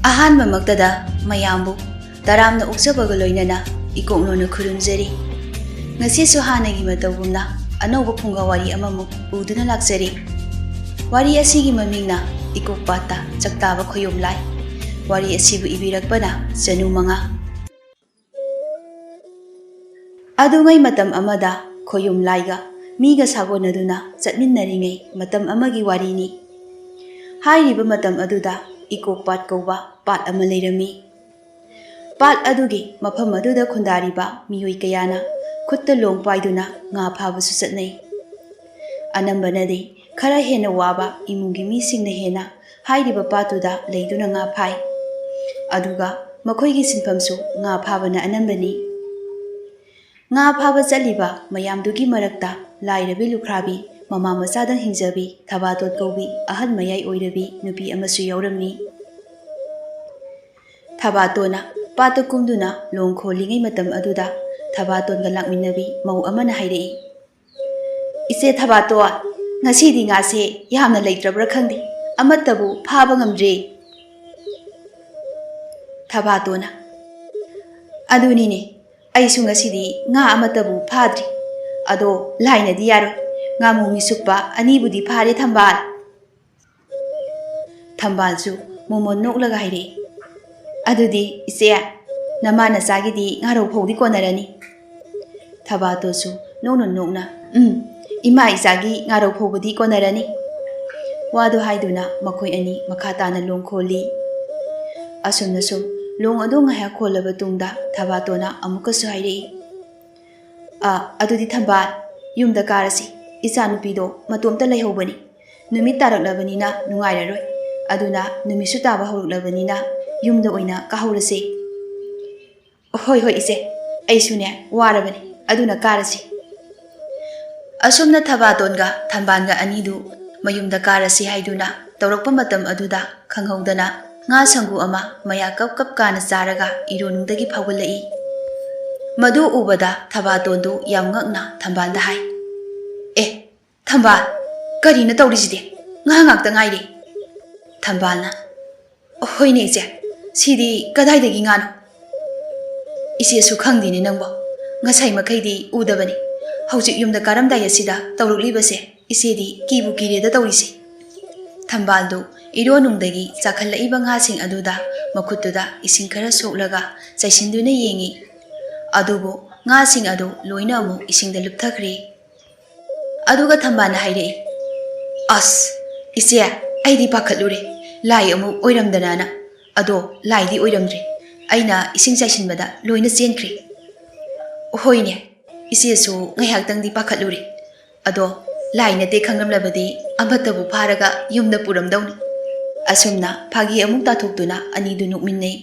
ꯑꯍꯥꯟꯕꯃꯛꯇꯗ ꯃꯌꯥꯝꯕꯨ ꯇꯔꯥꯝꯅ ꯑꯣꯛꯆꯕꯒ ꯂꯣꯏꯅꯅ ꯏꯀꯣꯛꯅꯣꯅ ꯈꯨꯔꯨꯝꯖꯔꯤ꯫ ꯉꯁꯤꯁꯨ ꯍꯥꯟꯅꯒꯤ ꯃꯇꯧꯒꯨꯝꯅ ꯑꯅꯧꯕ ꯐꯨꯡꯒꯥ ꯋꯥꯔꯤ ꯑꯃꯃꯨꯛ ꯄꯨꯗꯨꯅ ꯂꯥꯛꯆꯔꯤ꯫ ꯋꯥꯔꯤ ꯑꯁꯤꯒꯤ ꯃꯃꯤꯡꯅ ꯏꯀꯣꯛꯄꯥꯠꯇ ꯆꯥꯛꯇꯥꯕ ꯈꯣꯌꯨꯝ ꯂꯥꯏ꯫ ꯋꯥꯔꯤ ꯑꯁꯤꯕꯨ ꯏꯕꯤꯔꯛꯄꯅ ꯆꯅꯨ ꯃꯉꯥ꯫ ꯑꯗꯨꯉꯩ ꯃꯇꯝ ꯑꯃꯗ ꯈꯣꯌꯨꯝ ꯂꯥꯏꯒ ꯃꯤꯒ ꯁꯥꯒꯣꯟꯅꯗꯨꯅ ꯆꯠꯃꯤꯟꯅꯔꯤꯉꯩ ꯃꯇꯝ ꯑꯃꯒꯤ ꯋꯥꯔꯤꯅꯤ꯫ ꯍꯥꯏꯔꯤꯕ ꯃꯇꯝ ꯑꯗꯨꯗ ꯏꯀꯣꯛꯄꯥꯠ ꯀꯧꯕ ꯄꯥꯠ ꯑꯃ ꯂꯩꯔꯝꯃꯤ꯫ ꯄꯥꯠ ꯑꯗꯨꯒꯤ ꯃꯐꯝ ꯑꯗꯨꯗ ꯈꯨꯟꯗꯥꯔꯤꯕ ꯃꯤꯑꯣꯏ ꯀꯌꯥꯅ ꯈꯨꯠꯇ ꯂꯣꯡ ꯄꯥꯏꯗꯨꯅ ꯉꯥ ꯐꯥꯕꯁꯨ ꯆꯠꯅꯩ꯫ ꯑꯅꯝꯕꯅꯗꯤ ꯈꯔ ꯍꯦꯟꯅ ꯋꯥꯕ ꯏꯃꯨꯡꯒꯤ ꯃꯤꯁꯤꯡꯅ ꯍꯦꯟꯅ ꯍꯥꯏꯔꯤꯕ ꯄꯥꯠꯇꯨꯗ ꯂꯩꯗꯨꯅ ꯉꯥ ꯐꯥꯏ꯫ ꯑꯗꯨꯒ ꯃꯈꯣꯏꯒꯤ ꯁꯤꯟꯐꯝꯁꯨ ꯉꯥ ꯐꯥꯕꯅ ꯑꯅꯝꯕꯅꯤ꯫ ꯉꯥ ꯐꯥꯕ ꯆꯠꯂꯤꯕ ꯃꯌꯥꯝꯗꯨꯒꯤ ꯃꯔꯛꯇ ꯂꯥꯏꯔꯕꯤ ꯂꯨꯈ꯭ꯔꯥꯕꯤ, ꯃꯃꯥ ꯃꯆꯥꯗꯪ ꯍꯤꯡꯖꯕꯤ, ꯊꯕꯥꯇꯣꯟ ꯀꯧꯕꯤ ꯑꯍꯟ ꯃꯌꯥꯏ ꯑꯣꯏꯔꯕꯤ ꯅꯨꯄꯤ ꯑꯃꯁꯨ ꯌꯥꯎꯔꯝꯃꯤ꯫ ꯊꯕꯥꯇꯣꯟꯅ ꯄꯥꯠꯇ ꯀꯨꯝꯗꯨꯅ ꯂꯣꯡ ꯈꯣꯜꯂꯤꯉꯩ ꯃꯇꯝ ꯑꯗꯨꯗ ꯊꯕꯥꯇꯣꯟꯒ ꯂꯥꯛꯃꯤꯟꯅꯕꯤ ꯃꯧ ꯑꯃꯅ ꯍꯥꯏꯔꯛꯏ, "ꯏꯆꯦ ꯊꯕꯥꯇꯣꯟ, ꯉꯁꯤꯗꯤ ꯉꯥꯁꯦ ꯌꯥꯝꯅ ꯂꯩꯇ꯭ꯔꯕ꯭ꯔꯥ ꯈꯪꯗꯦ, ꯑꯃꯠꯇꯕꯨ ꯐꯥꯕ ꯉꯝꯗ꯭ꯔꯦ." ꯊꯕꯥꯇꯣꯟꯅ, "ꯑꯗꯨꯅꯤꯅꯦ, ꯑꯩꯁꯨ ꯉꯁꯤꯗꯤ ꯉꯥ ꯑꯃꯠꯇꯕꯨ ꯐꯥꯗ꯭ꯔꯤ꯫ ꯑꯗꯣ ꯂꯥꯏꯅꯗꯤ ꯌꯥꯔꯣꯏ, ꯉꯥꯃꯨ ꯃꯤꯁꯨꯛꯄ ꯑꯅꯤꯕꯨꯗꯤ ꯐꯥꯔꯦ ꯊꯝꯕꯥꯜ." ꯊꯝꯕꯥꯜꯁꯨ ꯃꯣꯃꯣꯟ ꯅꯣꯛꯂꯒ ꯍꯥꯏꯔꯛꯏ, "ꯑꯗꯨꯗꯤ ꯏꯆꯦ, ꯅꯃꯥ ꯅꯆꯥꯒꯤꯗꯤ ꯉꯥꯔꯧ ꯐꯧꯗꯤ ꯀꯣꯟꯅꯔꯅꯤ." ꯊꯕꯥꯇꯣꯟꯁꯨ ꯅꯣꯛꯅ ꯅꯣꯛꯅ, "ꯏꯃꯥ ꯏꯆꯥꯒꯤ ꯉꯥꯔꯧ ꯐꯧꯕꯗꯤ ꯀꯣꯟꯅꯔꯅꯤ." ꯋꯥꯗꯨ ꯍꯥꯏꯗꯨꯅ ꯃꯈꯣꯏ ꯑꯅꯤ ꯃꯈꯥ ꯇꯥꯅ ꯂꯣꯡ ꯈꯣꯜꯂꯤ꯫ ꯑꯁꯨꯝꯅ ꯁꯨꯝ ꯂꯣꯡ ꯑꯗꯨ ꯉꯥꯏꯍꯥꯛ ꯈꯣꯜꯂꯕ ꯇꯨꯡꯗ ꯊꯕꯥꯇꯣꯟꯅ ꯑꯃꯨꯛꯀꯁꯨ ꯍꯥꯏꯔꯛꯏ, "ꯑꯗꯨꯗꯤ ꯊꯝꯕꯥꯜ, ꯌꯨꯝꯗ ꯀꯥꯔꯁꯤ. ꯏꯆꯥ ꯅꯨꯄꯤꯗꯣ ꯃꯇꯣꯝꯇ ꯂꯩꯍꯧꯕꯅꯤ. ꯅꯨꯃꯤꯠ ꯇꯥꯔꯛꯂꯕꯅꯤꯅ ꯅꯨꯡꯉꯥꯏꯔꯔꯣꯏ. ꯑꯗꯨꯅ ꯅꯨꯃꯤꯠꯁꯨ ꯇꯥꯕ ꯍꯧꯔꯛꯂꯕꯅꯤನ ꯌꯨꯝꯗ ꯑꯣꯏꯅ ꯀꯥꯍꯧꯔꯁꯤ." "ꯍꯣꯏ ꯍꯣꯏ ꯏꯆꯦ, ꯑꯩꯁꯨꯅꯦ ꯋꯥꯔꯕꯅꯤ, ꯑꯗꯨꯅ ꯀꯥꯔꯁꯤ." ꯑꯁꯨꯝꯅ ꯊꯕꯥꯇꯣꯟꯒ ꯊꯝꯕꯥꯜꯒ ꯑꯅꯤꯗꯨ ꯃꯌꯨꯝꯗ ꯀꯥꯔꯁꯤ ꯍꯥꯏꯗꯨꯅ ꯇꯧꯔꯛꯄ ꯃꯇꯝ ꯑꯗꯨꯗ ꯈꯪꯍꯧꯗꯅ ꯉꯥ ꯁꯪꯒꯨ ꯑꯃ ꯃꯌꯥ ꯀꯞ ꯀꯞ ꯀꯥꯅ ꯆꯥꯔꯒ ꯏꯔꯣꯟꯅꯨꯡꯗꯒꯤ ꯐꯥꯎꯒꯠꯂꯛꯏ꯫ ꯃꯗꯨ ꯎꯕꯗ ꯊꯕꯥꯇꯣꯟꯗꯨ ꯌꯥꯝ ꯉꯛꯅ ꯊꯝꯕꯥꯜꯗ ꯍꯥꯏ, "ꯑꯦ ꯊꯝꯕꯥꯜ, ꯀꯔꯤꯅ ꯇꯧꯔꯤꯁꯤꯗꯤ? ꯉꯥ ꯉꯥꯛꯇ ꯉꯥꯏꯔꯦ." ꯊꯝꯕꯥꯜꯅ, "ꯍꯣꯏꯅꯦ ꯏꯆꯦ, ꯁꯤꯗꯤ ꯀꯗꯥꯏꯗꯒꯤ ꯉꯥꯅꯣ? ꯏꯆꯦꯁꯨ ꯈꯪꯗꯦꯅꯦ ꯅꯪꯕꯣ, ꯉꯁꯥꯏ ꯃꯈꯩꯗꯤ ꯎꯗꯕꯅꯤ. ꯍꯧꯖꯤꯛ ꯌꯨꯝꯗ ꯀꯥꯔꯝꯗꯥꯏ ꯑꯁꯤꯗ ꯇꯧꯔꯛꯂꯤꯕꯁꯦ ꯏꯆꯦꯗꯤ ꯀꯤꯕꯨ ꯀꯤꯔꯦꯗ ꯇꯧꯔꯤꯁꯦ." ꯊꯝꯕꯥꯜꯗꯨ ꯏꯔꯣꯟꯅꯨꯡꯗꯒꯤ ꯆꯥꯈꯠꯂꯛꯏꯕ ꯉꯥꯁꯤꯡ ꯑꯗꯨꯗ ꯃꯈꯨꯠꯇꯨꯗ ꯏꯁꯤꯡ ꯈꯔ ꯁꯣꯛꯂꯒ ꯆꯩꯁꯤꯟꯗꯨꯅ ꯌꯦꯡꯉꯤ꯫ ꯑꯗꯨꯕꯨ ꯉꯥꯁꯤꯡ ꯑꯗꯨ ꯂꯣꯏꯅ ꯑꯃꯨꯛ ꯏꯁꯤꯡꯗ ꯂꯨꯞꯊꯈ꯭ꯔꯦ꯫ ꯑꯗꯨꯒ ꯊꯝꯕꯥꯜꯅ ꯍꯥꯏꯔꯛꯏ, "ꯑꯁ ꯏꯆꯦ, ꯑꯩꯗꯤ ꯄꯥꯈꯠꯂꯨꯔꯦ, ꯂꯥꯏ ꯑꯃꯨꯛ ꯑꯣꯏꯔꯝꯗꯅꯅ. ꯑꯗꯣ ꯂꯥꯏꯗꯤ ꯑꯣꯏꯔꯝꯗ꯭ꯔꯦ. ꯑꯩꯅ ꯏꯁꯤꯡ ꯆꯥꯏꯁꯤꯟꯕꯗ ꯂꯣꯏꯅ ꯆꯦꯟꯈ꯭ꯔꯦ." "ꯍꯣꯏꯅꯦ, ꯏꯆꯦꯁꯨ ꯉꯥꯏꯍꯥꯛꯇꯪꯗꯤ ꯄꯥꯈꯠꯂꯨꯔꯦ. ꯑꯗꯣ ꯂꯥꯏ ꯅꯠꯇꯦ ꯈꯪꯂꯝꯂꯕꯗꯤ ꯑꯃꯠꯇꯕꯨ ꯐꯥꯔꯒ ꯌꯨꯝꯗ ꯄꯨꯔꯝꯗꯧꯅꯤ." ꯑꯁꯨꯝꯅ ꯐꯥꯒꯤ ꯑꯃꯨꯛ ꯇꯥꯊꯣꯛꯇꯨꯅ ꯑꯅꯤꯗꯨ ꯅꯣꯛꯃꯤꯟꯅꯩ꯫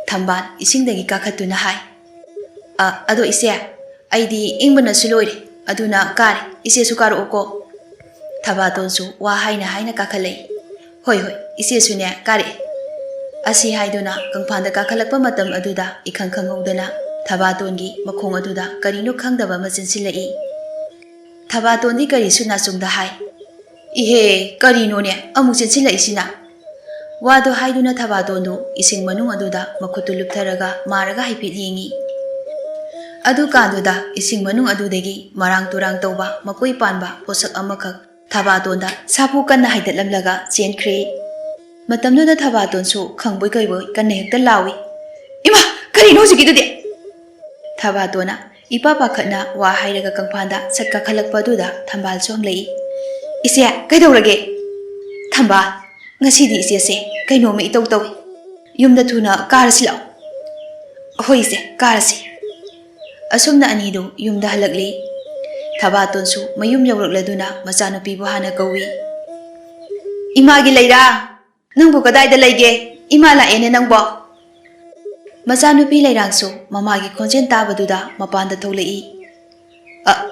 ꯊꯝꯕꯥꯜ ꯏꯁꯤꯡꯗꯒꯤ ꯀꯥꯈꯠꯇꯨꯅ ꯍꯥꯏ, "ꯑꯗꯣ ꯏꯆꯦ, ꯑꯩꯗꯤ ꯏꯪꯕꯅꯁꯨ ꯂꯣꯏꯔꯦ, ꯑꯗꯨꯅ ꯀꯥꯔꯦ. ꯏꯆꯦꯁꯨ ꯀꯥꯔꯛꯑꯣꯀꯣ." ꯊꯕꯥꯇꯣꯟꯁꯨ ꯋꯥ ꯍꯥꯏꯅ ꯍꯥꯏꯅ ꯀꯥꯈꯠꯂꯛꯏ꯫ "ꯍꯣꯏ ꯍꯣꯏ, ꯏꯆꯦꯁꯨꯅꯦ ꯀꯥꯔꯛꯑꯦ." ꯑꯁꯤ ꯍꯥꯏꯗꯨꯅ ꯀꯪꯐꯥꯟꯗ ꯀꯥꯈꯠꯂꯛꯄ ꯃꯇꯝ ꯑꯗꯨꯗ ꯏꯈꯪ ꯈꯪꯍꯧꯗꯅ ꯊꯕꯥꯇꯣꯟꯒꯤ ꯃꯈꯣꯡ ꯑꯗꯨꯗ ꯀꯔꯤꯅꯣ ꯈꯪꯗꯕ ꯑꯃ ꯆꯦꯟꯁꯤꯜꯂꯛꯏ꯫ ꯊꯕꯥꯇꯣꯟꯗꯤ ꯀꯔꯤꯁꯨ ꯅꯥꯆꯨꯡꯗ ꯍꯥꯏ, "ꯏꯍꯦ, ꯀꯔꯤꯅꯣꯅꯦ ꯑꯃꯨꯛ ꯆꯦꯟꯁꯤꯜꯂꯛꯏꯁꯤꯅ?" ꯋꯥꯗꯨ ꯍꯥꯏꯗꯨꯅ ꯊꯕꯥꯇꯣꯟꯗꯨ ꯏꯁꯤꯡ ꯃꯅꯨꯡ ꯑꯗꯨꯗ ꯃꯈꯨꯠꯇꯨ ꯂꯨꯞꯊꯔꯒ ꯃꯥꯔꯒ ꯍꯥꯏꯐꯦꯠ ꯌꯦꯡꯉꯤ꯫ ꯑꯗꯨꯀꯥꯟꯗꯨꯗ ꯏꯁꯤꯡ ꯃꯅꯨꯡ ꯑꯗꯨꯗꯒꯤ ꯃꯔꯥꯡ ꯇꯨꯔꯥꯡ ꯇꯧꯕ ꯃꯀꯣꯏ ꯄꯥꯟꯕ ꯄꯣꯠꯁꯛ ꯑꯃꯈꯛ ꯊꯕꯥꯇꯣꯟꯗ ꯁꯥꯐꯨ ꯀꯟꯅ ꯍꯥꯏꯗꯠꯂꯝꯂꯒ ꯆꯦꯟꯈ꯭ꯔꯦ꯫ ꯃꯇꯝꯗꯨꯗ ꯊꯕꯥꯇꯣꯟꯁꯨ ꯈꯪꯕꯣꯏ ꯀꯩꯕꯣꯏ ꯀꯟꯅ ꯍꯦꯛꯇ ꯂꯥꯎꯏ, "ꯏꯃꯥ, ꯀꯔꯤꯅꯣ ꯍꯧꯖꯤꯛꯀꯤꯗꯨꯗꯤ?" ꯊꯕꯥꯇꯣꯟꯅ ꯏꯄꯥ ꯄꯥꯈꯠꯅ ꯋꯥ ꯍꯥꯏꯔꯒ ꯀꯪꯐꯥꯟꯗ ꯁꯠ ꯀꯥꯈꯠꯂꯛꯄ ꯑꯗꯨꯗ ꯊꯝꯕꯥꯜꯁꯨ ꯍꯪꯂꯛꯏ, "ꯏꯆꯦ, ꯀꯩꯗꯧꯔꯒꯦ?" "ꯊꯝꯕꯥꯜ, ꯉꯁꯤꯗꯤ ꯏꯆꯦꯁꯦ ꯀꯩꯅꯣꯝꯃ ꯏꯇꯧ ꯇꯧꯏ. ꯌꯨꯝꯗ ꯊꯨꯅ ꯀꯥꯔꯁꯤ ꯂꯥꯛꯑꯣ." "ꯍꯣꯏ ꯏꯆꯦ, ꯀꯥꯔꯁꯤ." ꯑꯁꯨꯝꯅ ꯑꯅꯤꯗꯨ ꯌꯨꯝꯗ ꯍꯜꯂꯛꯂꯤ꯫ ꯊꯕꯥꯇꯣꯟꯁꯨ ꯃꯌꯨꯝ ꯌꯧꯔꯛꯂꯗꯨꯅ ꯃꯆꯥꯅꯨꯄꯤꯕꯨ ꯍꯥꯟꯅ ꯀꯧꯏ, "ꯏꯃꯥꯒꯤ ꯂꯩꯔꯥꯡ, ꯅꯪꯕꯨ ꯀꯗꯥꯏꯗ ꯂꯩꯒꯦ? ꯏꯃꯥ ꯂꯥꯛꯑꯦꯅꯦ ꯅꯪꯕꯣ." ꯃꯆꯥꯅꯨꯄꯤ ꯂꯩꯔꯥꯡꯁꯨ ꯃꯃꯥꯒꯤ ꯈꯣꯟꯖꯦꯜ ꯇꯥꯕꯗꯨꯗ ꯃꯄꯥꯟꯗ ꯊꯣꯛꯂꯛꯏ꯫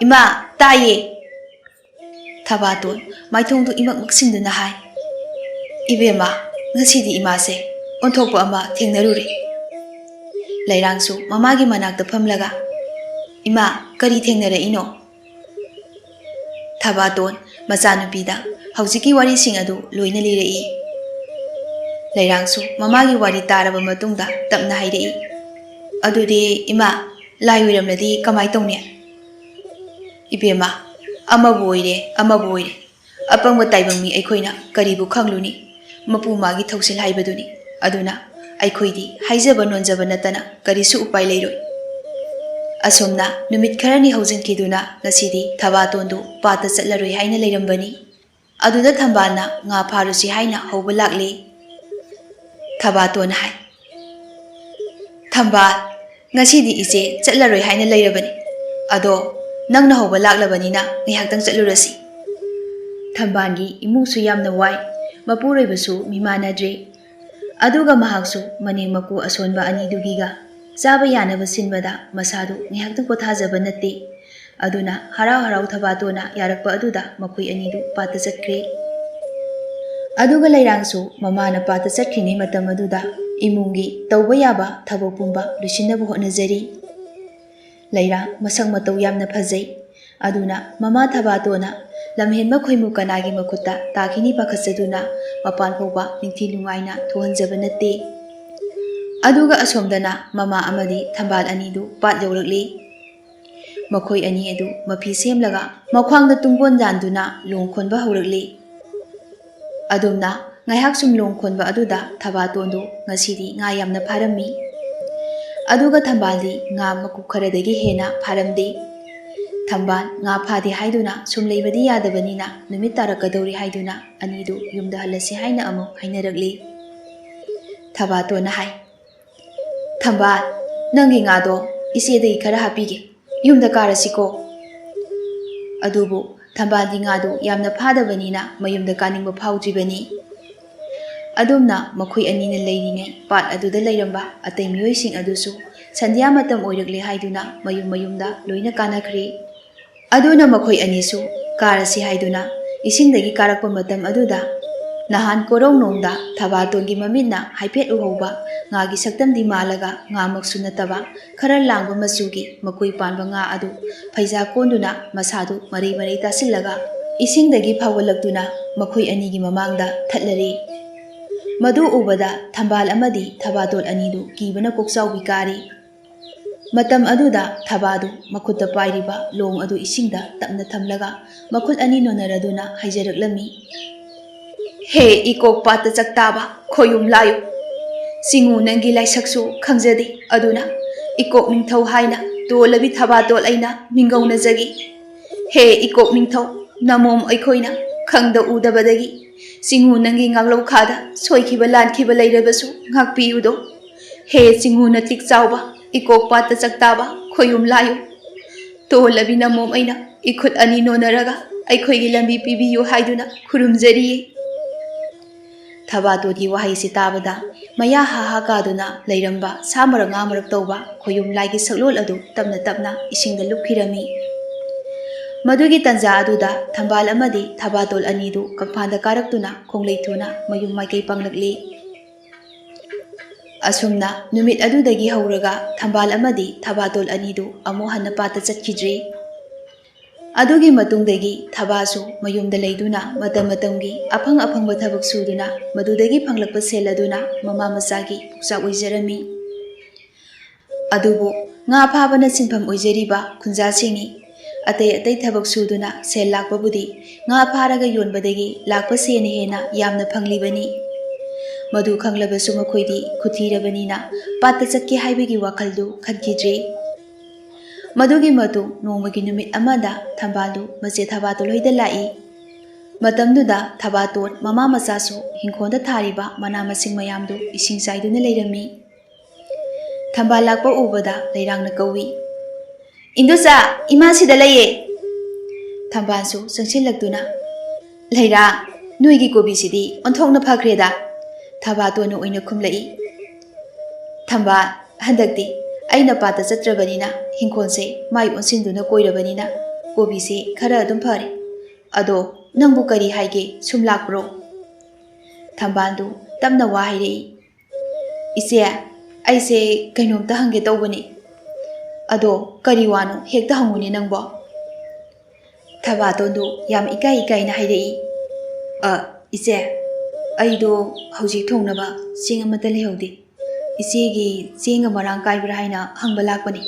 "ꯏꯃꯥ, ꯇꯥꯏꯌꯦ." ꯊꯕꯥꯇꯣꯟ ꯃꯥꯏꯊꯣꯡꯗꯨ ꯏꯃꯛ ꯃꯛꯁꯤꯟꯗꯨꯅ ꯍꯥꯏ, "ꯏꯕꯦꯝꯃ, ꯉꯁꯤꯗꯤ ꯏꯃꯥꯁꯦ ꯑꯣꯟꯊꯣꯛꯄ ꯑꯃ ꯊꯦꯡꯅꯔꯨꯔꯦ." ꯂꯩꯔꯥꯡꯁꯨ ꯃꯃꯥꯒꯤ ꯃꯅꯥꯛꯇ ꯐꯝꯂꯒ, "ꯏꯃꯥ, ꯀꯔꯤ ꯊꯦꯡꯅꯔꯛꯏꯅꯣ?" ꯊꯕꯥꯇꯣꯟ ꯃꯆꯥꯅꯨꯄꯤꯗ ꯍꯧꯖꯤꯛꯀꯤ ꯋꯥꯔꯤꯁꯤꯡ ꯑꯗꯨ ꯂꯣꯏꯅ ꯂꯤꯔꯛꯏ꯫ ꯂꯩꯔꯥꯡꯁꯨ ꯃꯃꯥꯒꯤ ꯋꯥꯔꯤ ꯇꯥꯔꯕ ꯃꯇꯨꯡꯗ ꯇꯞꯅ ꯍꯥꯏꯔꯛꯏ, "ꯑꯗꯨꯗꯤ ꯏꯃꯥ, ꯂꯥꯏ ꯑꯣꯏꯔꯝꯂꯗꯤ ꯀꯃꯥꯏ ꯇꯧꯅꯤ?" "ꯏꯕꯦꯝꯃ, ꯑꯃꯕꯨ ꯑꯣꯏꯔꯦ ꯑꯃꯕꯨ ꯑꯣꯏꯔꯦ, ꯑꯄꯪꯕ ꯇꯥꯏꯕꯪ ꯃꯤ ꯑꯩꯈꯣꯏꯅ ꯀꯔꯤꯕꯨ ꯈꯪꯂꯨꯅꯤ? ꯃꯄꯨ ꯃꯥꯒꯤ ꯊꯧꯁꯤꯜ ꯍꯥꯏꯕꯗꯨꯅꯤ꯫ ꯑꯗꯨꯅ ꯑꯩꯈꯣꯏꯗꯤ ꯍꯥꯏꯖꯕ ꯅꯣꯟꯖꯕ ꯅꯠꯇꯅ ꯀꯔꯤꯁꯨ ꯎꯄꯥꯏ ꯂꯩꯔꯣꯏ." ꯑꯁꯣꯝꯅ ꯅꯨꯃꯤꯠ ꯈꯔꯅꯤ ꯍꯧꯖꯤꯟꯈꯤꯗꯨꯅ ꯉꯁꯤꯗꯤ ꯊꯕꯥꯇꯣꯟꯗꯨ ꯄꯥꯠꯇ ꯆꯠꯂꯔꯣꯏ ꯍꯥꯏꯅ ꯂꯩꯔꯝꯕꯅꯤ꯫ ꯑꯗꯨꯗ ꯊꯝꯕꯥꯜꯅ ꯉꯥ ꯐꯥꯔꯨꯁꯤ ꯍꯥꯏꯅ ꯍꯧꯕ ꯂꯥꯛꯂꯦ꯫ ꯊꯕꯥꯇꯣꯟꯅ ꯍꯥꯏ, "ꯊꯝꯕꯥꯜ, ꯉꯁꯤꯗꯤ ꯏꯆꯦ ꯆꯠꯂꯔꯣꯏ ꯍꯥꯏꯅ ꯂꯩꯔꯕꯅꯤ꯫ ꯑꯗꯣ ꯅꯪꯅ ꯍꯧꯕ ꯂꯥꯛꯂꯕꯅꯤꯅ ꯉꯥꯏꯍꯥꯛꯇꯪ ꯆꯠꯂꯨꯔꯁꯤ." ꯊꯝꯕꯥꯜꯒꯤ ꯏꯃꯨꯡꯁꯨ ꯌꯥꯝꯅ ꯋꯥꯏ, ꯃꯄꯨꯔꯣꯏꯕꯁꯨ ꯃꯤꯃꯥꯟꯅꯗ꯭ꯔꯦ꯫ ꯑꯗꯨꯒ ꯃꯍꯥꯛꯁꯨ ꯃꯅꯦꯝ ꯃꯀꯨ ꯑꯁꯣꯟꯕ ꯑꯅꯤꯗꯨꯒꯤꯒ ꯆꯥꯕ ꯌꯥꯅꯕ ꯁꯤꯟꯕꯗ ꯃꯁꯥꯗꯨ ꯉꯥꯏꯍꯥꯛꯇꯪ ꯄꯣꯊꯥꯖꯕ ꯅꯠꯇꯦ꯫ ꯑꯗꯨꯅ ꯍꯔꯥꯎ ꯍꯔꯥꯎ ꯊꯕꯥꯇꯣꯟꯅ ꯌꯥꯔꯛꯄ ꯑꯗꯨꯗ ꯃꯈꯣꯏ ꯑꯅꯤꯗꯨ ꯄꯥꯠꯇ ꯆꯠꯈ꯭ꯔꯦ꯫ ꯑꯗꯨꯒ ꯂꯩꯔꯥꯡꯁꯨ ꯃꯃꯥꯅ ꯄꯥꯠꯇ ꯆꯠꯈ꯭ꯔꯤꯉꯩ ꯃꯇꯝ ꯑꯗꯨꯗ ꯏꯃꯨꯡꯒꯤ ꯇꯧꯕ ꯌꯥꯕ ꯊꯕꯛ ꯄꯨꯝꯕ ꯂꯣꯏꯁꯤꯟꯅꯕ ꯍꯣꯠꯅꯖꯔꯤ꯫ ꯂꯩꯔꯥꯡ ꯃꯁꯛ ꯃꯇꯧ ꯌꯥꯝꯅ ꯐꯖꯩ꯫ ꯑꯗꯨꯅ ꯃꯃꯥ ꯊꯕꯥꯇꯣꯟꯅ ꯂꯝꯍꯦꯟꯕ ꯈꯣꯏꯃꯨ ꯀꯅꯥꯒꯤ ꯃꯈꯨꯠꯇ ꯇꯥꯈꯤꯅꯤ ꯄꯥꯈꯠꯆꯗꯨꯅ ꯃꯄꯥꯟ ꯐꯥꯎꯕ ꯅꯤꯡꯊꯤ ꯅꯨꯡꯉꯥꯏꯅ ꯊꯣꯛꯍꯟꯖꯕ ꯅꯠꯇꯦ꯫ ꯑꯗꯨꯒ ꯑꯁꯣꯝꯗꯅ ꯃꯃꯥ ꯑꯃꯗꯤ ꯊꯝꯕꯥꯜ ꯑꯅꯤꯗꯨ ꯄꯥꯠ ꯌꯧꯔꯛꯂꯤ꯫ ꯃꯈꯣꯏ ꯑꯅꯤ ꯑꯗꯨ ꯃꯐꯤ ꯁꯦꯝꯂꯒ ꯃꯈ꯭ꯋꯥꯡꯗ ꯇꯨꯡꯒꯣꯟ ꯌꯥꯟꯗꯨꯅ ꯂꯣꯡ ꯈꯣꯟꯕ ꯍꯧꯔꯛꯂꯤ꯫ ꯑꯗꯨꯝꯅ ꯉꯥꯏꯍꯥꯛ ꯁꯨꯝ ꯂꯣꯡ ꯈꯣꯟꯕ ꯑꯗꯨꯗ ꯊꯕꯥꯇꯣꯟꯗꯨ ꯉꯁꯤꯗꯤ ꯉꯥ ꯌꯥꯝꯅ ꯐꯥꯔꯝꯃꯤ꯫ ꯑꯗꯨꯒ ꯊꯝꯕꯥꯜꯗꯤ ꯉꯥ ꯃꯀꯨꯞ ꯈꯔꯗꯒꯤ ꯍꯦꯟꯅ ꯐꯥꯔꯝꯗꯦ꯫ ꯊꯝꯕꯥꯜ ꯉꯥ ꯐꯥꯗꯦ ꯍꯥꯏꯗꯨꯅ ꯁꯨꯝ ꯂꯩꯕꯗꯤ ꯌꯥꯗꯕꯅꯤꯅ ꯅꯨꯃꯤꯠ ꯇꯥꯔꯛꯀꯗꯧꯔꯤ ꯍꯥꯏꯗꯨꯅ ꯑꯅꯤꯗꯨ ꯌꯨꯝꯗ ꯍꯜꯂꯁꯤ ꯍꯥꯏꯅ ꯑꯃꯨꯛ ꯍꯥꯏꯅꯔꯛꯂꯤ꯫ ꯊꯕꯥꯇꯣꯟꯅ ꯍꯥꯏ, "ꯊꯝꯕꯥꯜ, ꯅꯪꯒꯤ ꯉꯥꯗꯣ ꯏꯆꯦꯗꯒꯤ ꯈꯔ ꯍꯥꯞꯄꯤꯒꯦ, ꯌꯨꯝꯗ ꯀꯥꯔꯁꯤꯀꯣ." ꯑꯗꯨꯕꯨ ꯊꯝꯕꯥꯜꯒꯤ ꯉꯥꯗꯨ ꯌꯥꯝꯅ ꯐꯥꯗꯕꯅꯤꯅ ꯃꯌꯨꯝꯗ ꯀꯥꯅꯤꯡꯕ ꯐꯥꯎꯗ꯭ꯔꯤꯕꯅꯤ꯫ ꯑꯗꯨꯝꯅ ꯃꯈꯣꯏ ꯑꯅꯤꯅ ꯂꯩꯔꯤꯉꯩ ꯄꯥꯠ ꯑꯗꯨꯗ ꯂꯩꯔꯝꯕ ꯑꯇꯩ ꯃꯤꯑꯣꯏꯁꯤꯡ ꯑꯗꯨꯁꯨ ꯁꯟꯙ꯭ꯌꯥ ꯃꯇꯝ ꯑꯣꯏꯔꯛꯂꯦ ꯍꯥꯏꯗꯨꯅ ꯃꯌꯨꯝ ꯃꯌꯨꯝꯗ ꯂꯣꯏꯅ ꯀꯥꯅꯈ꯭ꯔꯦ꯫ ꯑꯗꯨꯅ ꯃꯈꯣꯏ ꯑꯅꯤꯁꯨ ꯀꯥꯔꯁꯤ ꯍꯥꯏꯗꯨꯅ ꯏꯁꯤꯡꯗꯒꯤ ꯀꯥꯔꯛꯄ ꯃꯇꯝ ꯑꯗꯨꯗ ꯅꯍꯥꯟ ꯀꯣꯔꯧꯅꯣꯡꯗ ꯊꯕꯥꯇꯣꯟꯒꯤ ꯃꯃꯤꯠꯅ ꯍꯥꯏꯐꯦꯠ ꯎꯍꯧꯕ ꯉꯥꯒꯤ ꯁꯛꯇꯝꯗꯤ ꯃꯥꯜꯂꯒ ꯉꯥꯃꯛꯁꯨ ꯅꯠꯇꯕ ꯈꯔ ꯂꯥꯡꯕ ꯃꯆꯨꯒꯤ ꯃꯀꯨꯏ ꯄꯥꯟꯕ ꯉꯥ ꯑꯗꯨ ꯐꯩꯖꯥ ꯀꯣꯟꯗꯨꯅ ꯃꯁꯥꯗꯨ ꯃꯔꯩ ꯃꯔꯩ ꯇꯥꯁꯤꯜꯂꯒ ꯏꯁꯤꯡꯗꯒꯤ ꯐꯥꯎꯒꯠꯂꯛꯇꯨꯅ ꯃꯈꯣꯏ ꯑꯅꯤꯒꯤ ꯃꯃꯥꯡꯗ ꯊꯠꯂꯔꯦ꯫ ꯃꯗꯨ ꯎꯕꯗ ꯊꯝꯕꯥꯜ ꯑꯃꯗꯤ ꯊꯕꯥꯇꯣꯟ ꯑꯅꯤꯗꯨ ꯀꯤꯕꯅ ꯀꯣꯛꯆꯥꯎꯕꯤ ꯀꯥꯔꯤ꯫ ꯃꯇꯝ ꯑꯗꯨꯗ ꯊꯕꯥꯗꯨ ꯃꯈꯨꯠꯇ ꯄꯥꯏꯔꯤꯕ ꯂꯣꯡ ꯑꯗꯨ ꯏꯁꯤꯡꯗ ꯇꯞꯅ ꯊꯝꯂꯒ ꯃꯈꯨꯠ ꯑꯅꯤ ꯅꯣꯟꯅꯔꯗꯨꯅ ꯍꯥꯏꯖꯔꯛꯂꯝꯃꯤ, "ꯍꯦ ꯏꯀꯣꯛ ꯄꯥꯠꯇ ꯆꯛꯇꯥꯕ ꯈꯣꯌꯨꯝ ꯂꯥꯏꯌꯨ, ꯆꯤꯉꯨ ꯅꯪꯒꯤ ꯂꯥꯏꯁꯛꯁꯨ ꯈꯪꯖꯗꯦ, ꯑꯗꯨꯅ ꯏꯀꯣꯛ ꯅꯤꯡꯊꯧ ꯍꯥꯏꯅ ꯇꯣꯜꯂꯕꯤ ꯊꯕꯥꯇꯣꯟ ꯑꯩꯅ ꯃꯤꯡꯒꯧꯅꯖꯒꯤ꯫ ꯍꯦ ꯏꯀꯣꯛ ꯅꯤꯡꯊꯧ, ꯅꯃꯣꯝ ꯑꯩꯈꯣꯏꯅ ꯈꯪꯗ ꯎꯗꯕꯗꯒꯤ ꯆꯤꯉꯨ ꯅꯪꯒꯤ ꯉꯥꯡꯂꯧꯈꯥꯗ ꯁꯣꯏꯈꯤꯕ ꯂꯥꯟꯈꯤꯕ ꯂꯩꯔꯕꯁꯨ ꯉꯥꯛꯄꯤꯌꯨꯗꯣ꯫ ꯍꯦ ꯆꯤꯉꯨ ꯅꯇꯤꯛ ꯆꯥꯎꯕ ꯏꯀꯣꯛ ꯄꯥꯠꯇ ꯆꯛꯇꯥꯕ ꯈꯣꯌꯨꯝ ꯂꯥꯏꯌꯨ, ꯇꯣꯜꯂꯕꯤ ꯅꯃꯣꯝ ꯑꯩꯅ ꯏꯈꯨꯠ ꯑꯅꯤ ꯅꯣꯟꯅꯔꯒ ꯑꯩꯈꯣꯏꯒꯤ ꯂꯝꯕꯤ ꯄꯤꯕꯤꯌꯨ ꯍꯥꯏꯗꯨꯅ ꯈꯨꯔꯨꯝꯖꯔꯤꯌꯦ." ꯊꯕꯥꯇꯣꯟꯒꯤ ꯋꯥꯍꯩꯁꯤ ꯇꯥꯕꯗ ꯃꯌꯥ ꯍꯥ ꯀꯥꯗꯨꯅ ꯂꯩꯔꯝꯕ ꯁꯥ ꯃꯔꯛ ꯉꯥ ꯃꯔꯛ ꯇꯧꯕ ꯈꯣꯌꯨꯝ ꯂꯥꯏꯒꯤ ꯁꯛꯂꯣꯜ ꯑꯗꯨ ꯇꯞꯅ ꯇꯞꯅ ꯏꯁꯤꯡꯗ ꯂꯨꯞꯈꯤꯔꯝꯃꯤ꯫ ꯃꯗꯨꯒꯤ ꯇꯟꯖꯥ ꯑꯗꯨꯗ ꯊꯝꯕꯥꯜ ꯑꯃꯗꯤ ꯊꯕꯥꯇꯣꯟ ꯑꯅꯤꯗꯨ ꯀꯪꯐꯥꯟꯗ ꯀꯥꯔꯛꯇꯨꯅ ꯈꯣꯡꯂꯩ ꯊꯨꯅ ꯃꯌꯨꯝ ꯃꯥꯏꯀꯩ ꯄꯥꯡꯂꯛꯂꯤ꯫ ꯑꯁꯨꯝꯅ ꯅꯨꯃꯤꯠ ꯑꯗꯨꯗꯒꯤ ꯍꯧꯔꯒ ꯊꯝꯕꯥꯜ ꯑꯃꯗꯤ ꯊꯕꯥꯇꯣꯟ ꯑꯅꯤꯗꯨ ꯑꯃꯨꯛ ꯍꯟꯅ ꯄꯥꯠꯇ ꯆꯠꯈꯤꯗ꯭ꯔꯦ꯫ ꯑꯗꯨꯒꯤ ꯃꯇꯨꯡꯗꯒꯤ ꯊꯕꯥꯁꯨ ꯃꯌꯨꯝꯗ ꯂꯩꯗꯨꯅ ꯃꯇꯝ ꯃꯇꯝꯒꯤ ꯑꯐꯪ ꯑꯐꯪꯕ ꯊꯕꯛ ꯁꯨꯗꯨꯅ ꯃꯗꯨꯗꯒꯤ ꯐꯪꯂꯛꯄ ꯁꯦꯜ ꯑꯗꯨꯅ ꯃꯃꯥ ꯃꯆꯥꯒꯤ ꯄꯨꯛꯆꯥꯛ ꯑꯣꯏꯖꯔꯝꯃꯤ꯫ ꯑꯗꯨꯕꯨ ꯉꯥ ꯐꯥꯕꯅ ꯁꯤꯟꯐꯝ ꯑꯣꯏꯖꯔꯤꯕ ꯈꯨꯟꯖꯥꯁꯤꯡꯅꯤ ꯑꯇꯩ ꯑꯇꯩ ꯊꯕꯛ ꯁꯨꯗꯨꯅ ꯁꯦꯜ ꯂꯥꯛꯄꯕꯨꯗꯤ ꯉꯥ ꯐꯥꯔꯒ ꯌꯣꯟꯕꯗꯒꯤ ꯂꯥꯛꯄ ꯁꯦꯜꯅ ꯍꯦꯟꯅ ꯌꯥꯝꯅ ꯐꯪꯂꯤꯕꯅꯤ꯫ ꯃꯗꯨ ꯈꯪꯂꯕꯁꯨ ꯃꯈꯣꯏꯗꯤ ꯈꯨꯊꯤꯔꯕꯅꯤꯅ ꯄꯥꯠꯇ ꯆꯠꯀꯦ ꯍꯥꯏꯕꯒꯤ ꯋꯥꯈꯜꯗꯨ ꯈꯟꯈꯤꯗ꯭ꯔꯦ꯫ ꯃꯗꯨꯒꯤ ꯃꯇꯨꯡ ꯅꯣꯡꯃꯒꯤ ꯅꯨꯃꯤꯠ ꯑꯃꯗ ꯊꯝꯕꯥꯜꯗꯨ ꯃꯆꯦ ꯊꯕꯥꯇꯣꯟ ꯍꯣꯏꯗ ꯂꯥꯛꯏ꯫ ꯃꯇꯝꯗꯨꯗ ꯊꯕꯥꯇꯣꯟ ꯃꯃꯥ ꯃꯆꯥꯁꯨ ꯍꯤꯡꯈꯣꯜꯗ ꯊꯥꯔꯤꯕ ꯃꯅꯥ ꯃꯁꯤꯡ ꯃꯌꯥꯝꯗꯨ ꯏꯁꯤꯡ ꯆꯥꯏꯗꯨꯅ ꯂꯩꯔꯝꯃꯤ꯫ ꯊꯝꯕꯥꯜ ꯂꯥꯛꯄ ꯎꯕꯗ ꯂꯩꯔꯥꯡꯅ ꯀꯧꯏ, "ꯏꯟꯗꯣꯆꯥ, ꯏꯃꯥ ꯁꯤꯗ ꯂꯩꯌꯦ." ꯊꯝꯕꯥꯜꯁꯨ ꯆꯪꯁꯤꯜꯂꯛꯇꯨꯅ, "ꯂꯩꯔꯥꯡ, ꯅꯣꯏꯒꯤ ꯀꯣꯕꯤꯁꯤꯗꯤ ꯑꯣꯟꯊꯣꯛꯅ ꯐꯈ꯭ꯔꯦꯗ." ꯊꯕꯥꯇꯣꯟꯅ ꯑꯣꯏꯅ ꯈꯨꯝꯂꯛꯏ꯫ "ꯊꯝꯕꯥꯜ, ꯍꯟꯗꯛꯇꯤ ꯑꯩꯅ ꯄꯥꯠꯇ ꯆꯠꯇ꯭ꯔꯕꯅꯤꯅ ꯍꯤꯡꯈꯣꯜꯁꯦ ꯃꯥꯏ ꯑꯣꯟꯁꯤꯟꯗꯨꯅ ꯀꯣꯏꯔꯕꯅꯤꯅ ꯀꯣꯕꯤꯁꯦ ꯈꯔ ꯑꯗꯨꯝ ꯐꯔꯦ꯫ ꯑꯗꯣ ꯅꯪꯕꯨ ꯀꯔꯤ ꯍꯥꯏꯒꯦ, ꯁꯨꯝ ꯂꯥꯛꯄ꯭ꯔꯣ?" ꯊꯝꯕꯥꯜꯗꯨ ꯇꯞꯅ ꯋꯥ ꯍꯥꯏꯔꯛꯏ, "ꯏꯆꯦ, ꯑꯩꯁꯦ ꯀꯩꯅꯣꯝꯇ ꯍꯪꯒꯦ ꯇꯧꯕꯅꯤ." "ꯑꯗꯣ ꯀꯔꯤ ꯋꯥꯅꯣ, ꯍꯦꯛꯇ ꯍꯪꯉꯨꯅꯦ ꯅꯪꯕꯣ." ꯊꯕꯥꯇꯣꯟꯗꯨ ꯌꯥꯝ ꯏꯀꯥꯏꯅ ꯍꯥꯏꯔꯛꯏ, ꯏꯆꯦ, ꯑꯩꯗꯣ ꯍꯧꯖꯤꯛ ꯊꯣꯡꯅꯕ ꯆꯦꯡ ꯑꯃꯠꯇ ꯂꯩꯍꯧꯗꯦ ꯏꯆꯦꯒꯤ ꯆꯦꯡꯒ ꯃꯔꯥꯡ ꯀꯥꯏꯕ꯭ꯔꯥ ꯍꯥꯏꯅ ꯍꯪꯕ ꯂꯥꯛꯄꯅꯤ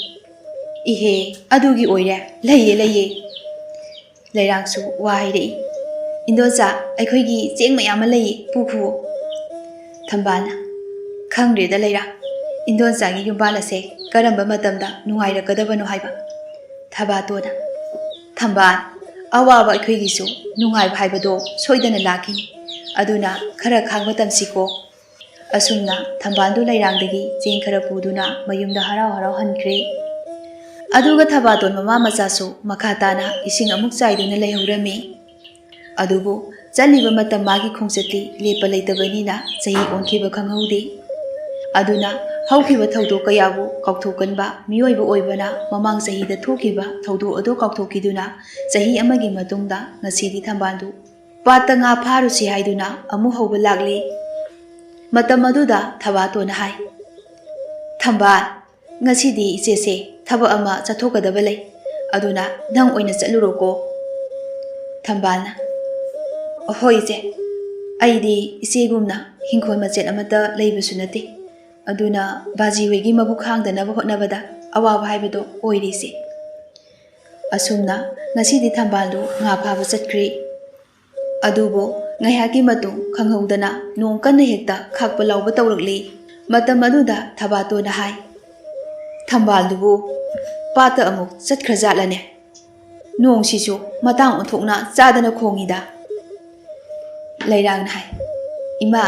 ꯏꯍꯦ ꯑꯗꯨꯒꯤ ꯑꯣꯏꯔꯦ ꯂꯩꯌꯦ ꯂꯩꯌꯦ ꯂꯩꯔꯥꯡꯁꯨ ꯋꯥ ꯍꯥꯏꯔꯛꯏ ꯏꯟꯗꯣꯟꯆꯥ ꯑꯩꯈꯣꯏꯒꯤ ꯆꯦꯡ ꯃꯌꯥꯝ ꯑꯃ ꯂꯩꯌꯦ ꯄꯨꯈꯨꯋꯣ ꯊꯝꯕꯥꯜꯅ ꯈꯪꯗ꯭ꯔꯦꯗ ꯂꯩꯔꯥꯡ ꯏꯟꯗꯣꯟꯆꯥꯒꯤ ꯌꯨꯝꯕꯥꯜ ꯑꯁꯦ ꯀꯔꯝꯕ ꯃꯇꯝꯗ ꯅꯨꯡꯉꯥꯏꯔꯛꯀꯗꯕꯅꯣ ꯍꯥꯏꯕ ꯊꯕꯥꯇꯣꯟꯅ ꯊꯝꯕꯥꯜ ꯑꯋꯥꯕ ꯑꯩꯈꯣꯏꯒꯤꯁꯨ ꯅꯨꯡꯉꯥꯏꯕ ꯍꯥꯏꯕꯗꯣ ꯁꯣꯏꯗꯅ ꯂꯥꯛꯈꯤꯅꯤ ꯑꯗꯨꯅ ꯈꯔ ꯈꯥꯡꯕ ꯇꯝꯁꯤꯀꯣ ꯑꯁꯨꯝꯅ ꯊꯝꯕꯥꯜꯗꯨ ꯂꯩꯔꯥꯡꯗꯒꯤ ꯆꯦꯡ ꯈꯔ ꯄꯨꯗꯨꯅ ꯃꯌꯨꯝꯗ ꯍꯔꯥꯎ ꯍꯔꯥꯎ ꯍꯟꯈ꯭ꯔꯦ ꯑꯗꯨꯒ ꯊꯕꯥꯇꯣꯟ ꯃꯃꯥ ꯃꯆꯥꯁꯨ ꯃꯈꯥ ꯇꯥꯅ ꯏꯁꯤꯡ ꯑꯃꯨꯛ ꯆꯥꯏꯗꯨꯅ ꯂꯩꯍꯧꯔꯝꯃꯤ ꯑꯗꯨꯕꯨ ꯆꯠꯂꯤꯕ ꯃꯇꯝ ꯃꯥꯒꯤ ꯈꯣꯡꯆꯠꯇꯤ ꯂꯦꯞꯄ ꯂꯩꯇꯕꯅꯤꯅ ꯆꯍꯤ ꯑꯣꯟꯈꯤꯕ ꯈꯪꯍꯧꯗꯦ ꯑꯗꯨꯅ ꯍꯧꯈꯤꯕ ꯊꯧꯗꯣꯛ ꯀꯌꯥꯕꯨ ꯀꯥꯎꯊꯣꯛꯀꯟꯕ ꯃꯤꯑꯣꯏꯕ ꯑꯣꯏꯕꯅ ꯃꯃꯥꯡ ꯆꯍꯤꯗ ꯊꯣꯛꯈꯤꯕ ꯊꯧꯗꯣꯛ ꯑꯗꯨ ꯀꯥꯎꯊꯣꯛꯈꯤꯗꯨꯅ ꯆꯍꯤ ꯑꯃꯒꯤ ꯃꯇꯨꯡꯗ ꯉꯁꯤꯗꯤ ꯊꯝꯕꯥꯜꯗꯨ ꯄꯥꯠꯇ ꯉꯥ ꯐꯥꯔꯨꯁꯤ ꯍꯥꯏꯗꯨꯅ ꯑꯃꯨꯛ ꯍꯧꯕ ꯂꯥꯛꯂꯤ ꯃꯇꯝ ꯑꯗꯨꯗ ꯊꯕꯥꯇꯣꯟꯅ ꯍꯥꯏ ꯊꯝꯕꯥꯜ ꯉꯁꯤꯗꯤ ꯏꯆꯦꯁꯦ ꯊꯕꯛ ꯑꯃ ꯆꯠꯊꯣꯛꯀꯗꯕ ꯂꯩ ꯑꯗꯨꯅ ꯅꯪ ꯑꯣꯏꯅ ꯆꯠꯂꯨꯔꯣꯀꯣ ꯊꯝꯕꯥꯜꯅ ꯍꯣꯏ ꯏꯆꯦ ꯑꯩꯗꯤ ꯏꯆꯦꯒꯨꯝꯅ ꯍꯤꯡꯈꯣꯜ ꯃꯆꯦꯠ ꯑꯃꯠꯇ ꯂꯩꯕꯁꯨ ꯅꯠꯇꯦ ꯑꯗꯨꯅ ꯕꯥꯖꯤ ꯍꯣꯏꯒꯤ ꯃꯕꯨꯛ ꯈꯥꯡꯗꯅꯕ ꯍꯣꯠꯅꯕꯗ ꯑꯋꯥꯕ ꯍꯥꯏꯕꯗꯣ ꯑꯣꯏꯔꯤꯁꯦ ꯑꯁꯨꯝꯅ ꯉꯁꯤꯗꯤ ꯊꯝꯕꯥꯜꯗꯨ ꯉꯥ ꯐꯥꯕ ꯆꯠꯈ꯭ꯔꯦ ꯑꯗꯨꯕꯨ ꯉꯥꯏꯍꯥꯛꯀꯤ ꯃꯇꯨꯡ ꯈꯪꯍꯧꯗꯅ ꯅꯣꯡ ꯀꯟꯅ ꯍꯦꯛꯇ ꯈꯥꯛꯄ ꯂꯥꯎꯕ ꯇꯧꯔꯛꯂꯤ ꯃꯇꯝ ꯑꯗꯨꯗ ꯊꯕꯥꯇꯣꯟꯅ ꯍꯥꯏ ꯊꯝꯕꯥꯜꯗꯨꯕꯨ ꯄꯥꯠꯇ ꯑꯃꯨꯛ ꯆꯠꯈ꯭ꯔꯖꯥꯠꯂꯅꯦ ꯅꯣꯡꯁꯤꯁꯨ ꯃꯇꯥꯡ ꯑꯣꯟꯊꯣꯛꯅ ꯆꯥꯗꯅ ꯈꯣꯡꯉꯤꯗ ꯂꯩꯔꯥꯡꯅ ꯍꯥꯏ ꯏꯃꯥ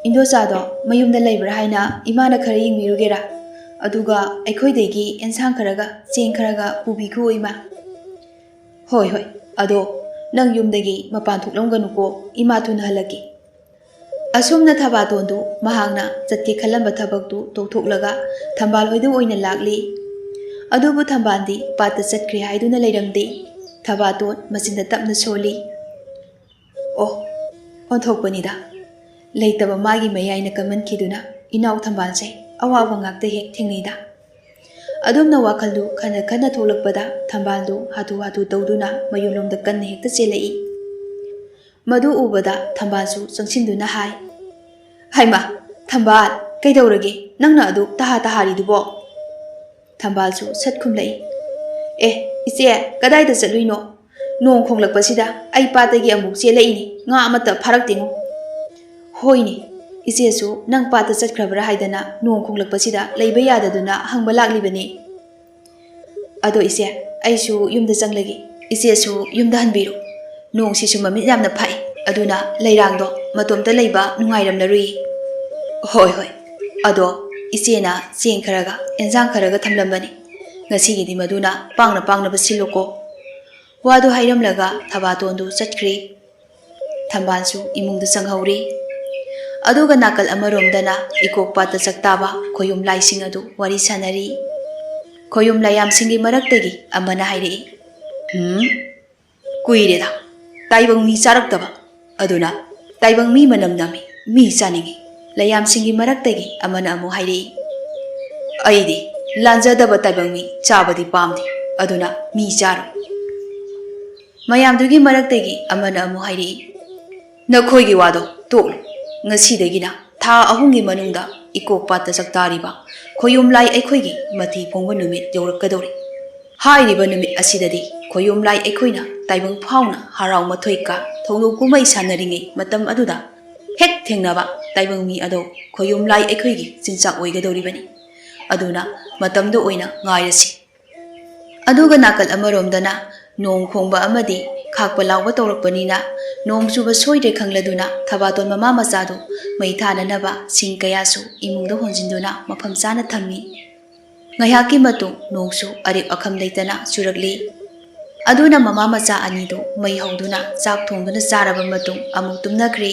ꯏꯟꯗꯣꯆꯥꯗꯣ ꯃꯌꯨꯝꯗ ꯂꯩꯕ꯭ꯔꯥ ꯍꯥꯏꯅ ꯏꯃꯥꯅ ꯈꯔ ꯌꯦꯡꯕꯤꯔꯨꯒꯦꯔꯥ ꯑꯗꯨꯒ ꯑꯩꯈꯣꯏꯗꯒꯤ ꯑꯦꯟꯁꯥꯡ ꯈꯔꯒ ꯆꯦꯡ ꯈꯔꯒ ꯄꯨꯕꯤꯈꯣ ꯏꯃꯥ ꯍꯣꯏ ꯍꯣꯏ ꯑꯗꯣ ꯅꯪ ꯌꯨꯝꯗꯒꯤ ꯃꯄꯥꯟ ꯊꯣꯛꯂꯝꯒꯅꯨꯀꯣ ꯏꯃꯥ ꯊꯨꯅ ꯍꯜꯂꯛꯀꯦ ꯑꯁꯨꯝꯅ ꯊꯕꯥꯇꯣꯟꯗꯨ ꯃꯍꯥꯛꯅ ꯆꯠꯀꯦ ꯈꯜꯂꯝꯕ ꯊꯕꯛꯇꯨ ꯇꯣꯛꯊꯣꯛꯂꯒ ꯊꯝꯕꯥꯜ ꯍꯣꯏꯗ ꯑꯣꯏꯅ ꯂꯥꯛꯂꯤ ꯑꯗꯨꯕꯨ ꯊꯝꯕꯥꯜꯗꯤ ꯄꯥꯠꯇ ꯆꯠꯈ꯭ꯔꯦ ꯍꯥꯏꯗꯨꯅ ꯂꯩꯔꯝꯗꯦ ꯊꯕꯥꯇꯣꯟ ꯃꯆꯤꯟꯗ ꯇꯞꯅ ꯁꯣꯜꯂꯤ ꯑꯣ ꯑꯣꯟꯊꯣꯛꯄꯅꯤꯗ ꯂꯩꯇꯕ ꯃꯥꯒꯤ ꯃꯌꯥꯏꯅ ꯀꯟꯃꯟꯈꯤꯗꯨꯅ ꯏꯅꯥꯎ ꯊꯝꯕꯥꯜꯁꯦ ꯑꯋꯥꯕ ꯉꯥꯛꯇ ꯍꯦꯛ ꯊꯦꯡꯅꯩꯗ ꯑꯗꯨꯝꯅ ꯋꯥꯈꯜꯗꯨ ꯈꯟꯅ ꯈꯟꯅ ꯊꯣꯛꯂꯛꯄꯗ ꯊꯝꯕꯥꯜꯗꯨ ꯍꯥꯊꯨ ꯍꯥꯊꯨ ꯇꯧꯗꯨꯅ ꯃꯌꯨꯝꯂꯣꯝꯗ ꯀꯟꯅ ꯍꯦꯛꯇ ꯆꯦꯜꯂꯛꯏ ꯃꯗꯨ ꯎꯕꯗ ꯊꯝꯕꯥꯜꯁꯨ ꯆꯪꯁꯤꯟꯗꯨꯅ ꯍꯥꯏ ꯍꯩꯃꯥ ꯊꯝꯕꯥꯜ ꯀꯩꯗꯧꯔꯒꯦ ꯅꯪꯅ ꯑꯗꯨ ꯇꯍꯥ ꯇꯍꯥꯔꯤꯗꯨꯕꯣ ꯊꯝꯕꯥꯜꯁꯨ ꯁꯠ ꯈꯨꯝꯂꯛꯏ ꯑꯦ ꯏꯆꯦ ꯀꯗꯥꯏꯗ ꯆꯠꯂꯨꯏꯅꯣ ꯅꯣꯡ ꯈꯣꯡꯂꯛꯄꯁꯤꯗ ꯑꯩ ꯄꯥꯠꯇꯒꯤ ꯑꯃꯨꯛ ꯆꯦꯜꯂꯛꯏꯅꯤ ꯉꯥ ꯑꯃꯠꯇ ꯐꯥꯔꯛꯇꯦꯉꯣ ꯍꯣꯏꯅꯦ ꯏꯆꯦꯁꯨ ꯅꯪ ꯄꯥꯠꯇ ꯆꯠꯈ꯭ꯔꯕ꯭ꯔꯥ ꯍꯥꯏꯗꯅ ꯅꯣꯡ ꯈꯣꯡꯂꯛꯄꯁꯤꯗ ꯂꯩꯕ ꯌꯥꯗꯗꯨꯅ ꯍꯪꯕ ꯂꯥꯛꯂꯤꯕꯅꯤ ꯑꯗꯣ ꯏꯆꯦ ꯑꯩꯁꯨ ꯌꯨꯝꯗ ꯆꯪꯂꯒꯦ ꯏꯆꯦꯁꯨ ꯌꯨꯝꯗ ꯍꯟꯕꯤꯔꯣ ꯅꯣꯡꯁꯤꯁꯨ ꯃꯃꯤꯠ ꯌꯥꯝꯅ ꯐꯥꯛꯏ ꯑꯗꯨꯅ ꯂꯩꯔꯥꯡꯗꯣ ꯃꯇꯣꯝꯇ ꯂꯩꯕ ꯅꯨꯡꯉꯥꯏꯔꯝꯂꯔꯨꯏ ꯍꯣꯏ ꯍꯣꯏ ꯑꯗꯣ ꯏꯆꯦꯅ ꯆꯦꯡ ꯈꯔꯒ ꯑꯦꯟꯖꯥꯡ ꯈꯔꯒ ꯊꯝꯂꯝꯕꯅꯤ ꯉꯁꯤꯒꯤꯗꯤ ꯃꯗꯨꯅ ꯄꯥꯡꯅ ꯄꯥꯡꯅꯕ ꯁꯤꯜꯂꯨꯀꯣ ꯋꯥꯗꯨ ꯍꯥꯏꯔꯝꯂꯒ ꯊꯕꯥꯇꯣꯟꯗꯨ ꯆꯠꯈ꯭ꯔꯦ ꯊꯝꯕꯥꯜꯁꯨ ꯏꯃꯨꯡꯗ ꯆꯪꯍꯧꯔꯤ ꯑꯗꯨꯒ ꯅꯥꯀꯜ ꯑꯃꯔꯣꯝꯗꯅ ꯏꯀꯣꯛ ꯄꯥꯠꯇ ꯆꯥꯛꯇꯥꯕ ꯈꯣꯌꯨꯝ ꯂꯥꯏꯁꯤꯡ ꯑꯗꯨ ꯋꯥꯔꯤ ꯁꯥꯟꯅꯔꯤ ꯈꯣꯌꯨꯝ ꯂꯥꯏꯌꯥꯝꯁꯤꯡꯒꯤ ꯃꯔꯛꯇꯒꯤ ꯑꯃꯅ ꯍꯥꯏꯔꯛꯏ ꯀꯨꯏꯔꯦꯗ ꯇꯥꯏꯕꯪ ꯃꯤ ꯆꯥꯔꯛꯇꯕ ꯑꯗꯨꯅ ꯇꯥꯏꯕꯪ ꯃꯤ ꯃꯅꯝ ꯅꯝꯃꯤ ꯃꯤ ꯆꯥꯅꯤꯡꯉꯤ ꯂꯥꯏꯌꯥꯝꯁꯤꯡꯒꯤ ꯃꯔꯛꯇꯒꯤ ꯑꯃꯅ ꯑꯃꯨꯛ ꯍꯥꯏꯔꯛꯏ ꯑꯩꯗꯤ ꯂꯥꯟꯖꯗꯕ ꯇꯥꯏꯕꯪ ꯃꯤ ꯆꯥꯕꯗꯤ ꯄꯥꯝꯗꯦ ꯑꯗꯨꯅ ꯃꯤ ꯆꯥꯔꯣꯏ ꯃꯌꯥꯝꯗꯨꯒꯤ ꯃꯔꯛꯇꯒꯤ ꯑꯃꯅ ꯑꯃꯨꯛ ꯍꯥꯏꯔꯛꯏ ꯅꯈꯣꯏꯒꯤ ꯋꯥꯗꯣ ꯇꯣꯛꯂꯨ ꯉꯁꯤꯗꯒꯤꯅ ꯊꯥ 3ꯒꯤ ꯃꯅꯨꯡꯗ ꯏꯀꯣꯛ ꯄꯥꯠꯇ ꯆꯥꯛꯇꯥꯔꯤꯕ ꯈꯣꯌꯨꯝ ꯂꯥꯏ ꯑꯩꯈꯣꯏꯒꯤ ꯃꯊꯤ ꯐꯣꯡꯕ ꯅꯨꯃꯤꯠ ꯌꯧꯔꯛꯀꯗꯧꯔꯤ ꯍꯥꯏꯔꯤꯕ ꯅꯨꯃꯤꯠ ꯑꯁꯤꯗꯗꯤ ꯈꯣꯌꯨꯝ ꯂꯥꯏ ꯑꯩꯈꯣꯏꯅ ꯇꯥꯏꯕꯪ ꯐꯥꯎꯅ ꯍꯔꯥꯎ ꯃꯊꯣꯏ ꯀꯥ ꯊꯧꯗꯣꯛ ꯀꯨꯝꯍꯩ ꯁꯥꯟꯅꯔꯤꯉꯩ ꯃꯇꯝ ꯑꯗꯨꯗ ꯍꯦꯛ ꯊꯦꯡꯅꯕ ꯇꯥꯏꯕꯪ ꯃꯤ ꯑꯗꯣ ꯈꯣꯌꯨꯝ ꯂꯥꯏ ꯑꯩꯈꯣꯏꯒꯤ ꯆꯤꯟꯖꯥꯛ ꯑꯣꯏꯒꯗꯧꯔꯤꯕꯅꯤ ꯑꯗꯨꯅ ꯃꯇꯝꯗꯨ ꯑꯣꯏꯅ ꯉꯥꯏꯔꯁꯤ ꯑꯗꯨꯒ ꯅꯥꯀꯜ ꯑꯃꯔꯣꯝꯗꯅ ꯅꯣꯡ ꯈꯣꯡꯕ ꯑꯃꯗꯤ ꯈꯥꯛꯄ ꯂꯥꯎꯕ ꯇꯧꯔꯛꯄꯅꯤꯅ ꯅꯣꯡ ꯆꯨꯕ ꯁꯣꯏꯗ꯭ꯔꯦ ꯈꯪꯂꯗꯨꯅ ꯊꯕꯥꯇꯣꯟ ꯃꯃꯥ ꯃꯆꯥꯗꯨ ꯃꯩ ꯊꯥꯅꯅꯕ ꯁꯤꯡ ꯀꯌꯥꯁꯨ ꯏꯃꯨꯡꯗ ꯍꯣꯟꯖꯤꯟꯗꯨꯅ ꯃꯐꯝ ꯆꯥꯅ ꯊꯝꯃꯤ ꯉꯥꯏꯍꯥꯛꯀꯤ ꯃꯇꯨꯡ ꯅꯣꯡꯁꯨ ꯑꯔꯦꯞ ꯑꯈꯝ ꯂꯩꯇꯅ ꯆꯨꯔꯛꯂꯤ ꯑꯗꯨꯅ ꯃꯃꯥ ꯃꯆꯥ ꯑꯅꯤꯗꯨ ꯃꯩ ꯍꯧꯗꯨꯅ ꯆꯥꯛ ꯊꯣꯡꯗꯨꯅ ꯆꯥꯔꯕ ꯃꯇꯨꯡ ꯑꯃꯨꯛ ꯇꯨꯝꯅꯈ꯭ꯔꯦ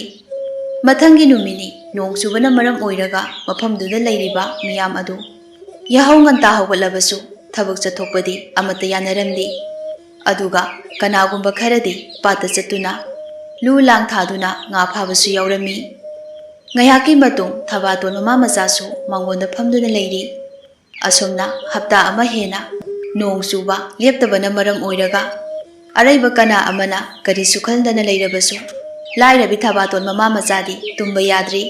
ꯃꯊꯪꯒꯤ ꯅꯨꯃꯤꯠꯅꯤ ꯅꯣꯡ ꯆꯨꯕꯅ ꯃꯔꯝ ꯑꯣꯏꯔꯒ ꯃꯐꯝꯗꯨꯗ ꯂꯩꯔꯤꯕ ꯃꯤꯌꯥꯝ ꯑꯗꯨ ꯌꯥꯍꯧ ꯉꯟꯇꯥ ꯍꯧꯒꯠꯂꯕꯁꯨ ꯊꯕꯛ ꯆꯠꯊꯣꯛꯄꯗꯤ ꯑꯃꯠꯇ ꯌꯥꯅꯔꯝꯗꯦ ꯑꯗꯨꯒ ꯀꯅꯥꯒꯨꯝꯕ ꯈꯔꯗꯤ ꯄꯥꯠꯇ ꯆꯠꯇꯨꯅ ꯂꯨ ꯂꯥꯡ ꯊꯥꯗꯨꯅ ꯉꯥ ꯐꯥꯕꯁꯨ ꯌꯥꯎꯔꯝꯃꯤ ꯉꯥꯏꯍꯥꯛꯀꯤ ꯃꯇꯨꯡ ꯊꯕꯥꯇꯣꯟ ꯃꯃꯥ ꯃꯆꯥꯁꯨ ꯃꯥꯡꯒꯣꯟꯗ ꯐꯝꯗꯨꯅ ꯂꯩꯔꯤ ꯑꯁꯨꯝꯅ ꯍꯞꯇꯥ ꯑꯃ ꯍꯦꯟꯅ ꯅꯣꯡ ꯆꯨꯕ ꯂꯦꯞꯇꯕꯅ ꯃꯔꯝ ꯑꯣꯏꯔꯒ ꯑꯔꯩꯕ ꯀꯅꯥ ꯑꯃꯅ ꯀꯔꯤꯁꯨ ꯈꯟꯗꯅ ꯂꯩꯔꯕꯁꯨ ꯂꯥꯏꯔꯕꯤ ꯊꯕꯥꯇꯣꯟ ꯃꯃꯥ ꯃꯆꯥꯗꯤ ꯇꯨꯝꯕ ꯌꯥꯗ꯭ꯔꯤ꯫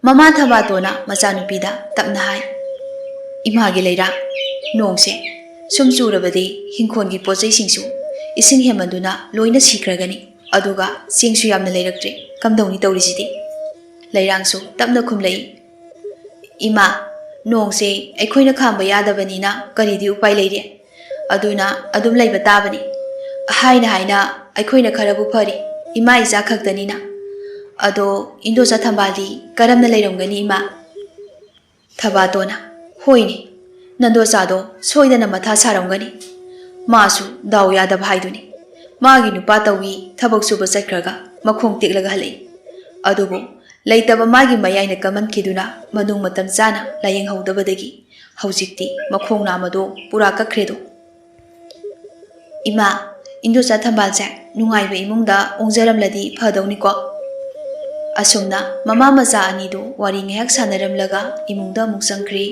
ꯃꯃꯥ ꯊꯕꯥꯇꯣꯟꯅ ꯃꯆꯥꯅꯨꯄꯤꯗ ꯇꯞꯅ ꯍꯥꯏ, ꯏꯃꯥꯒꯤ ꯂꯩꯔꯥꯡ, ꯅꯣꯡꯁꯦ ꯁꯨꯝ ꯆꯨꯔꯕꯗꯤ ꯍꯤꯡꯈꯣꯜꯒꯤ ꯄꯣꯠꯆꯩꯁꯤꯡꯁꯨ ꯏꯁꯤꯡ ꯍꯦꯟꯃꯟꯗꯨꯅ ꯂꯣꯏꯅ ꯁꯤꯈ꯭ꯔꯒꯅꯤ, ꯑꯗꯨꯒ ꯆꯦꯡꯁꯨ ꯌꯥꯝꯅ ꯂꯩꯔꯛꯇ꯭ꯔꯦ, ꯀꯝꯗꯧꯅꯤ ꯇꯧꯔꯤꯁꯤꯗꯤ? ꯂꯩꯔꯥꯡꯁꯨ ꯇꯞꯅ ꯈꯨꯝꯂꯛꯏ, ꯏꯃꯥ, ꯅꯣꯡꯁꯦ ꯑꯩꯈꯣꯏꯅ ꯈꯥꯝꯕ ꯌꯥꯗꯕꯅꯤꯅ ꯀꯔꯤꯗꯤ ꯎꯄꯥꯏ ꯂꯩꯔꯦ, ꯑꯗꯨꯅ ꯑꯗꯨꯝ ꯂꯩꯕ ꯇꯥꯕꯅꯤ꯫ ꯍꯥꯏꯅ ꯍꯥꯏꯅ ꯑꯩꯈꯣꯏꯅ ꯈꯔꯕꯨ ꯐꯔꯤ, ꯏꯃꯥ ꯏꯆꯥ ꯈꯛꯇꯅꯤꯅ꯫ ꯑꯗꯣ ꯏꯟꯗꯣꯆꯥ ꯊꯝꯕꯥꯜꯗꯤ ꯀꯔꯝꯅ ꯂꯩꯔꯝꯒꯅꯤ ꯏꯃꯥ? ꯊꯕꯥꯇꯣꯟꯅ, ꯍꯣꯏꯅꯦ, ꯅꯟꯗꯣꯆꯥꯗꯣ ꯁꯣꯏꯗꯅ ꯃꯊꯥ ꯁꯥꯔꯝꯒꯅꯤ, ꯃꯥꯁꯨ ꯗꯥꯎ ꯌꯥꯗꯕ ꯍꯥꯏꯗꯨꯅꯤ꯫ ꯃꯥꯒꯤ ꯅꯨꯄꯥ ꯇꯧꯋꯤ ꯊꯕꯛ ꯁꯨꯕ ꯆꯠꯈ꯭ꯔꯒ ꯃꯈꯣꯡ ꯇꯦꯛꯂꯒ ꯍꯜꯂꯛꯏ, ꯑꯗꯨꯕꯨ ꯂꯩꯇꯕ ꯃꯥꯒꯤ ꯃꯌꯥꯏꯅ ꯀꯝꯃꯟꯈꯤꯗꯨꯅ ꯃꯅꯨꯡ ꯃꯇꯝ ꯆꯥꯅ ꯂꯥꯌꯦꯡꯍꯧꯗꯕꯗꯒꯤ ꯍꯧꯖꯤꯛꯇꯤ ꯃꯈꯣꯡ ꯅꯥꯝꯃꯗꯣ ꯄꯨꯔꯥ ꯀꯛꯈ꯭ꯔꯦꯗꯣ꯫ ꯏꯃꯥ, ꯏꯟꯗꯣꯆꯥ ꯊꯝꯕꯥꯜꯁꯦ ꯅꯨꯡꯉꯥꯏꯕ ꯏꯃꯨꯡꯗ ꯑꯣꯡꯖꯔꯝꯂꯗꯤ ꯐꯗꯧꯅꯤꯀꯣ꯫ ꯑꯁꯨꯝꯅ ꯃꯃꯥ ꯃꯆꯥ ꯑꯅꯤꯗꯨ ꯋꯥꯔꯤ ꯉꯥꯏꯍꯥꯛ ꯁꯥꯟꯅꯔꯝꯂꯒ ꯏꯃꯨꯡꯗ ꯑꯃꯨꯛ ꯆꯪꯈ꯭ꯔꯤ꯫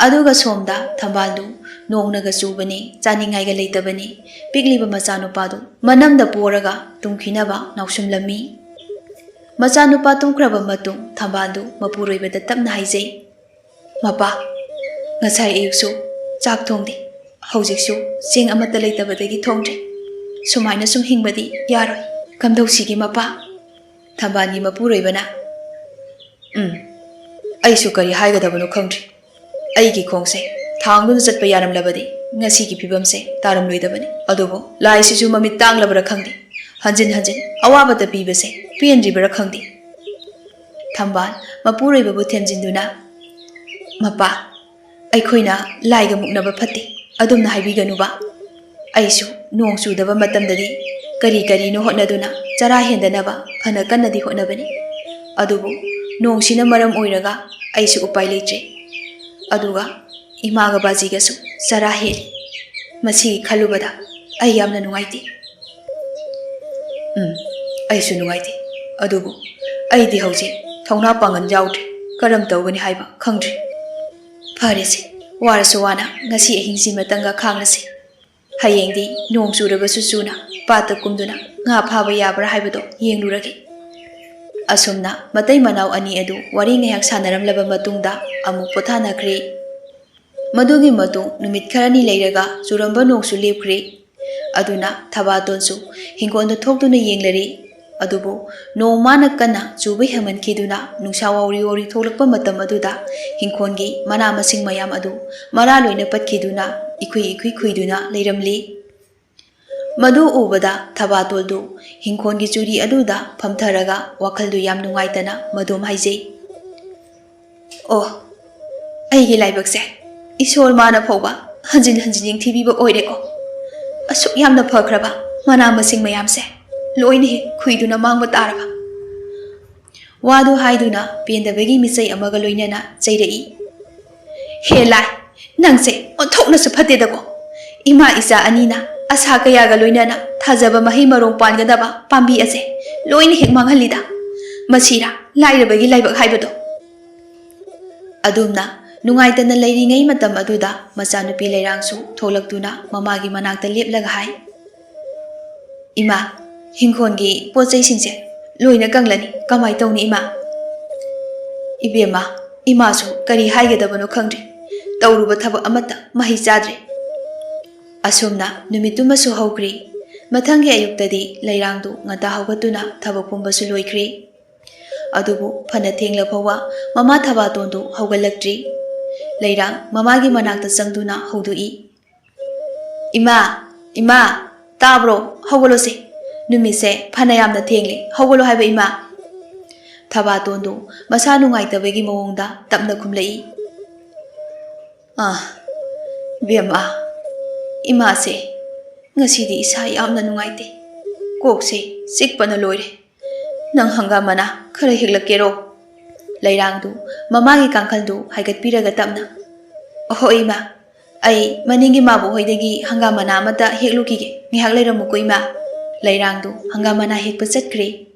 ꯑꯗꯨꯒ ꯁꯣꯝꯗ ꯊꯝꯕꯥꯜꯗꯨ ꯅꯣꯡꯅꯒ ꯆꯨꯕꯅꯤ, ꯆꯥꯅꯤꯡꯉꯥꯏꯒ ꯂꯩꯇꯕꯅꯤ, ꯄꯤꯛꯂꯤꯕ ꯃꯆꯥꯅꯨꯄꯥꯗꯨ ꯃꯅꯝꯗ ꯄꯣꯔꯒ ꯇꯨꯝꯈꯤꯅꯕ ꯅꯥꯎꯁꯨꯝꯂꯝꯃꯤ꯫ ꯃꯆꯥꯅꯨꯄꯥ ꯇꯨꯝꯈ꯭ꯔꯕ ꯃꯇꯨꯡ ꯊꯝꯕꯥꯜꯗꯨ ꯃꯄꯨꯔꯣꯏꯕꯗ ꯇꯞꯅ ꯍꯥꯏꯖꯩ, ꯃꯄꯥ, ꯉꯁꯥꯏ ꯑꯌꯨꯛꯁꯨ ꯆꯥꯛ ꯊꯣꯡꯗꯦ, ꯍꯧꯖꯤꯛꯁꯨ ꯆꯦꯡ ꯑꯃꯠꯇ ꯂꯩꯇꯕꯗꯒꯤ ꯊꯣꯡꯗ꯭ꯔꯦ, ꯁꯨꯃꯥꯏꯅ ꯁꯨꯝ ꯍꯤꯡꯕꯗꯤ ꯌꯥꯔꯣꯏ, ꯀꯝꯗꯧꯁꯤꯒꯦ ꯃꯄꯥ? ꯊꯝꯕꯥꯜꯒꯤ ꯃꯄꯨꯔꯣꯏꯕꯅ, ꯑꯩꯁꯨ ꯀꯔꯤ ꯍꯥꯏꯒꯗꯕꯅꯣ ꯈꯪꯗ꯭ꯔꯤ, ꯑꯩꯒꯤ ꯈꯣꯡꯁꯦ ꯊꯥꯡꯗꯨꯅ ꯆꯠꯄ ꯌꯥꯔꯝꯂꯕꯗꯤ ꯉꯁꯤꯒꯤ ꯐꯤꯕꯝꯁꯦ ꯇꯥꯔꯝꯂꯣꯏꯗꯕꯅꯤ, ꯑꯗꯨꯕꯨ ꯂꯥꯏꯁꯤꯁꯨ ꯃꯃꯤꯠ ꯇꯥꯡꯂꯕ꯭ꯔꯥ ꯈꯪꯗꯦ, ꯍꯟꯖꯤꯟ ꯍꯟꯖꯤൻ ꯑꯋꯥꯕꯇ ꯄꯤꯕꯁꯦ ꯄꯦꯟꯗ꯭ꯔꯤꯕ꯭ꯔꯥ ꯈꯪꯗꯦ꯫ ꯊꯝꯕꯥꯜ ꯃꯄꯨꯔꯣꯏꯕꯕꯨ ꯊꯦꯝꯖꯤꯟꯗꯨꯅ, ꯃꯄꯥ, ꯑꯩꯈꯣꯏꯅ ꯂꯥꯏꯒ ꯃꯨꯛꯅꯕ ꯐꯠꯇꯦ, ꯑꯗꯨꯝꯅ ꯍꯥꯏꯕꯤꯒꯅꯨꯕ꯫ ꯑꯩꯁꯨ ꯅꯣꯡ ꯆꯨꯗꯕ ꯃꯇꯝꯗꯗꯤ ꯀꯔꯤ ꯀꯔꯤꯅꯣ ꯍꯣꯠꯅꯗꯨꯅ ꯆꯔꯥ ꯍꯦꯟꯗꯅꯕ ꯐꯅ ꯀꯟꯅꯗꯤ ꯍꯣꯠꯅꯕꯅꯤ, ꯑꯗꯨꯕꯨ ꯅꯣꯡꯁꯤꯅ ꯃꯔꯝ ꯑꯣꯏꯔꯒ ꯑꯩꯁꯨ ꯎꯄꯥꯏ ꯂꯩꯇ꯭ꯔꯦ, ꯑꯗꯨꯒ ꯏꯃꯥꯒ ꯕꯥꯖꯤꯒꯁꯨ ꯆꯔꯥ ꯍꯦꯜꯂꯤ, ꯃꯁꯤꯒꯤ ꯈꯜꯂꯨꯕꯗ ꯑꯩ ꯌꯥꯝꯅ ꯅꯨꯡꯉꯥꯏꯇꯦ꯫ ꯑꯩꯁꯨ ꯅꯨꯡꯉꯥꯏꯇꯦ, ꯑꯗꯨꯕꯨ ꯑꯩꯗꯤ ꯍꯧꯖꯤꯛ ꯊꯧꯅꯥ ꯄꯥꯡꯒꯜ ꯌꯥꯎꯗ꯭ꯔꯤ, ꯀꯔꯝ ꯇꯧꯒꯅꯤ ꯍꯥꯏꯕ ꯈꯪꯗ꯭ꯔꯤ꯫ ꯐꯔꯦꯁꯦ, ꯋꯥꯔꯁꯨ ꯋꯥꯅ ꯉꯁꯤ ꯑꯍꯤꯡꯁꯤꯃꯇꯪꯒ ꯈꯥꯡꯂꯁꯤ, ꯍꯌꯦꯡꯗꯤ ꯅꯣꯡ ꯆꯨꯔꯕꯁꯨ ꯆꯨꯅ ꯄꯥꯠꯇ ꯀꯨꯝꯗꯨꯅ ꯉꯥ ꯐꯥꯕ ꯌꯥꯕ꯭ꯔꯥ ꯍꯥꯏꯕꯗꯣ ꯌꯦꯡꯂꯨꯔꯒꯦ꯫ ꯑꯁꯨꯝꯅ ꯃꯇꯩ ꯃꯅꯥꯎ ꯑꯅꯤ ꯑꯗꯨ ꯋꯥꯔꯤ ꯉꯥꯏꯍꯥꯛ ꯁꯥꯟꯅꯔꯝꯂꯕ ꯃꯇꯨꯡꯗ ꯑꯃꯨꯛ ꯄꯣꯊꯥꯅꯈ꯭ꯔꯦ꯫ ꯃꯗꯨꯒꯤ ꯃꯇꯨꯡ ꯅꯨꯃꯤꯠ ꯈꯔꯅꯤ ꯂꯩꯔꯒ ꯆꯨꯔꯝꯕ ꯅꯣꯡꯁꯨ ꯂꯦꯞꯈ꯭ꯔꯦ, ꯑꯗꯨꯅ ꯊꯕꯥꯇꯣꯟꯁꯨ ꯍꯤꯡꯒꯣꯜꯗ ꯊꯣꯛꯇꯨꯅ ꯌꯦꯡꯂꯔꯤ, ꯑꯗꯨꯕꯨ ꯅꯣꯡ ꯃꯥꯅ ꯀꯟꯅ ꯆꯨꯕ ꯍꯦꯟꯃꯟꯈꯤꯗꯨꯅ ꯅꯨꯡꯁꯥ ꯋꯥꯎꯔꯤ ꯋꯥꯎꯔꯤ ꯊꯣꯛꯂꯛꯄ ꯃꯇꯝ ꯑꯗꯨꯗ ꯍꯤꯡꯈꯣꯜꯒꯤ ꯃꯅꯥ ꯃꯁꯤꯡ ꯃꯌꯥꯝ ꯑꯗꯨ ꯃꯔꯥ ꯂꯣꯏꯅ ꯄꯠꯈꯤꯗꯨꯅ ꯏꯈꯨꯏ ꯏꯈꯨꯏ ꯈꯨꯏꯗꯨꯅ ꯂꯩꯔꯝꯂꯤ꯫ ꯃꯗꯨ ꯎꯕꯗ ꯊꯕꯥꯇꯣꯟꯗꯨ ꯍꯤꯡꯈꯣꯜꯒꯤ ꯆꯨꯔꯤ ꯑꯗꯨꯗ ꯐꯝꯊꯔꯒ ꯋꯥꯈꯜꯗꯨ ꯌꯥꯝ ꯅꯨꯡꯉꯥꯏꯇꯅ ꯃꯗꯨꯝ ꯍꯥꯏꯖꯩ, ꯑꯣ, ꯑꯩꯒꯤ ꯂꯥꯏꯕꯛꯁꯦ ꯏꯁꯣꯔ ꯃꯥꯅ ꯐꯥꯎꯕ ꯍꯟꯖꯤꯟ ꯍꯟꯖꯤꯟ ꯌꯦꯡꯊꯤꯕꯤꯕ ꯑꯣꯏꯔꯦꯀꯣ꯫ ꯑꯁꯨꯛ ꯌꯥꯝꯅ ꯐꯈ꯭ꯔꯕ ꯃꯅꯥ ꯃꯁꯤꯡ ꯃꯌꯥꯝꯁꯦ ꯂꯣꯏꯅ ꯍꯦꯛ ꯈꯨꯏꯗꯨꯅ ꯃꯥꯡꯕ ꯇꯥꯔꯕ꯫ ꯋꯥꯗꯨ ꯍꯥꯏꯗꯨꯅ ꯄꯦꯟꯗꯕꯒꯤ ꯃꯤꯆꯩ ꯑꯃꯒ ꯂꯣꯏꯅꯅ ꯆꯩꯔꯛꯏ, ꯍꯦ ꯂꯥꯏ, ꯅꯪꯁꯦ ꯑꯣꯟꯊꯣꯛꯅꯁꯨ ꯐꯠꯇꯦꯗꯀꯣ, ꯏꯃꯥ ꯏꯆꯥ ꯑꯅꯤꯅ ꯑꯁꯥ ꯀꯌꯥꯒ ꯂꯣꯏꯅꯅ ꯊꯥꯖꯕ ꯃꯍꯩ ꯃꯔꯣꯡ ꯄꯥꯟꯒꯗꯕ ꯄꯥꯝꯕꯤ ꯑꯁꯦ ꯂꯣꯏꯅ ꯍꯦꯛ ꯃꯥꯡꯍꯜꯂꯤꯗ, ꯃꯁꯤꯔꯥ ꯂꯥꯏꯔꯕꯒꯤ ꯂꯥꯏꯕꯛ ꯍꯥꯏꯕꯗꯣ꯫ ꯑꯗꯨꯝꯅ ꯅꯨꯡꯉꯥꯏꯇꯅ ꯂꯩꯔꯤꯉꯩ ꯃꯇꯝ ꯑꯗꯨꯗ ꯃꯆꯥꯅꯨꯄꯤ ꯂꯩꯔꯥꯡꯁꯨ ꯊꯣꯛꯂꯛꯇꯨꯅ ꯃꯃꯥꯒꯤ ꯃꯅꯥꯛꯇ ꯂꯦꯞꯂꯒ ꯍꯥꯏ, ꯏꯃꯥ, ꯍꯤꯡꯈꯣꯜꯒꯤ ꯄꯣꯠꯆꯩꯁꯤꯡꯁꯦ ꯂꯣꯏꯅ ꯀꯪꯂꯅꯤ, ꯀꯃꯥꯏ ꯇꯧꯅꯤ ꯏꯃꯥ? ꯏꯕꯦꯝꯃ, ꯏꯃꯥꯁꯨ ꯀꯔꯤ ꯍꯥꯏꯒꯗꯕꯅꯣ ꯈꯪꯗ꯭ꯔꯦ, ꯇꯧꯔꯨꯕ ꯊꯕꯛ ꯑꯃꯠꯇ ꯃꯍꯩ ꯆꯥꯗ꯭ꯔꯦ꯫ ꯑꯁꯨꯝꯅ ꯅꯨꯃꯤꯠꯇꯨꯃꯁꯨ ꯍꯧꯈ꯭ꯔꯤ꯫ ꯃꯊꯪꯒꯤ ꯑꯌꯨꯛꯇꯗꯤ ꯂꯩꯔꯥꯡꯗꯨ ꯉꯟꯇꯥ ꯍꯧꯒꯠꯇꯨꯅ ꯊꯕꯛ ꯄꯨꯝꯕꯁꯨ ꯂꯣꯏꯈ꯭ꯔꯤ, ꯑꯗꯨꯕꯨ ꯐꯅ ꯊꯦꯡꯂ ꯐꯥꯎꯕ ꯃꯃꯥ ꯊꯕꯥꯇꯣꯟꯗꯨ ꯍꯧꯒꯠꯂꯛꯇ꯭ꯔꯤ꯫ ꯂꯩꯔꯥꯡ ꯃꯃꯥꯒꯤ ꯃꯅꯥꯛꯇ ꯆꯪꯗꯨꯅ ꯍꯧꯗꯣꯛꯏ, ꯏꯃꯥ, ꯏꯃꯥ, ꯇꯥꯕ꯭ꯔꯣ? ꯍꯧꯒꯠꯂꯣꯁꯦ, ꯅꯨꯃꯤꯠꯁꯦ ꯐꯅ ꯌꯥꯝꯅ ꯊꯦꯡꯂꯦ, ꯍꯧꯒꯠꯂꯣ ꯍꯥꯏꯕ ꯏꯃꯥ꯫ ꯊꯕꯥꯇꯣꯟꯗꯨ ꯃꯁꯥ ꯅꯨꯡꯉꯥꯏꯇꯕꯒꯤ ꯃꯑꯣꯡꯗ ꯇꯞꯅ ꯈꯨꯝꯂꯛꯏ, ꯏꯕꯦꯝꯃ, ꯏꯃꯥꯁꯦ ꯉꯁꯤꯗꯤ ꯏꯁꯥ ꯌꯥꯝꯅ ꯅꯨꯡꯉꯥꯏꯇꯦ, ꯀꯣꯛꯁꯦ ꯆꯤꯛꯄꯅ ꯂꯣꯏꯔꯦ, ꯅꯪ ꯍꯪꯒꯥꯝ ꯃꯅꯥ ꯈꯔ ꯍꯦꯛꯂꯛꯀꯦꯔꯣ? ꯂꯩꯔꯥꯡꯗꯨ ꯃꯃꯥꯒꯤ ꯀꯥꯡꯈꯜꯗꯨ ꯍꯥꯏꯒꯠꯄꯤꯔꯒ ꯇꯞꯅ, ꯍꯣꯏ ꯏꯃꯥ, ꯑꯩ ꯃꯅꯤꯡꯒꯤ ꯃꯥꯕꯣꯛ ꯍꯣꯏꯗꯒꯤ ꯍꯪꯒꯥꯝ ꯃꯅꯥ ꯑꯃꯠꯇ ꯍꯦꯛꯂꯨꯈꯤꯒꯦ, ꯉꯥꯏꯍꯥꯛ ꯂꯩꯔꯝꯃꯨꯀꯣ ꯏꯃꯥ꯫ ꯂꯩꯔꯥꯡꯗꯨ ꯍꯪꯒꯥꯝ ꯃꯅꯥ ꯍꯦꯛꯄ ꯆꯠꯈ꯭ꯔꯦ꯫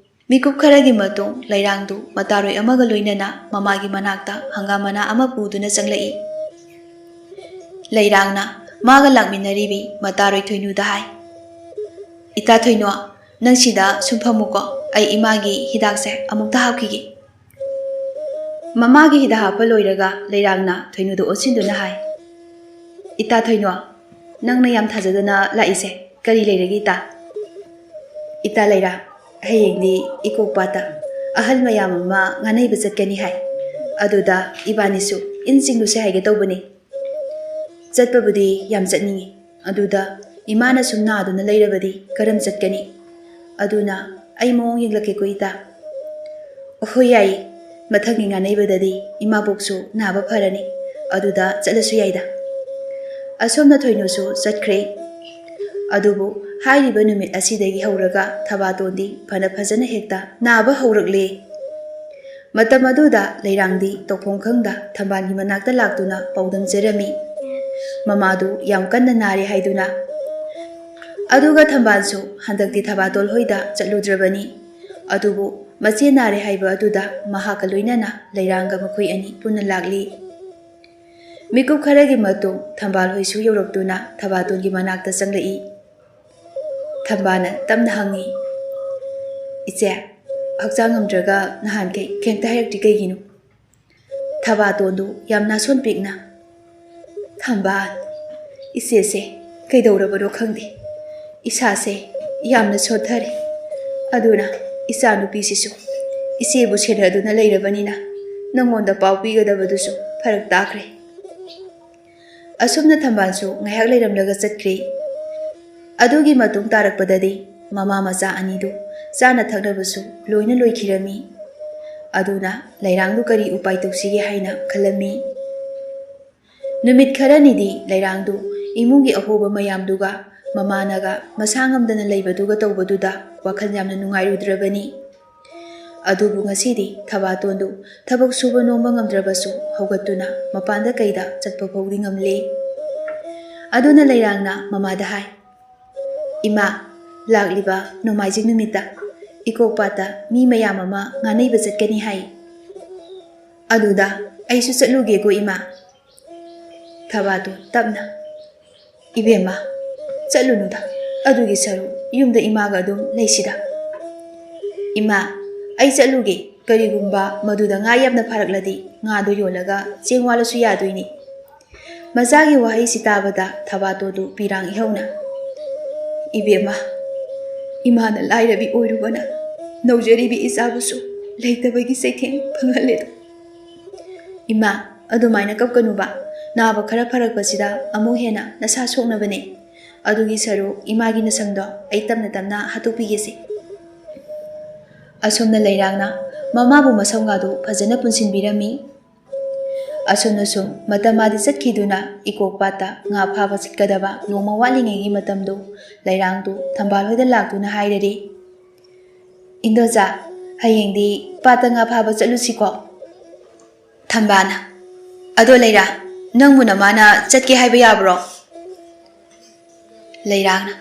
ꯃꯤꯀꯨꯞ ꯈꯔꯒꯤ ꯃꯇꯨꯡ ꯂꯩꯔꯥꯡꯗꯨ ꯃꯇꯥꯔꯣꯏ ꯑꯃꯒ ꯂꯣꯏꯅꯅ ꯃꯃꯥꯒꯤ ꯃꯅꯥꯛꯇ ꯍꯪꯒꯥꯝ ꯃꯅꯥ ꯑꯃ ꯄꯨꯗꯨꯅ ꯆꯪꯂꯛꯏ꯫ ꯂꯩꯔꯥꯡꯅ ꯃꯥꯒ ꯂꯥꯛꯃꯤꯟꯅꯔꯤꯕꯤ ꯃꯇꯥꯔꯣꯏ ꯊꯣꯏꯅꯨꯗ ꯍꯥꯏ, ꯏꯇꯥ ꯊꯣꯏꯅꯨ, ꯅꯪ ꯁꯤꯗ ꯁꯨꯝ ꯐꯝꯃꯨꯀꯣ, ꯑꯩ ꯏꯃꯥꯒꯤ ꯍꯤꯗꯥꯛꯁꯦ ꯑꯃꯨꯛꯇ ꯍꯥꯞꯈꯤꯒꯦ꯫ ꯃꯃꯥꯒꯤ ꯍꯤꯗꯥꯛ ꯍꯥꯞꯄ ꯂꯣꯏꯔꯒ ꯂꯩꯔꯥꯡꯅ ꯊꯣꯏꯅꯨꯗ ꯑꯣꯠꯁꯤꯟꯗꯨꯅ ꯍꯥꯏ, ꯏꯇꯥ ꯊꯣꯏꯅꯨ, ꯅꯪꯅ ꯌꯥꯝ ꯊꯥꯖꯗꯅ ꯂꯥꯛꯏꯁꯦ ꯀꯔꯤ ꯂꯩꯔꯒꯦ ꯏꯇꯥ? ꯏꯇꯥ ꯂꯩꯔꯥ, ꯍꯌꯦꯡꯗꯤ ꯏꯀꯣꯛꯄꯥꯠꯇ ꯑꯍꯜ ꯃꯌꯥꯝ ꯑꯃ ꯉꯥꯅꯩꯕ ꯆꯠꯀꯅꯤ ꯍꯥꯏ, ꯑꯗꯨꯗ ꯏꯕꯥꯅꯤꯁꯨ ꯏꯟ ꯆꯤꯡꯂꯨꯁꯦ ꯍꯥꯏꯒꯦ ꯇꯧꯕꯅꯤ꯫ ꯆꯠꯄꯕꯨꯗꯤ ꯌꯥꯝ ꯆꯠꯅꯤꯡꯉꯤ, ꯑꯗꯨꯗ ꯏꯃꯥꯅ ꯁꯨꯝ ꯅꯥꯗꯨꯅ ꯂꯩꯔꯕꯗꯤ ꯀꯔꯝ ꯆꯠꯀꯅꯤ? ꯑꯗꯨꯅ ꯑꯩ ꯃꯑꯣꯡ ꯌꯦꯡꯂꯛꯀꯦꯀꯣ ꯏꯇꯥ꯫ ꯍꯣꯏ ꯌꯥꯏꯌꯦ, ꯃꯊꯪꯒꯤ ꯉꯥꯅꯩꯕꯗꯗꯤ ꯏꯃꯥꯕꯣꯛꯁꯨ ꯅꯥꯕ ꯐꯔꯅꯤ, ꯑꯗꯨꯗ ꯆꯠꯂꯁꯨ ꯌꯥꯏꯗ꯫ ꯑꯁꯣꯝꯅ ꯊꯣꯏꯅꯨꯁꯨ ꯆꯠꯈ꯭ꯔꯦ꯫ ꯑꯗꯨꯕꯨ ꯍꯥꯏꯔꯤꯕ ꯅꯨꯃꯤꯠ ꯑꯁꯤꯗꯒꯤ ꯍꯧꯔꯒ ꯊꯕꯥꯇꯣꯟꯗꯤ ꯐꯖꯅ ꯍꯦꯛꯇ ꯅꯥꯕ ꯍꯧꯔꯛꯂꯦ꯫ ꯃꯇꯝ ꯑꯗꯨꯗ ꯂꯩꯔꯥꯡꯗꯤ ꯇꯧꯐꯝ ꯈꯪꯗ ꯊꯝꯕꯥꯜꯒꯤ ꯃꯅꯥꯛꯇ ꯂꯥꯛꯇꯨꯅ ꯄꯥꯎꯗꯝꯖꯔꯝꯃꯤ, ꯃꯃꯥꯗꯨ ꯌꯥꯝ ꯀꯟꯅ ꯅꯥꯔꯦ ꯍꯥꯏꯗꯨꯅ꯫ ꯑꯗꯨꯒ ꯊꯝꯕꯥꯜꯁꯨ ꯍꯟꯗꯛꯇꯤ ꯊꯕꯥꯇꯣꯜ ꯍꯣꯏꯗ ꯆꯠꯂꯨꯗ꯭ꯔꯕꯅꯤ꯫ ꯑꯗꯨꯕꯨ ꯃꯆꯦ ꯅꯥꯔꯦ ꯍꯥꯏꯕ ꯑꯗꯨꯗ ꯃꯍꯥꯛꯀ ꯂꯣꯏꯅꯅ ꯂꯩꯔꯥꯡꯒ ꯃꯈꯣꯏ ꯑꯅꯤ ꯄꯨꯟꯅ ꯂꯥꯛꯂꯤ꯫ ꯃꯤꯀꯨꯞ ꯈꯔꯒꯤ ꯃꯇꯨꯡ ꯊꯝꯕꯥꯜ ꯍꯣꯏꯁꯨ ꯌꯧꯔꯛꯇꯨꯅ ꯊꯕꯥꯇꯣꯟꯒꯤ ꯃꯅꯥꯛꯇ ꯆꯪꯂꯛꯏ꯫ ꯊꯝꯕꯥꯜꯅ ꯇꯞꯅ ꯍꯪꯉꯤ, ꯏꯆꯦ, ꯍꯛꯆꯥꯡ ꯉꯝꯗ꯭ꯔꯒ ꯅꯍꯥꯟꯈꯩ ꯀꯩꯝꯇ ꯍꯥꯏꯔꯛꯇ꯭ꯔꯤ ꯀꯩꯒꯤꯅꯣ? ꯊꯕꯥꯇꯣꯟꯗꯨ ꯌꯥꯝ ꯅꯥꯁꯣꯟ ꯄꯤꯛꯅ, ꯊꯝꯕꯥꯜ, ꯏꯆꯦꯁꯦ ꯀꯩꯗꯧꯔꯕꯅꯣ ꯈꯪꯗꯦ, ꯏꯁꯥꯁꯦ ꯌꯥꯝꯅ ꯁꯣꯟꯊꯔꯦ, ꯑꯗꯨꯅ ꯏꯆꯥꯅꯨꯄꯤꯁꯤꯁꯨ ꯏꯆꯦꯕꯨ ꯁꯦꯟꯅꯗꯨꯅ ꯂꯩꯔꯕꯅꯤꯅ ꯅꯪꯉꯣꯟꯗ ꯄꯥꯎ ꯄꯤꯒꯗꯕꯗꯨꯁꯨ ꯐꯔꯛ ꯇꯥꯈ꯭ꯔꯦ꯫ ꯑꯁꯨꯝꯅ ꯊꯝꯕꯥꯜꯁꯨ ꯉꯥꯏꯍꯥꯛ ꯂꯩꯔꯝꯂꯒ ꯆꯠꯈ꯭ꯔꯦ꯫ ꯑꯗꯨꯒꯤ ꯃꯇꯨꯡ ꯇꯥꯔꯛꯄꯗꯗꯤ ꯃꯃꯥ ꯃꯆꯥ ꯑꯅꯤꯗꯨ ꯆꯥꯅ ꯊꯛꯅꯕꯁꯨ ꯂꯣꯏꯅ ꯂꯣꯏꯈꯤꯔꯝꯃꯤ꯫ ꯑꯗꯨꯅ ꯂꯩꯔꯥꯡꯗꯨ ꯀꯔꯤ ꯎꯄꯥꯏ ꯇꯧꯁꯤꯒꯦ ꯍꯥꯏꯅ ꯈꯜꯂꯝꯃꯤ꯫ ꯅꯨꯃꯤꯠ ꯈꯔꯅꯤꯗꯤ ꯂꯩꯔꯥꯡꯗꯨ ꯏꯃꯨꯡꯒꯤ ꯑꯍꯣꯕ ꯃꯌꯥꯝꯗꯨꯒ ꯃꯃꯥꯅꯒ ꯃꯁꯥ ꯉꯝꯗꯅ ꯂꯩꯕꯗꯨꯒ ꯇꯧꯕꯗꯨꯗ ꯋꯥꯈꯜ ꯌꯥꯝꯅ ꯅꯨꯡꯉꯥꯏꯔꯨꯗ꯭ꯔꯕꯅꯤ꯫ ꯑꯗꯨꯕꯨ ꯉꯁꯤꯗꯤ ꯊꯕꯥꯇꯣꯟꯗꯨ ꯊꯕꯛ ꯁꯨꯕ ꯅꯣꯝꯕ ꯉꯝꯗ꯭ꯔꯕꯁꯨ ꯍꯧꯒꯠꯇꯨꯅ ꯃꯄꯥꯟꯗ ꯀꯩꯗ ꯆꯠꯄ ꯐꯥꯎꯗꯤ ꯉꯝꯂꯦ꯫ ꯑꯗꯨꯅ ꯂꯩꯔꯥꯡꯅ ꯃꯃꯥꯗ ꯍꯥꯏ, ꯏꯃꯥ, ꯂꯥꯛꯂꯤꯕ ꯅꯣꯡꯃꯥꯏꯖꯤꯡ ꯅꯨꯃꯤꯠꯇ ꯏꯀꯣꯛꯄꯥꯠꯇ ꯃꯤ ꯃꯌꯥꯝ ꯑꯃ ꯉꯥꯅꯩꯕ ꯆꯠꯀꯅꯤ ꯍꯥꯏ, ꯑꯗꯨꯗ ꯑꯩꯁꯨ ꯆꯠꯂꯨꯒꯦꯀꯣ ꯏꯃꯥ꯫ ꯊꯕꯥꯇꯣꯟ ꯇꯞꯅ, ꯏꯕꯦꯝꯃ, ꯆꯠꯂꯨꯅꯨꯗ, ꯑꯗꯨꯒꯤ ꯁꯔꯨꯛ ꯌꯨꯝꯗ ꯏꯃꯥꯒ ꯑꯗꯨꯝ ꯂꯩꯁꯤꯗ꯫ ꯏꯃꯥ, ꯑꯩ ꯆꯠꯂꯨꯒꯦ, ꯀꯔꯤꯒꯨꯝꯕ ꯃꯗꯨꯗ ꯉꯥ ꯌꯥꯝꯅ ꯐꯥꯔꯛꯂꯗꯤ ꯉꯥꯗꯨ ꯌꯣꯜꯂꯒ ꯆꯦꯡ ꯋꯥꯜꯂꯁꯨ ꯌꯥꯗꯣꯏꯅꯤ꯫ ꯃꯆꯥꯒꯤ ꯋꯥꯍꯩꯁꯤ ꯇꯥꯕꯗ ꯊꯕꯥꯇꯣꯟꯗꯨ ꯄꯤꯔꯥꯡ ꯏꯍꯧꯅ, ꯏꯕꯦꯝꯃ, ꯏꯃꯥꯅ ꯂꯥꯏꯔꯕꯤ ꯑꯣꯏꯔꯨꯕꯅ ꯅꯧꯖꯔꯤꯕꯤ ꯏꯆꯥꯕꯨꯁꯨ ꯂꯩꯇꯕꯒꯤ ꯆꯩꯊꯦꯡ ꯐꯪꯍꯜꯂꯦꯗ꯫ ꯏꯃꯥ, ꯑꯗꯨꯃꯥꯏꯅ ꯀꯞꯀꯅꯨꯕ, ꯅꯥꯕ ꯈꯔ ꯐꯔꯛꯄꯁꯤꯗ ꯑꯃꯨꯛ ꯍꯦꯟꯅ ꯅꯁꯥ ꯁꯣꯛꯅꯕꯅꯦ꯫ ꯑꯗꯨꯒꯤ ꯁꯔꯨꯛ ꯏꯃꯥꯒꯤ ꯅꯁꯪꯗꯣ ꯑꯩ ꯇꯞꯅ ꯇꯞꯅ ꯍꯥꯠꯇꯣꯛꯄꯤꯒꯦꯁꯦ꯫ ꯑꯁꯣꯝꯅ ꯂꯩꯔꯥꯡꯅ ꯃꯃꯥꯕꯨ ꯃꯁꯝꯒꯥꯗꯨ ꯐꯖꯅ ꯄꯨꯟꯁꯤꯟꯕꯤꯔꯝꯃꯤ꯫ ꯑꯁꯨꯝꯅꯁꯨꯝ ꯃꯇꯝ ꯃꯥꯗꯤ ꯆꯠꯈꯤꯗꯨꯅ ꯏꯀꯣꯛꯄꯥꯠꯇ ꯉꯥ ꯐꯥꯕ ꯆꯠꯀꯗꯕ ꯅꯣꯡꯃ ꯋꯥꯠꯂꯤꯉꯩꯒꯤ ꯃꯇꯝꯗꯨ ꯂꯩꯔꯥꯡꯗꯨ ꯊꯝꯕꯥꯜ ꯍꯣꯏꯗ ꯂꯥꯛꯇꯨꯅ ꯍꯥꯏꯔꯔꯤ, ꯏꯟꯗꯣꯆꯥ, ꯍꯌꯦꯡꯗꯤ ꯄꯥꯠꯇ ꯉꯥ ꯐꯥꯕ ꯆꯠꯂꯨꯁꯤꯀꯣ꯫ ꯊꯝꯕꯥꯜꯅ, ꯑꯗꯣ ꯂꯩꯔꯥꯡ, ꯅꯪꯕꯨ ꯅꯃꯥꯅ ꯆꯠꯀꯦ ꯍꯥꯏꯕ ꯌꯥꯕ꯭ꯔꯣ? ꯂꯩꯔꯥꯡꯅ,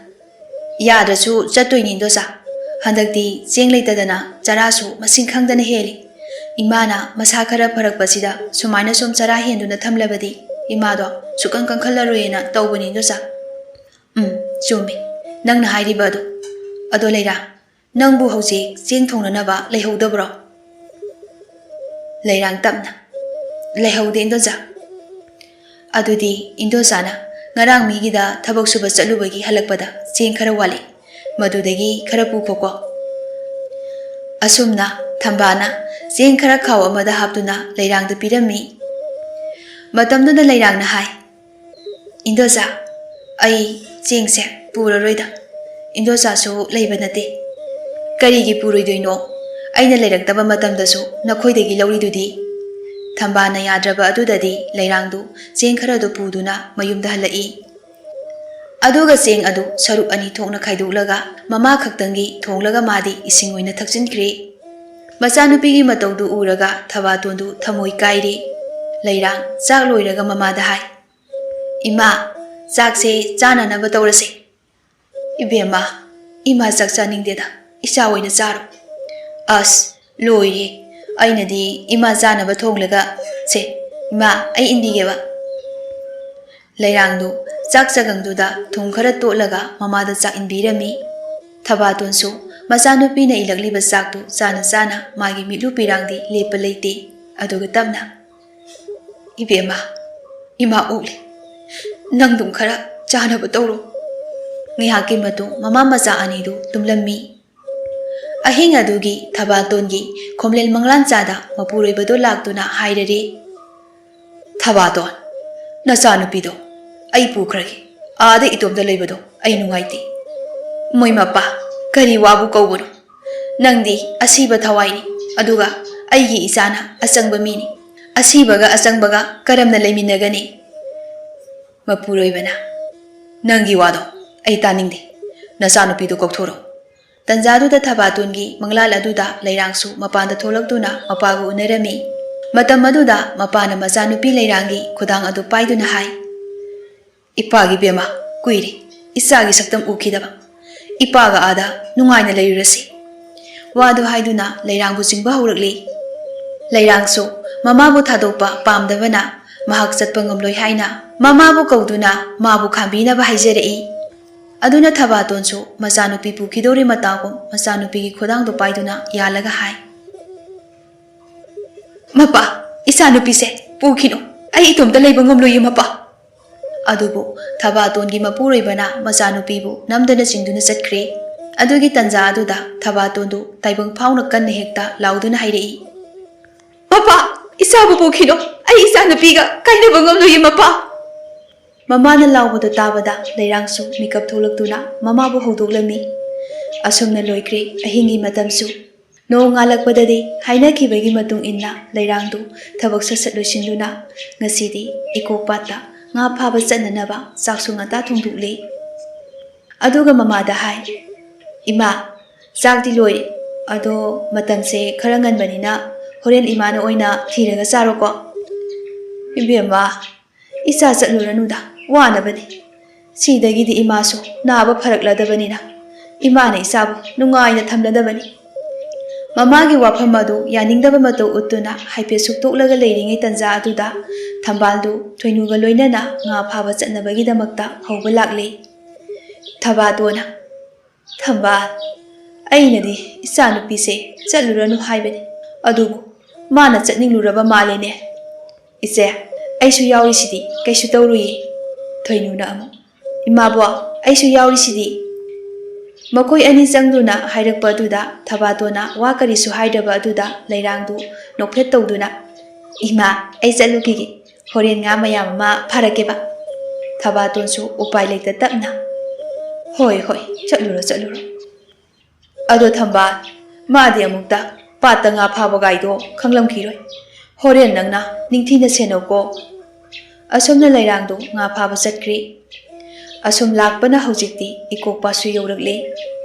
ꯌꯥꯗ꯭ꯔꯁꯨ ꯆꯠꯇꯣꯏꯅꯤ ꯏꯟꯗꯣꯆꯥ, ꯍꯟꯗꯛꯇꯤ ꯆꯦꯡ ꯂꯩꯇꯗꯅ ꯆꯔꯥꯁꯨ ꯃꯁꯤꯡ ꯈꯪꯗꯅ ꯍꯦꯜꯂꯤ꯫ ꯏꯃꯥꯅ ꯃꯁꯥ ꯈꯔ ꯐꯔꯛꯄꯁꯤꯗ ꯁꯨꯃꯥꯏꯅ ꯁꯨꯝ ꯆꯔꯥ ꯍꯦꯟꯗꯨꯅ ꯊꯝꯂꯕꯗꯤ ꯏꯃꯥꯗꯣ ꯁꯨꯀꯪ ꯀꯪꯈꯠꯂꯔꯣꯏꯅ ꯇꯧꯕꯅꯤ ꯏꯟꯗꯣꯆꯥ꯫ ꯆꯨꯝꯃꯤ, ꯅꯪꯅ ꯍꯥꯏꯔꯤꯕ ꯑꯗꯨ꯫ ꯑꯗꯣ ꯂꯩꯔꯥꯡ, ꯅꯪꯕꯨ ꯍꯧꯖꯤꯛ ꯆꯦꯡ ꯊꯣꯡꯅꯅꯕ ꯂꯩꯍꯧꯗꯕ꯭ꯔꯣ? ꯂꯩꯔꯥꯡ ꯇꯞꯅ, ꯂꯩꯍꯧꯗꯦ ꯏꯟꯗꯣꯆꯥ꯫ ꯑꯗꯨꯗꯤ ꯏꯟꯗꯣꯆꯥꯅ ꯉꯔꯥꯡ ꯃꯤꯒꯤꯗ ꯊꯕꯛ ꯁꯨꯕ ꯆꯠꯂꯨꯕꯒꯤ ꯍꯜꯂꯛꯄꯗ ꯆꯦꯡ ꯈꯔ ꯋꯥꯠꯂꯤ, ꯃꯗꯨꯗꯒꯤ ꯈꯔ ꯄꯨꯈꯣꯀꯣ꯫ ꯑꯁꯨꯝꯅ ꯊꯝꯕꯥꯜꯅ ꯆꯦꯡ ꯈꯔ ꯈꯥꯎ ꯑꯃꯗ ꯍꯥꯞꯇꯨꯅ ꯂꯩꯔꯥꯡꯗ ꯄꯤꯔꯝꯃꯤ꯫ ꯃꯇꯝꯗꯨꯗ ꯂꯩꯔꯥꯡꯅ ꯍꯥꯏ, ꯏꯟꯗꯣꯆꯥ, ꯑꯩ ꯆꯦꯡꯁꯦ ꯄꯨꯔꯔꯣꯏꯗ, ꯏꯟꯗꯣꯆꯥꯁꯨ ꯂꯩꯕ ꯅꯠꯇꯦ꯫ ꯀꯔꯤꯒꯤ ꯄꯨꯔꯣꯏꯗꯣꯏꯅꯣ? ꯑꯩꯅ ꯂꯩꯔꯛꯇꯕ ꯃꯇꯝꯗꯁꯨ ꯅꯈꯣꯏꯗꯒꯤ ꯂꯧꯔꯤꯗꯨꯗꯤ꯫ ꯊꯝꯕꯥꯜꯅ ꯌꯥꯗ꯭ꯔꯕ ꯑꯗꯨꯗꯗꯤ ꯂꯩꯔꯥꯡꯗꯨ ꯆꯦꯡ ꯈꯔꯗꯨ ꯄꯨꯗꯨꯅ ꯃꯌꯨꯝꯗ ꯍꯜꯂꯛꯏ꯫ ꯑꯗꯨꯒ ꯆꯦꯡ ꯑꯗꯨ ꯁꯔꯨꯛ ꯑꯅꯤ ꯊꯣꯛꯅ ꯈꯥꯏꯗꯣꯛꯂꯒ ꯃꯃꯥ ꯈꯛꯇꯪꯒꯤ ꯊꯣꯡꯂꯒ ꯃꯥꯗꯤ ꯏꯁꯤꯡ ꯑꯣꯏꯅ ꯊꯛꯆꯤꯟꯈ꯭ꯔꯦ꯫ ꯃꯆꯥꯅꯨꯄꯤꯒꯤ ꯃꯇꯧꯗꯨ ꯎꯔꯒ ꯊꯕꯥꯇꯣꯟꯗꯨ ꯊꯃꯣꯏ ꯀꯥꯏꯔꯦ꯫ ꯂꯩꯔꯥꯡ ꯆꯥꯛ ꯂꯣꯏꯔꯒ ꯃꯃꯥꯗ ꯍꯥꯏ, ꯏꯃꯥ, ꯆꯥꯛꯁꯦ ꯆꯥꯅꯅꯕ ꯇꯧꯔꯁꯦ꯫ ꯏꯕꯦꯝꯃ, ꯏꯃꯥ ꯆꯥꯛ ꯆꯥꯅꯤꯡꯗꯦꯗ, ꯏꯆꯥ ꯑꯣꯏꯅ ꯆꯥꯔꯣ꯫ ꯑꯁ, ꯂꯣꯏꯔꯦ, ꯑꯩꯅꯗꯤ ꯏꯃꯥ ꯆꯥꯅꯕ ꯊꯣꯡꯂꯒ, ꯁꯦ ꯏꯃꯥ, ꯑꯩ ꯏꯟꯕꯤꯒꯦꯕ꯫ ꯂꯩꯔꯥꯡꯗꯨ ꯆꯥꯛ ꯆꯒꯪꯗꯨꯗ ꯊꯨꯝ ꯈꯔ ꯇꯣꯠꯂꯒ ꯃꯃꯥꯗ ꯆꯥꯛ ꯏꯟꯕꯤꯔꯝꯃꯤ꯫ ꯊꯕꯥꯇꯣꯟꯁꯨ ꯃꯆꯥꯅꯨꯄꯤꯅ ꯏꯜꯂꯛꯂꯤꯕ ꯆꯥꯛꯇꯨ ꯆꯥꯅ ꯆꯥꯅ ꯃꯥꯒꯤ ꯃꯤꯠꯂꯨ ꯄꯤꯔꯥꯡꯗꯤ ꯂꯦꯞꯄ ꯂꯩꯇꯦ꯫ ꯑꯗꯨꯒ ꯇꯞꯅ "ꯏꯕꯦꯝꯃ, ꯏꯃꯥ ꯑꯣꯛꯂꯤ, ꯅꯪꯗꯨꯝ ꯈꯔ ꯆꯥꯅꯕ ꯇꯧꯔꯣ." ꯉꯥꯏꯍꯥꯛꯀꯤ ꯃꯇꯨꯡ ꯃꯃꯥ ꯃꯆꯥ ꯑꯅꯤꯗꯨ ꯇꯨꯝꯂꯝꯃꯤ꯫ ꯑꯍꯤꯡ ꯑꯗꯨꯒꯤ ꯊꯕꯥꯇꯣꯟꯒꯤ ꯈꯣꯝꯂꯦꯟ ꯃꯪꯂꯥꯟꯆꯥꯗ ꯃꯄꯨꯔꯣꯏꯕꯗꯣ ꯂꯥꯛꯇꯨꯅ ꯍꯥꯏꯔꯔꯤ, "ꯊꯕꯥꯇꯣꯟ, ꯅꯆꯥꯅꯨꯄꯤꯗꯣ ꯑꯩ ꯄꯨꯈ꯭ꯔꯒꯦ꯫ ꯑꯥꯗ ꯏꯇꯣꯝꯇ ꯂꯩꯕꯗꯣ ꯑꯩ ꯅꯨꯡꯉꯥꯏꯇꯦ." "ꯃꯣꯏ ꯃꯄꯥ, ꯀꯔꯤ ꯋꯥꯕꯨ ꯀꯧꯕꯅꯣ? ꯅꯪꯗꯤ ꯑꯁꯤꯕ ꯊꯋꯥꯏꯅꯤ, ꯑꯗꯨꯒ ꯑꯩꯒꯤ ꯏꯆꯥꯅ ꯑꯆꯪꯕ ꯃꯤꯅꯤ꯫ ꯑꯁꯤꯕꯒ ꯑꯆꯪꯕꯒ ꯀꯔꯝꯅ ꯂꯩꯃꯤꯟꯅꯒꯅꯤ?" ꯃꯄꯨꯔꯣꯏꯕꯅ "ꯅꯪꯒꯤ ꯋꯥꯗꯣ ꯑꯩ ꯇꯥꯅꯤꯡꯗꯦ, ꯅꯆꯥꯅꯨꯄꯤꯗꯣ ꯀꯧꯊꯣꯔꯛꯎ." ꯇꯟꯖꯥꯗꯨꯗ ꯊꯕꯥꯇꯣꯟꯒꯤ ꯃꯪꯂꯥꯜ ꯑꯗꯨꯗ ꯂꯩꯔꯥꯡꯁꯨ ꯃꯄꯥꯟꯗ ꯊꯣꯛꯂꯛꯇꯨꯅ ꯃꯄꯥꯒ ꯎꯅꯔꯝꯃꯤ꯫ ꯃꯇꯝ ꯑꯗꯨꯗ ꯃꯄꯥꯅ ꯃꯆꯥꯅꯨꯄꯤ ꯂꯩꯔꯥꯡꯒꯤ ꯈꯨꯗꯥꯡ ꯑꯗꯨ ꯄꯥꯏꯗꯨꯅ ꯍꯥꯏ, "ꯏꯄꯥꯒꯤ ꯕꯦꯝꯃ, ꯀꯨꯏꯔꯦ ꯏꯆꯥꯒꯤ ꯁꯛꯇꯝ ꯎꯈꯤꯗꯕ꯫ ꯏꯄꯥꯒ ꯑꯥꯗ ꯅꯨꯡꯉꯥꯏꯅ ꯂꯩꯔꯨꯔꯁꯤ." ꯋꯥꯗꯨ ꯍꯥꯏꯗꯨꯅ ꯂꯩꯔꯥꯡꯕꯨ ꯆꯤꯡꯕ ꯍꯧꯔꯛꯂꯤ꯫ ꯂꯩꯔꯥꯡꯁꯨ ꯃꯃꯥꯕꯨ ꯊꯥꯗꯣꯛꯄ ꯄꯥꯝꯗꯕꯅ ꯃꯍꯥꯛ ꯆꯠꯄ ꯉꯝꯂꯣꯏ ꯍꯥꯏꯅ ꯃꯃꯥꯕꯨ ꯀꯧꯗꯨꯅ ꯃꯥꯕꯨ ꯈꯥꯝꯕꯤꯅꯕ ꯍꯥꯏꯖꯔꯛꯏ꯫ ꯑꯗꯨꯅ ꯊꯕꯥꯇꯣꯟꯁꯨ ꯃꯆꯥꯅꯨꯄꯤ ꯄꯨꯈꯤꯗꯧꯔꯤ ꯃꯇꯥꯒꯨꯝ ꯃꯆꯥꯅꯨꯄꯤꯒꯤ ꯈꯨꯗꯥꯡꯗꯨ ꯄꯥꯏꯗꯨꯅ ꯌꯥꯜꯂꯒ ꯍꯥꯏ, "ꯃꯄꯥ, ꯏꯆꯥꯅꯨꯄꯤꯁꯦ ꯄꯨꯈꯤꯅꯨ, ꯑꯩ ꯏꯇꯣꯝꯇ ꯂꯩꯕ ꯉꯝꯂꯣꯏꯌꯦ ꯃꯄꯥ." ꯑꯗꯨꯕꯨ ꯊꯕꯥꯇꯣꯟꯒꯤ ꯃꯄꯨꯔꯣꯏꯕꯅ ꯃꯆꯥꯅꯨꯄꯤꯕꯨ ꯅꯝꯗꯅ ꯆꯤꯡꯗꯨꯅ ꯆꯠꯈ꯭ꯔꯦ꯫ ꯑꯗꯨꯒꯤ ꯇꯟꯖꯥ ꯑꯗꯨꯗ ꯊꯕꯥꯇꯣꯟꯗꯨ ꯇꯥꯏꯕꯪ ꯐꯥꯎꯅ ꯀꯟꯅ ꯍꯦꯛꯇ ꯂꯥꯎꯗꯨꯅ ꯍꯥꯏꯔꯛꯏ, "ꯃꯄꯥ, ꯏꯆꯥꯕꯨ ꯄꯨꯈꯤꯅꯨ, ꯑꯩ ꯏꯆꯥꯅꯨꯄꯤꯒ ꯀꯥꯏꯅꯕ ꯉꯝꯂꯣꯏꯌꯦ ꯃꯄꯥ." ꯃꯃꯥꯅ ꯂꯥꯎꯕꯗꯨ ꯇꯥꯕꯗ ꯂꯩꯔꯥꯡꯁꯨ ꯃꯤꯀꯞ ꯊꯣꯛꯂꯛꯇꯨꯅ ꯃꯃꯥꯕꯨ ꯍꯧꯗꯣꯛꯂꯝꯃꯤ꯫ ꯑꯁꯨꯝꯅ ꯂꯣꯏꯈ꯭ꯔꯦ ꯑꯍꯤꯡꯒꯤ ꯃꯇꯝꯁꯨ꯫ ꯅꯣꯡ ꯉꯥꯜꯂꯛꯄꯗꯗꯤ ꯍꯥꯏꯅꯈꯤꯕꯒꯤ ꯃꯇꯨꯡ ꯏꯟꯅ ꯂꯩꯔꯥꯡꯗꯨ ꯊꯕꯛ ꯁꯠ-ꯁꯠ ꯂꯣꯏꯁꯤꯟꯗꯨꯅ ꯉꯁꯤꯗꯤ ꯏꯀꯣꯛꯄꯥꯠꯇ ꯉꯥ ꯐꯥꯕ ꯆꯠꯅꯅꯕ ꯆꯥꯛꯁꯨ ꯉꯟꯇꯥ ꯊꯣꯡꯗꯣꯛꯂꯤ꯫ ꯑꯗꯨꯒ ꯃꯃꯥꯗ ꯍꯥꯏ, "ꯏꯃꯥ, ꯆꯥꯛꯇꯤ ꯂꯣꯏꯔꯦ, ꯑꯗꯣ ꯃꯇꯝꯁꯦ ꯈꯔ ꯉꯟꯕꯅꯤꯅ ꯍꯣꯔꯦꯟ ꯏꯃꯥꯅ ꯑꯣꯏꯅ ꯊꯤꯔꯒ ꯆꯥꯔꯣꯀꯣ." "ꯏꯕꯦꯝꯃ, ꯏꯆꯥ ꯆꯠꯂꯨꯔꯅꯨꯗ, ꯋꯥꯅꯕꯅꯤ. ꯁꯤꯗꯒꯤꯗꯤ ꯏꯃꯥꯁꯨ ꯅꯥꯕ ꯐꯔꯛꯂꯗꯕꯅꯤꯅ ꯏꯃꯥꯅ ꯏꯆꯥꯕꯨ ꯅꯨꯡꯉꯥꯏꯅ ꯊꯝꯂꯗꯕꯅꯤ." ꯃꯃꯥꯒꯤ ꯋꯥꯐꯝ ꯑꯗꯨ ꯌꯥꯅꯤꯡꯗꯕ ꯃꯇꯧ ꯎꯠꯇꯨꯅ ꯍꯥꯏꯐꯦꯠ ꯁꯨꯛꯇꯣꯛꯂꯒ ꯂꯩꯔꯤꯉꯩ ꯇꯟꯖꯥ ꯑꯗꯨꯗ ꯊꯝꯕꯥꯜꯗꯨ ꯊꯣꯏꯅꯨꯒ ꯂꯣꯏꯅꯅ ꯉꯥ ꯐꯥꯕ ꯆꯠꯅꯕꯒꯤꯗꯃꯛꯇ ꯍꯧꯕ ꯂꯥꯛꯂꯤ꯫ ꯊꯕꯥꯇꯣꯟꯅ, "ꯊꯝꯕꯥꯜ, ꯑꯩꯅꯗꯤ ꯏꯆꯥꯅꯨꯄꯤꯁꯦ ꯆꯠꯂꯨꯔꯅꯨ ꯍꯥꯏꯕꯅꯤ, ꯑꯗꯨꯕꯨ ꯃꯥꯅ ꯆꯠꯅꯤꯡꯂꯨꯔꯕ ꯃꯥꯜꯂꯦꯅꯦ." "ꯏꯆꯦ, ꯑꯩꯁꯨ ꯌꯥꯎꯔꯤꯁꯤꯗꯤ ꯀꯩꯁꯨ ꯇꯧꯔꯨꯏꯌꯦ." ꯊꯣꯏꯅꯨꯅ ꯑꯃꯨꯛ, "ꯏꯃꯥꯕꯣ, ꯑꯩꯁꯨ ꯌꯥꯎꯔꯤꯁꯤꯗꯤ." ꯃꯈꯣꯏ ꯑꯅꯤ ꯆꯪꯗꯨꯅ ꯍꯥꯏꯔꯛꯄ ꯑꯗꯨꯗ ꯊꯕꯥꯇꯣꯟꯅ ꯋꯥ ꯀꯔꯤꯁꯨ ꯍꯥꯏꯗ꯭ꯔꯕ ꯑꯗꯨꯗ ꯂꯩꯔꯥꯡꯗꯨ ꯅꯣꯛꯐꯦꯠ ꯇꯧꯗꯨꯅ, "ꯏꯃꯥ, ꯑꯩ ꯆꯠꯂꯨꯈꯤꯒꯦ, ꯍꯣꯔꯦꯟ ꯉꯥ ꯃꯌꯥꯝ ꯑꯃ ꯐꯥꯔꯛꯀꯦꯕ." ꯊꯕꯥꯇꯣꯟꯁꯨ ꯎꯄꯥꯏ ꯂꯩꯇ ꯇꯞꯅ, "ꯍꯣꯏ ꯍꯣꯏ, ꯆꯠꯂꯨꯔꯣ ꯆꯠꯂꯨꯔꯣ." ꯑꯗꯣ ꯊꯝꯕꯥꯜ, ꯃꯥꯗꯤ ꯑꯃꯨꯛꯇ ꯄꯥꯠꯇ ꯉꯥ ꯐꯥꯕꯒꯥꯏꯗꯣ ꯈꯪꯂꯝꯈꯤꯔꯣꯏ, ꯍꯣꯔꯦꯟ ꯅꯪꯅ ꯅꯤꯡꯊꯤꯅ ꯁꯦꯟꯅꯧꯀꯣ." ꯑꯁꯨꯝꯅ ꯂꯩꯔꯥꯡꯗꯨ ꯉꯥ ꯐꯥꯕ ꯆꯠꯈ꯭ꯔꯤ꯫ ꯑꯁꯨꯝ ꯂꯥꯛꯄꯅ ꯍꯧꯖꯤꯛꯇꯤ ꯏꯀꯣꯛꯄꯥꯠꯁꯨ ꯌꯧꯔꯛꯂꯤ꯫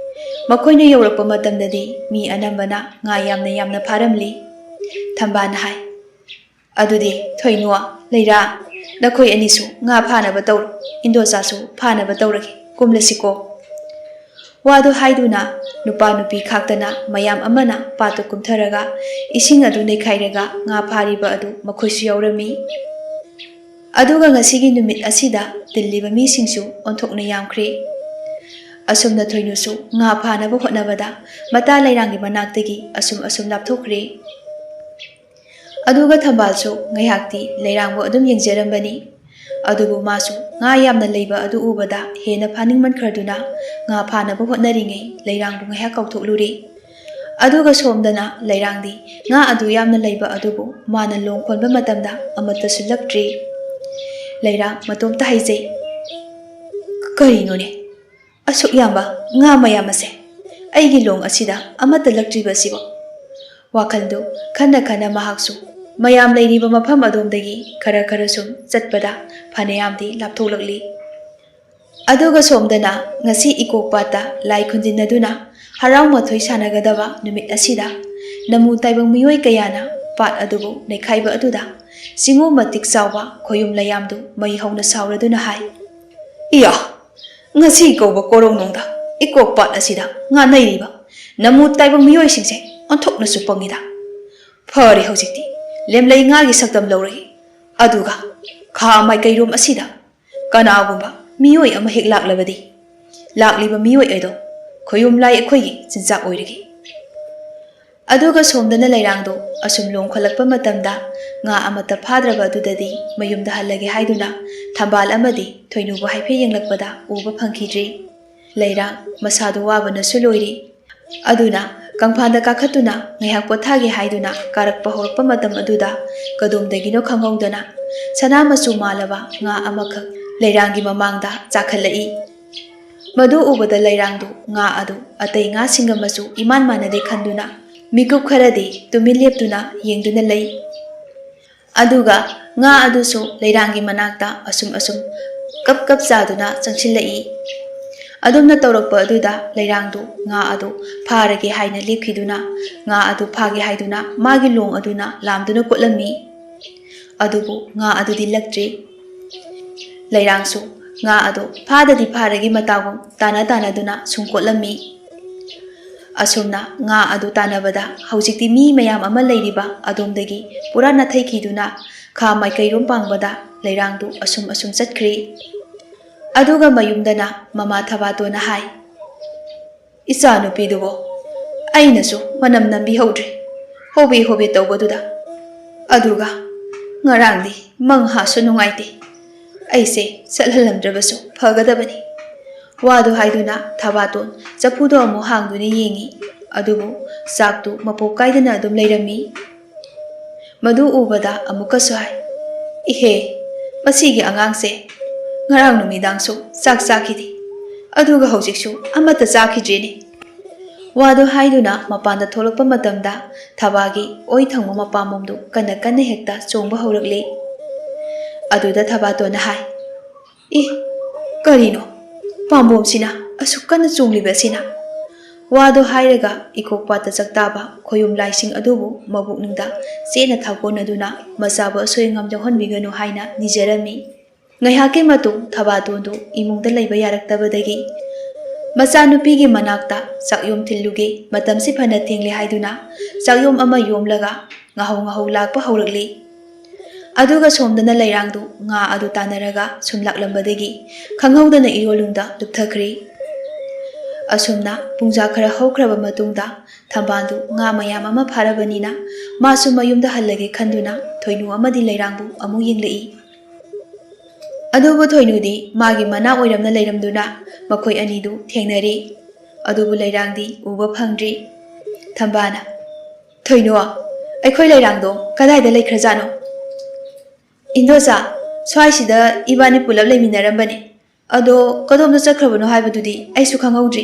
ꯃꯈꯣꯏꯅ ꯌꯧꯔꯛꯄ ꯃꯇꯝꯗꯗꯤ ꯃꯤ ꯑꯅꯝꯕꯅ ꯉꯥ ꯌꯥꯝꯅ ꯌꯥꯝꯅ ꯐꯥꯔꯝꯂꯤ꯫ ꯊꯝꯕꯥꯜꯅ ꯍꯥꯏ, "ꯑꯗꯨꯗꯤ ꯊꯣꯏꯅꯨ, ꯂꯩꯔꯥꯡ, ꯅꯈꯣꯏ ꯑꯅꯤꯁꯨ ꯉꯥ ꯐꯥꯅꯕ ꯇꯧꯔꯣ, ꯏꯟꯗꯣꯆꯥꯁꯨ ꯐꯥꯅꯕ ꯇꯧꯔꯒꯦ, ꯀꯨꯝꯂꯁꯤꯀꯣ." ꯋꯥꯗꯨ ꯍꯥꯏꯗꯨꯅ ꯅꯨꯄꯥ ꯅꯨꯄꯤ ꯈꯥꯛꯇꯅ ꯃꯌꯥꯝ ꯑꯃꯅ ꯄꯥꯠꯇ ꯀꯨꯝꯊꯔꯒ ꯏꯁꯤꯡ ꯑꯗꯨ ꯅꯩꯈꯥꯏꯔꯒ ꯉꯥ ꯐꯥꯔꯤꯕ ꯑꯗꯨ ꯃꯈꯣꯏꯁꯨ ꯌꯥꯎꯔꯝꯃꯤ꯫ ꯑꯗꯨꯒ ꯉꯁꯤꯒꯤ ꯅꯨꯃꯤꯠ ꯑꯁꯤꯗ ꯇꯤꯜꯂꯤꯕ ꯃꯤꯁꯤꯡꯁꯨ ꯑꯣꯟꯊꯣꯛꯅ ꯌꯥꯝꯈ꯭ꯔꯦ꯫ ꯑꯁꯨꯝꯅ ꯊꯣꯏꯅꯨꯁꯨ ꯉꯥ ꯐꯥꯅꯕ ꯍꯣꯠꯅꯕꯗ ꯃꯇꯥ ꯂꯩꯔꯥꯡꯒꯤ ꯃꯅꯥꯛꯇꯒꯤ ꯑꯁꯨꯝ ꯂꯥꯞꯊꯣꯛꯈ꯭ꯔꯦ꯫ ꯑꯗꯨꯒ ꯊꯝꯕꯥꯜꯁꯨ ꯉꯥꯏꯍꯥꯛꯇꯤ ꯂꯩꯔꯥꯡꯕꯨ ꯑꯗꯨꯝ ꯌꯦꯡꯖꯔꯝꯕꯅꯤ꯫ ꯑꯗꯨꯕꯨ ꯃꯥꯁꯨ ꯉꯥ ꯌꯥꯝꯅ ꯂꯩꯕ ꯑꯗꯨ ꯎꯕꯗ ꯍꯦꯟꯅ ꯐꯥꯅꯤꯡꯃꯟꯈ꯭ꯔꯗꯨꯅ ꯉꯥ ꯐꯥꯅꯕ ꯍꯣꯠꯅꯔꯤꯉꯩ ꯂꯩꯔꯥꯡꯕꯨ ꯉꯥꯏꯍꯥꯛ ꯀꯥꯎꯊꯣꯛꯂꯨꯔꯦ꯫ ꯑꯗꯨꯒ ꯁꯣꯝꯗꯅ ꯂꯩꯔꯥꯡꯗꯤ ꯉꯥ ꯑꯗꯨ ꯌꯥꯝꯅ ꯂꯩꯕ ꯑꯗꯨꯕꯨ ꯃꯥꯅ ꯂꯣꯡ ꯈꯣꯟꯕ ꯃꯇꯝꯗ ꯑꯃꯠꯇꯁꯨ ꯂꯛꯇ꯭ꯔꯤ꯫ ꯂꯩꯔꯥꯡ ꯃꯇꯣꯝꯇ ꯍꯥꯏꯖꯩ, "ꯀꯔꯤꯅꯣꯅꯦ, ꯑꯁꯨꯛ ꯌꯥꯝꯕ ꯉꯥ ꯃꯌꯥꯝ ꯑꯁꯦ ꯑꯩꯒꯤ ꯂꯣꯡ ꯑꯁꯤꯗ ꯑꯃꯠꯇ ꯂꯛꯇ꯭ꯔꯤꯕꯁꯤꯕꯣ?" ꯋꯥꯈꯜꯗꯨ ꯈꯟꯅ ꯈꯟꯅ ꯃꯍꯥꯛꯁꯨ ꯃꯌꯥꯝ ꯂꯩꯔꯤꯕ ꯃꯐꯝ ꯑꯗꯣꯝꯗꯒꯤ ꯈꯔ ꯁꯨꯝ ꯆꯠꯄꯗ ꯐꯅꯌꯥꯝꯗꯤ ꯂꯥꯞꯊꯣꯛꯂꯛꯂꯤ꯫ ꯑꯗꯨꯒ ꯁꯣꯝꯗꯅ ꯉꯁꯤ ꯏꯀꯣꯛꯄꯥꯠꯇ ꯂꯥꯏ ꯈꯨꯟꯖꯤꯟꯅꯗꯨꯅ ꯍꯔꯥꯎ ꯃꯊꯣꯏ ꯁꯥꯟꯅꯒꯗꯕ ꯅꯨꯃꯤꯠ ꯑꯁꯤꯗ ꯅꯃꯨ ꯇꯥꯏꯕꯪ ꯃꯤꯑꯣꯏ ꯀꯌꯥꯅ ꯄꯥꯠ ꯑꯗꯨꯕꯨ ꯅꯩꯈꯥꯏꯕ ꯑꯗꯨꯗ ꯆꯤꯡꯉꯨ ꯃꯇꯤꯛ ꯆꯥꯎꯕ ꯈꯣꯌꯨꯝ ꯂꯌꯥꯝꯗꯨ ꯃꯩ ꯍꯧꯅ ꯁꯥꯎꯔꯗꯨꯅ ꯍꯥꯏ, "ꯏꯌꯥ, ꯉꯁꯤ ꯀꯧꯕ ꯀꯣꯔꯧꯅꯨꯡꯗ ꯏꯀꯣꯛꯄꯥꯠ ꯑꯁꯤꯗ ꯉꯥꯅꯩꯔꯤꯕ ꯅꯃꯨ ꯇꯥꯏꯕꯪ ꯃꯤꯑꯣꯏꯁꯤꯡꯁꯦ ꯑꯣꯟꯊꯣꯛꯅꯁꯨ ꯄꯪꯉꯤꯗ꯫ ꯐꯔꯦ, ꯍꯧꯖꯤꯛꯇꯤ ꯂꯦꯝꯂꯩ ꯉꯥꯒꯤ ꯁꯛꯇꯝ ꯂꯧꯔꯒꯦ, ꯑꯗꯨꯒ ꯈꯥ ꯃꯥꯏꯀꯩꯔꯣꯝ ꯑꯁꯤꯗ ꯀꯅꯥꯒꯨꯝꯕ ꯃꯤꯑꯣꯏ ꯑꯃ ꯍꯦꯛ ꯂꯥꯛꯂꯕꯗꯤ ꯂꯥꯛꯂꯤꯕ ꯃꯤꯑꯣꯏ ꯑꯗꯣ ꯈꯣꯌꯨꯝ ꯂꯥꯏ ꯑꯩꯈꯣꯏꯒꯤ ꯆꯤꯟꯖꯥꯛ ꯑꯣꯏꯔꯒꯦ꯫ ꯑꯗꯨꯒ ꯁꯣꯝꯗꯅ ꯂꯩꯔꯥꯡꯗꯣ ꯑꯁꯨꯝ ꯂꯣꯡꯈꯠꯂꯛꯄ ꯃꯇꯝꯗ ꯉꯥ ꯑꯃꯠꯇ ꯐꯥꯗ꯭ꯔꯕ ꯑꯗꯨꯗꯗꯤ ꯃꯌꯨꯝꯗ ꯍꯜꯂꯒꯦ ꯍꯥꯏꯗꯨꯅ ꯊꯝꯕꯥꯜ ꯑꯃꯗꯤ ꯊꯣꯏꯅꯨꯕꯨ ꯍꯥꯏꯐꯦꯠ ꯌꯦꯡꯂꯛꯄꯗ ꯎꯕ ꯐꯪꯈꯤꯗ꯭ꯔꯤ꯫ ꯂꯩꯔꯥꯡ ꯃꯁꯥꯗꯨ ꯋꯥꯕꯅꯁꯨ ꯂꯣꯏꯔꯤ꯫ ꯑꯗꯨꯅ ꯀꯪꯐꯥꯟꯗ ꯀꯥꯈꯠꯇꯨꯅ ꯉꯥꯏꯍꯥꯛ ꯄꯣꯊꯥꯒꯦ ꯍꯥꯏꯗꯨꯅ ꯀꯥꯔꯛꯄ ꯍꯧꯔꯛꯄ ꯃꯇꯝ ꯑꯗꯨꯗ ꯀꯗꯣꯝꯗꯒꯤꯅꯣ ꯈꯪꯍꯧꯗꯅ ꯁꯅꯥ ꯃꯆꯨ ꯃꯥꯜꯂꯕ ꯉꯥ ꯑꯃꯈꯛ ꯂꯩꯔꯥꯡꯒꯤ ꯃꯃꯥꯡꯗ ꯆꯥꯈꯠꯂꯛꯏ꯫ ꯃꯗꯨ ꯎꯕꯗ ꯂꯩꯔꯥꯡꯗꯨ ꯉꯥ ꯑꯗꯨ ꯑꯇꯩ ꯉꯥꯁꯤꯡꯒ ꯃꯆꯨ ꯏꯃꯥꯟ ꯃꯥꯟꯅꯗꯦ ꯈꯟꯗꯨꯅ ꯃꯤꯀꯨꯞ ꯈꯔꯗꯤ ꯇꯨꯃꯤꯟ ꯂꯦꯞꯇꯨꯅ ꯌꯦꯡꯗꯨꯅ ꯂꯩ꯫ ꯑꯗꯨꯒ ꯉꯥ ꯑꯗꯨꯁꯨ ꯂꯩꯔꯥꯡꯒꯤ ꯃꯅꯥꯛꯇ ꯑꯁꯨꯝ ꯀꯞ ꯀꯞ ꯆꯥꯗꯨꯅ ꯆꯪꯁꯤꯜꯂꯛꯏ꯫ ꯑꯗꯨꯝꯅ ꯇꯧꯔꯛꯄ ꯑꯗꯨꯗ ꯂꯩꯔꯥꯡꯗꯨ ꯉꯥ ꯑꯗꯨ ꯐꯥꯔꯒꯦ ꯍꯥꯏꯅ ꯂꯦꯞꯈꯤꯗꯨꯅ ꯉꯥ ꯑꯗꯨ ꯐꯥꯒꯦ ꯍꯥꯏꯗꯨꯅ ꯃꯥꯒꯤ ꯂꯣꯡ ꯑꯗꯨꯅ ꯂꯥꯝꯗꯨꯅ ꯀꯣꯠꯂꯝꯃꯤ꯫ ꯑꯗꯨꯕꯨ ꯉꯥ ꯑꯗꯨꯗꯤ ꯂꯛꯇ꯭ꯔꯤ꯫ ꯂꯩꯔꯥꯡꯁꯨ ꯉꯥ ꯑꯗꯨ ꯐꯥꯗꯗꯤ ꯐꯥꯔꯒꯤ ꯃꯇꯥꯒꯨꯝ ꯇꯥꯟꯅꯗꯨꯅ ꯁꯨꯝ ꯀꯣꯠꯂꯝꯃꯤ꯫ ꯑꯁꯨꯝꯅ ꯉꯥ ꯑꯗꯨ ꯇꯥꯟꯅꯕꯗ ꯍꯧꯖꯤꯛꯇꯤ ꯃꯤ ꯃꯌꯥꯝ ꯑꯃ ꯂꯩꯔꯤꯕ ꯑꯗꯣꯝꯗꯒꯤ ꯄꯨꯔꯥ ꯅꯥꯊꯩꯈꯤꯗꯨꯅ ꯈꯥ ꯃꯥꯏꯀꯩꯔꯣꯝ ꯄꯥꯡꯕꯗ ꯂꯩꯔꯥꯡꯗꯨ ꯑꯁꯨꯝ ꯆꯠꯈ꯭ꯔꯤ꯫ ꯑꯗꯨꯒ ꯃꯌꯨꯝꯗꯅ ꯃꯃꯥ ꯊꯕꯥꯇꯣꯟꯅ ꯍꯥꯏ, "ꯏꯆꯥ ꯅꯨꯄꯤꯗꯨꯕꯣ ꯑꯩꯅꯁꯨ ꯃꯅꯝ ꯅꯝꯕꯤꯍꯧꯗ꯭ꯔꯤ ꯍꯣꯕꯦ ꯇꯧꯕꯗꯨꯗ꯫ ꯑꯗꯨꯒ ꯉꯔꯥꯡꯗꯤ ꯃꯪꯍꯥꯁꯨ ꯅꯨꯡꯉꯥꯏꯇꯦ꯫ ꯑꯩꯁꯦ ꯆꯠꯍꯜꯂꯝꯗ꯭ꯔꯕꯁꯨ ꯐꯒꯗꯕꯅꯤ"꯫ ꯋꯥꯗꯨ ꯍꯥꯏꯗꯨꯅ ꯊꯕꯥꯇꯣꯟ ꯆꯐꯨꯗꯣ ꯑꯃꯨꯛ ꯍꯥꯡꯗꯨꯅ ꯌꯦꯡꯉꯤ꯫ ꯑꯗꯨꯕꯨ ꯆꯥꯛꯇꯨ ꯃꯄꯣꯞ ꯀꯥꯏꯗꯅ ꯑꯗꯨꯝ ꯂꯩꯔꯝꯃꯤ꯫ ꯃꯗꯨ ꯎꯕꯗ ꯑꯃꯨꯛꯀꯁꯨ ꯍꯥꯏ, "ꯏꯍꯦ, ꯃꯁꯤꯒꯤ ꯑꯉꯥꯡꯁꯦ ꯉꯔꯥꯡ ꯅꯨꯃꯤꯗꯥꯡꯁꯨ ꯆꯥꯛ ꯆꯥꯈꯤꯗꯦ, ꯑꯗꯨꯒ ꯍꯧꯖꯤꯛꯁꯨ ꯑꯃꯠꯇ ꯆꯥꯈꯤꯗ꯭ꯔꯦꯅꯦ"꯫ ꯋꯥꯗꯨ ꯍꯥꯏꯗꯨꯅ ꯃꯄꯥꯟꯗ ꯊꯣꯛꯂꯛꯄ ꯃꯇꯝꯗ ꯊꯕꯥꯒꯤ ꯑꯣꯏ ꯊꯪꯕ ꯃꯄꯥꯝꯕꯣꯝꯗꯨ ꯀꯟꯅ ꯍꯦꯛꯇ ꯆꯣꯡꯕ ꯍꯧꯔꯛꯂꯤ꯫ ꯑꯗꯨꯗ ꯊꯕꯥꯇꯣꯟꯅ ꯍꯥꯏ, "ꯀꯔꯤꯅꯣ ꯄꯥꯝꯕꯣꯝꯁꯤꯅ ꯑꯁꯨꯛ ꯀꯟꯅ ꯆꯣꯡꯂꯤꯕꯁꯤꯅ"꯫ ꯋꯥꯗꯨ ꯍꯥꯏꯔꯒ ꯏꯀꯣꯛꯄꯥꯠꯇ ꯆꯥꯛꯇꯥꯕ ꯈꯣꯌꯨꯝ ꯂꯥꯏꯁꯤꯡ ꯑꯗꯨꯕꯨ ꯃꯕꯨꯛꯅꯨꯡꯗ ꯆꯦꯠꯅ ꯊꯥꯀꯣꯟꯅꯗꯨꯅ ꯃꯆꯥꯕꯨ ꯑꯁꯣꯏ ꯑꯉꯥꯝ ꯌꯥꯎꯍꯟꯕꯤꯒꯅꯨ ꯍꯥꯏꯅ ꯅꯤꯖꯔꯝꯃꯤ꯫ ꯉꯥꯏꯍꯥꯛꯀꯤ ꯃꯇꯨꯡ ꯊꯕꯥꯇꯣꯟꯗꯨ ꯏꯃꯨꯡꯗ ꯂꯩꯕ ꯌꯥꯔꯛꯇꯕꯗꯒꯤ ꯃꯆꯥꯅꯨꯄꯤꯒꯤ ꯃꯅꯥꯛꯇ ꯆꯥꯛꯌꯣꯝ ꯊꯤꯜꯂꯨꯒꯦ, ꯃꯇꯝꯁꯤ ꯐꯅ ꯊꯦꯡꯂꯦ ꯍꯥꯏꯗꯨꯅ ꯆꯥꯛꯌꯣꯝ ꯑꯃ ꯌꯣꯝꯂꯒ ꯉꯥꯍꯧ ꯂꯥꯛꯄ ꯍꯧꯔꯛꯂꯤ꯫ ꯑꯗꯨꯒ ꯁꯣꯝꯗꯅ ꯂꯩꯔꯥꯡꯗꯨ ꯉꯥ ꯑꯗꯨ ꯇꯥꯟꯅꯔꯒ ꯁꯨꯝ ꯂꯥꯛꯂꯝꯕꯗꯒꯤ ꯈꯪꯍꯧꯗꯅ ꯏꯔꯣꯜꯅꯨꯡꯗ ꯂꯨꯞꯊꯈ꯭ꯔꯤ꯫ ꯑꯁꯨꯝꯅ ꯄꯨꯡꯖꯥ ꯈꯔ ꯍꯧꯈ꯭ꯔꯕ ꯃꯇꯨꯡꯗ ꯊꯝꯕꯥꯜꯗꯨ ꯉꯥ ꯃꯌꯥꯝ ꯑꯃ ꯐꯥꯔꯕꯅꯤꯅ ꯃꯥꯁꯨ ꯃꯌꯨꯝꯗ ꯍꯜꯂꯒꯦ ꯈꯟꯗꯨꯅ ꯊꯣꯏꯅꯨ ꯑꯃꯗꯤ ꯂꯩꯔꯥꯡꯕꯨ ꯑꯃꯨꯛ ꯌꯦꯡꯂꯛꯏ꯫ ꯑꯗꯨꯕꯨ ꯊꯣꯏꯅꯨꯗꯤ ꯃꯥꯒꯤ ꯃꯅꯥ ꯑꯣꯏꯔꯝꯅ ꯂꯩꯔꯝꯗꯨꯅ ꯃꯈꯣꯏ ꯑꯅꯤꯗꯨ ꯊꯦꯡꯅꯔꯤ꯫ ꯑꯗꯨꯕꯨ ꯂꯩꯔꯥꯡꯗꯤ ꯎꯕ ꯐꯪꯗ꯭ꯔꯤ꯫ ꯊꯝꯕꯥꯜꯅ, "ꯊꯣꯏꯅꯨ, ꯑꯩꯈꯣꯏ ꯂꯩꯔꯥꯡꯗꯣ ꯀꯗꯥꯏꯗ ꯂꯩꯈ꯭ꯔꯖꯥꯠꯅꯣ"꯫ "ꯏꯟꯗꯣꯆꯥ, ꯁ꯭ꯋꯥꯏꯁꯤꯗ ꯏꯕꯥꯅꯤ ꯄꯨꯂꯞ ꯂꯩꯃꯤꯟꯅꯔꯝꯕꯅꯦ, ꯑꯗꯣ ꯀꯗꯣꯝꯗ ꯆꯠꯈ꯭ꯔꯕꯅꯣ ꯍꯥꯏꯕꯗꯨꯗꯤ ꯑꯩꯁꯨ ꯈꯪꯍꯧꯗ꯭ꯔꯤ"꯫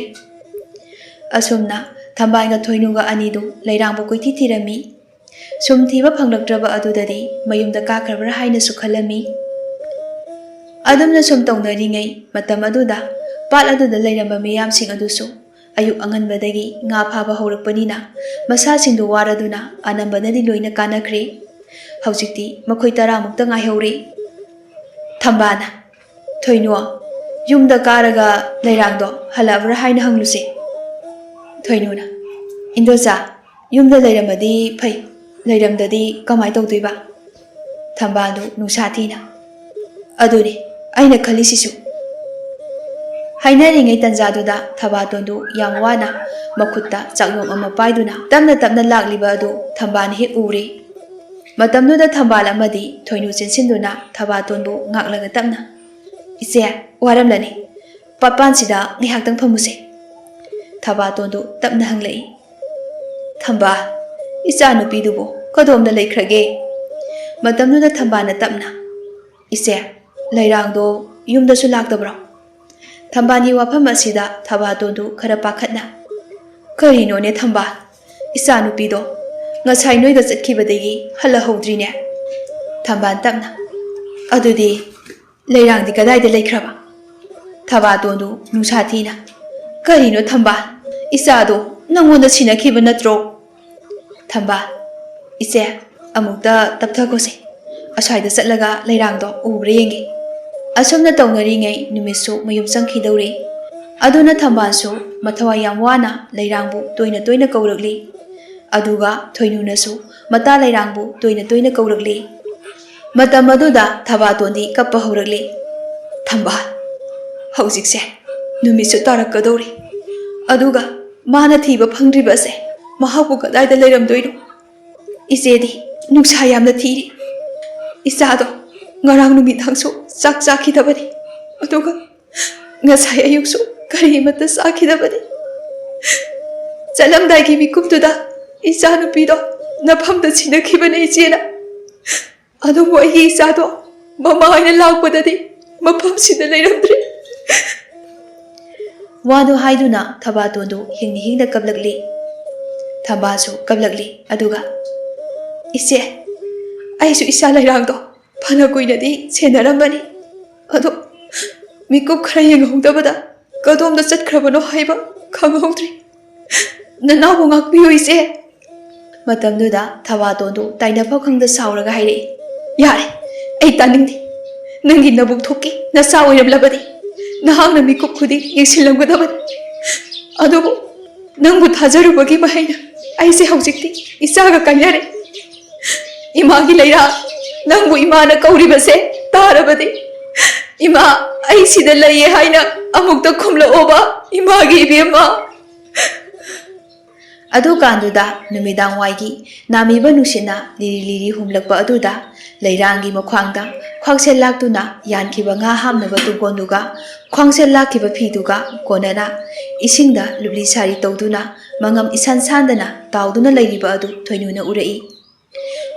ꯑꯁꯨꯝꯅ ꯊꯝꯕꯥꯜꯒ ꯊꯣꯏꯅꯨꯒ ꯑꯅꯤꯗꯨ ꯂꯩꯔꯥꯡꯕꯨ ꯀꯣꯏꯊꯤ ꯊꯤꯔꯝꯃꯤ꯫ ꯁꯨꯝ ꯊꯤꯕ ꯐꯪꯂꯛꯇ꯭ꯔꯕ ꯑꯗꯨꯗꯗꯤ ꯃꯌꯨꯝꯗ ꯀꯥꯈ꯭ꯔꯕ꯭ꯔꯥ ꯍꯥꯏꯅꯁꯨ ꯈꯜꯂꯝꯃꯤ꯫ ꯑꯗꯨꯝꯅ ꯁꯨꯝ ꯇꯧꯅꯔꯤꯉꯩ ꯃꯇꯝ ꯑꯗꯨꯗ ꯄꯥꯠ ꯑꯗꯨꯗ ꯂꯩꯔꯝꯕ ꯃꯤꯌꯥꯝꯁꯤꯡ ꯑꯗꯨꯁꯨ ꯑꯌꯨꯛ ꯑꯉꯟꯕꯗꯒꯤ ꯉꯥ ꯐꯥꯕ ꯍꯧꯔꯛꯄꯅꯤꯅ ꯃꯁꯥꯁꯤꯡꯗꯨ ꯋꯥꯔꯗꯨꯅ ꯑꯅꯝꯕꯅꯗꯤ ꯂꯣꯏꯅ ꯀꯥꯅꯈ꯭ꯔꯦ꯫ ꯍꯧꯖꯤꯛꯇꯤ ꯃꯈꯣꯏ 10ꯃꯨꯛꯇ ꯉꯥꯏꯍꯧꯔꯤ꯫ ꯊꯝꯕꯥꯜꯅ, "ꯊꯣꯏꯅꯨ, ꯌꯨꯝꯗ ꯀꯥꯔꯒ ꯂꯩꯔꯥꯡꯗꯣ ꯍꯜꯂꯛꯑꯕ꯭ꯔꯥ ꯍꯥꯏꯅ ꯍꯪꯂꯨꯁꯦ"꯫ ꯊꯣꯏꯅꯨꯅ, "ꯏꯟꯗꯣꯆꯥ, ꯌꯨꯝꯗ ꯂꯩꯔꯝꯃꯗꯤ ꯐꯩ, ꯂꯩꯔꯝꯗꯗꯤ ꯀꯃꯥꯏ ꯇꯧꯗꯣꯏꯕ"꯫ ꯊꯝꯕꯥꯜꯗꯨ ꯅꯨꯡꯁꯥ ꯊꯤꯅ, "ꯑꯗꯨꯅꯤ ꯑꯩꯅ ꯈꯜꯂꯤꯁꯤꯁꯨ"꯫ ꯍꯥꯏꯅꯔꯤꯉꯩ ꯇꯟꯖꯥꯗꯨꯗ ꯊꯕꯥꯇꯣꯟꯗꯨ ꯌꯥꯝ ꯋꯥꯅ ꯃꯈꯨꯠꯇ ꯆꯥꯛꯌꯣꯝ ꯑꯃ ꯄꯥꯏꯗꯨꯅ ꯇꯞꯅ ꯂꯥꯛꯂꯤꯕ ꯑꯗꯨ ꯊꯝꯕꯥꯜꯅ ꯍꯦꯛ ꯎꯔꯤ꯫ ꯃꯇꯝꯗꯨꯗ ꯊꯝꯕꯥꯜ ꯑꯃꯗꯤ ꯊꯣꯏꯅꯨ ꯆꯦꯟꯁꯤꯟꯗꯨꯅ ꯊꯕꯥꯇꯣꯟꯕꯨ ꯉꯥꯛꯂꯒ ꯇꯞꯅ, "ꯏꯆꯦ, ꯋꯥꯔꯝꯂꯅꯤ, ꯄꯥꯠꯄꯥꯟꯁꯤꯗ ꯉꯥꯏꯍꯥꯛꯇꯪ ꯐꯝꯃꯨꯁꯦ"꯫ ꯊꯕꯥꯇꯣꯟꯗꯨ ꯇꯞꯅ ꯍꯪꯂꯛꯏ꯫ "ꯊꯝꯕꯥꯜ, ꯏꯆꯥ ꯅꯨꯄꯤꯗꯨꯕꯨ ꯀꯗꯣꯝꯗ ꯂꯩꯈ꯭ꯔꯒꯦ"꯫ ꯃꯇꯝꯗꯨꯗ ꯊꯝꯕꯥꯜꯅ ꯇꯞꯅ, "ꯏꯆꯦ, ꯂꯩꯔꯥꯡꯗꯣ ꯌꯨꯝꯗꯁꯨ ꯂꯥꯛꯇꯕ꯭ꯔꯣ"꯫ ꯊꯝꯕꯥꯜꯒꯤ ꯋꯥꯐꯝ ꯑꯁꯤꯗ ꯊꯕꯥꯇꯣꯟꯗꯨ ꯈꯔ ꯄꯥꯈꯠꯅ, "ꯀꯔꯤꯅꯣꯅꯦ ꯊꯝꯕꯥꯜ, ꯏꯆꯥ ꯅꯨꯄꯤꯗꯣ ꯉꯁꯥꯏ ꯅꯣꯏꯒ ꯆꯠꯈꯤꯕꯗꯒꯤ ꯍꯜꯂꯛꯍꯧꯗ꯭ꯔꯤꯅꯦ"꯫ ꯊꯝꯕꯥꯜ ꯇꯞꯅ, "ꯑꯗꯨꯗꯤ ꯂꯩꯔꯥꯡꯗꯤ ꯀꯗꯥꯏꯗ ꯂꯩꯈ꯭ꯔꯕ"꯫ ꯊꯕꯥꯇꯣꯟꯗꯨ ꯅꯨꯡꯁꯥ ꯊꯤꯅ, "ꯀꯔꯤꯅꯣ ꯊꯝꯕꯥꯜ, ꯏꯆꯥꯗꯣ ꯅꯪꯉꯣꯟꯗ ꯁꯤꯟꯅꯈꯤꯕ ꯅꯠꯇ꯭ꯔꯣ"꯫ ꯊꯝꯕꯥꯜ, "ꯏꯆꯦ, ꯑꯃꯨꯛꯇ ꯇꯞꯊꯈꯣꯁꯦ, ꯑꯁ꯭ꯋꯥꯏꯗ ꯆꯠꯂꯒ ꯂꯩꯔꯥꯡꯗꯣ ꯎꯕ꯭ꯔꯥ ꯌꯦꯡꯒꯦ"꯫ ꯑꯁꯨꯝꯅ ꯇꯧꯅꯔꯤꯉꯩ ꯅꯨꯃꯤꯠꯁꯨ ꯃꯌꯨꯝ ꯆꯪꯈꯤꯗꯧꯔꯤ꯫ ꯑꯗꯨꯅ ꯊꯝꯕꯥꯜꯁꯨ ꯃꯊꯋꯥꯏ ꯌꯥꯝ ꯋꯥꯅ ꯂꯩꯔꯥꯡꯕꯨ ꯇꯣꯏꯅ ꯀꯧꯔꯛꯂꯤ꯫ ꯑꯗꯨꯒ ꯊꯣꯏꯅꯨꯅꯁꯨ ꯃꯇꯥ ꯂꯩꯔꯥꯡꯕꯨ ꯇꯣꯏꯅ ꯀꯧꯔꯛꯂꯤ꯫ ꯃꯇꯝ ꯑꯗꯨꯗ ꯊꯕꯥꯇꯣꯟꯗꯤ ꯀꯞꯄ ꯍꯧꯔꯛꯂꯤ꯫ "ꯊꯝꯕꯥꯜ, ꯍꯧꯖꯤꯛꯁꯦ ꯅꯨꯃꯤꯠꯁꯨ ꯇꯥꯔꯛꯀꯗꯧꯔꯤ, ꯑꯗꯨꯒ ꯃꯥꯅ ꯊꯤꯕ ꯐꯪꯗ꯭ꯔꯤꯕꯁꯦ ꯃꯍꯥꯛꯄꯨ ꯀꯗꯥꯏꯗ ꯂꯩꯔꯝꯗꯣꯏꯅꯣ? ꯏꯆꯦꯗꯤ ꯅꯨꯡꯁꯥ ꯌꯥꯝꯅ ꯊꯤꯔꯤ. ꯏꯆꯥꯗꯣ ꯉꯔꯥꯡ ꯅꯨꯃꯤꯗꯥꯡꯁꯨ ꯆꯥꯛ ꯆꯥꯈꯤꯗꯕꯅꯤ. ꯑꯗꯨꯒ ꯉꯁꯥꯏ ꯑꯌꯨꯛꯁꯨ ꯀꯔꯤꯃꯠꯇ ꯆꯥꯈꯤꯗꯕꯅꯤ. ꯆꯠꯂꯝꯗꯥꯏꯒꯤ ꯃꯤꯀꯨꯞꯇꯨꯗ ꯏꯆꯥꯅꯨꯄꯤꯗꯣ ꯅꯐꯝꯗ ꯁꯤꯟꯅꯈꯤꯕꯅꯤ ꯏꯆꯦꯅ. ꯑꯗꯨꯕꯨ ꯑꯩꯒꯤ ꯏꯆꯥꯗꯣ ꯃꯃꯥ ꯍꯥꯏꯅ ꯂꯥꯛꯄꯗꯗꯤ ꯃꯐꯝꯁꯤꯗ ꯂꯩꯔꯝꯗ꯭ꯔꯦ. ꯋꯥꯗꯨ ꯍꯥꯏꯗꯨꯅ ꯊꯕꯥꯇꯣꯟꯗꯨ ꯍꯤꯡꯅ ꯍꯤꯡꯅ ꯀꯞꯂꯛꯂꯤ. ꯊꯝꯕꯥꯜꯁꯨ ꯀꯞꯂꯛꯂꯤ. ꯑꯗꯨꯒ ꯏꯆꯦ, ꯑꯩꯁꯨ ꯏꯆꯥ ꯂꯩꯔꯥꯡꯗꯣ ꯐꯅ ꯀꯨꯏꯅꯗꯤ ꯁꯦꯟꯅꯔꯝꯕꯅꯤ. ꯑꯗꯣ ꯃꯤꯀꯨꯞ ꯈꯔ ꯌꯦꯡꯍꯧꯗꯕꯗ ꯀꯗꯣꯝꯗ ꯆꯠꯈ꯭ꯔꯕꯅꯣ ꯍꯥꯏꯕ ꯈꯪꯍꯧꯗ꯭ꯔꯤ. ꯅꯅꯥꯎꯕꯨ ꯉꯥꯛꯄꯤꯌꯨ ꯏꯆꯦ. ꯃꯇꯝꯗꯨꯗ ꯊꯕꯥꯇꯣꯟꯗꯨ ꯇꯥꯏꯅꯐꯝ ꯈꯪꯗ ꯁꯥꯎꯔꯒ ꯍꯥꯏꯔꯛꯏ. ꯌꯥꯔꯦ, ꯑꯩ ꯇꯥꯅꯤꯡꯗꯦ. ꯅꯪꯒꯤ ꯅꯕꯨꯛ ꯊꯣꯛꯀꯤ ꯅꯆꯥ ꯑꯣꯏꯔꯝꯂꯕꯗꯤ ꯅꯍꯥꯛꯅ ꯃꯤꯀꯨꯞ ꯈꯨꯗꯤꯡ ꯌꯦꯡꯁꯤꯜꯂꯝꯒꯗꯕꯅꯤ. ꯑꯗꯨꯕꯨ ꯅꯪꯕꯨ ꯊꯥꯖꯔꯨꯕꯒꯤ ꯃꯍꯩꯅ ꯑꯩꯁꯦ ꯍꯧꯖꯤꯛꯇꯤ ꯏꯆꯥꯒ ꯀꯥꯏꯅꯔꯦ. ꯏꯃꯥꯒꯤ ꯂꯩꯔꯥꯡ, ꯅꯪꯕꯨ ꯏꯃꯥꯅ ꯀꯧꯔꯤꯕꯁꯦ ꯇꯥꯔꯕꯗꯤ ꯏꯃꯥ ꯑꯩ ꯁꯤꯗ ꯂꯩꯌꯦ ꯍꯥꯏꯅ ꯑꯃꯨꯛꯇ ꯈꯨꯝꯂꯛꯑꯣꯕ ꯏꯃꯥꯒꯤ ꯏꯕꯦꯝꯃ. ꯑꯗꯨꯀꯥꯟꯗꯨꯗ ꯅꯨꯃꯤꯗꯥꯡ ꯋꯥꯏꯒꯤ ꯅꯥꯃꯤꯕ ꯅꯨꯡꯁꯤꯠꯅ ꯂꯤꯔꯤ ꯂꯤꯔꯤ ꯍꯨꯝꯂꯛꯄ ꯑꯗꯨꯗ ꯂꯩꯔꯥꯡꯒꯤ ꯃꯈ꯭ꯋꯥꯡꯗ ꯈ꯭ꯋꯥꯡꯁꯦꯜ ꯂꯥꯛꯇꯨꯅ ꯌꯥꯟꯈꯤꯕ ꯉꯥ ꯍꯥꯞꯅꯕ ꯇꯨꯡꯒꯣꯟꯗꯨꯒ ꯈ꯭ꯋꯥꯡꯁꯦꯜ ꯂꯥꯛꯈꯤꯕ ꯐꯤꯗꯨꯒ ꯀꯣꯟꯅꯅ ꯏꯁꯤꯡꯗ ꯂꯨꯞꯂꯤ ꯁꯥꯔꯤ ꯇꯧꯗꯨꯅ ꯃꯉꯝ ꯏꯁꯥꯟ ꯁꯥꯟꯗꯅ ꯇꯥꯎꯗꯨꯅ ꯂꯩꯔꯤꯕ ꯑꯗꯨ ꯊꯣꯏꯅꯨꯅ ꯎꯔꯛꯏ.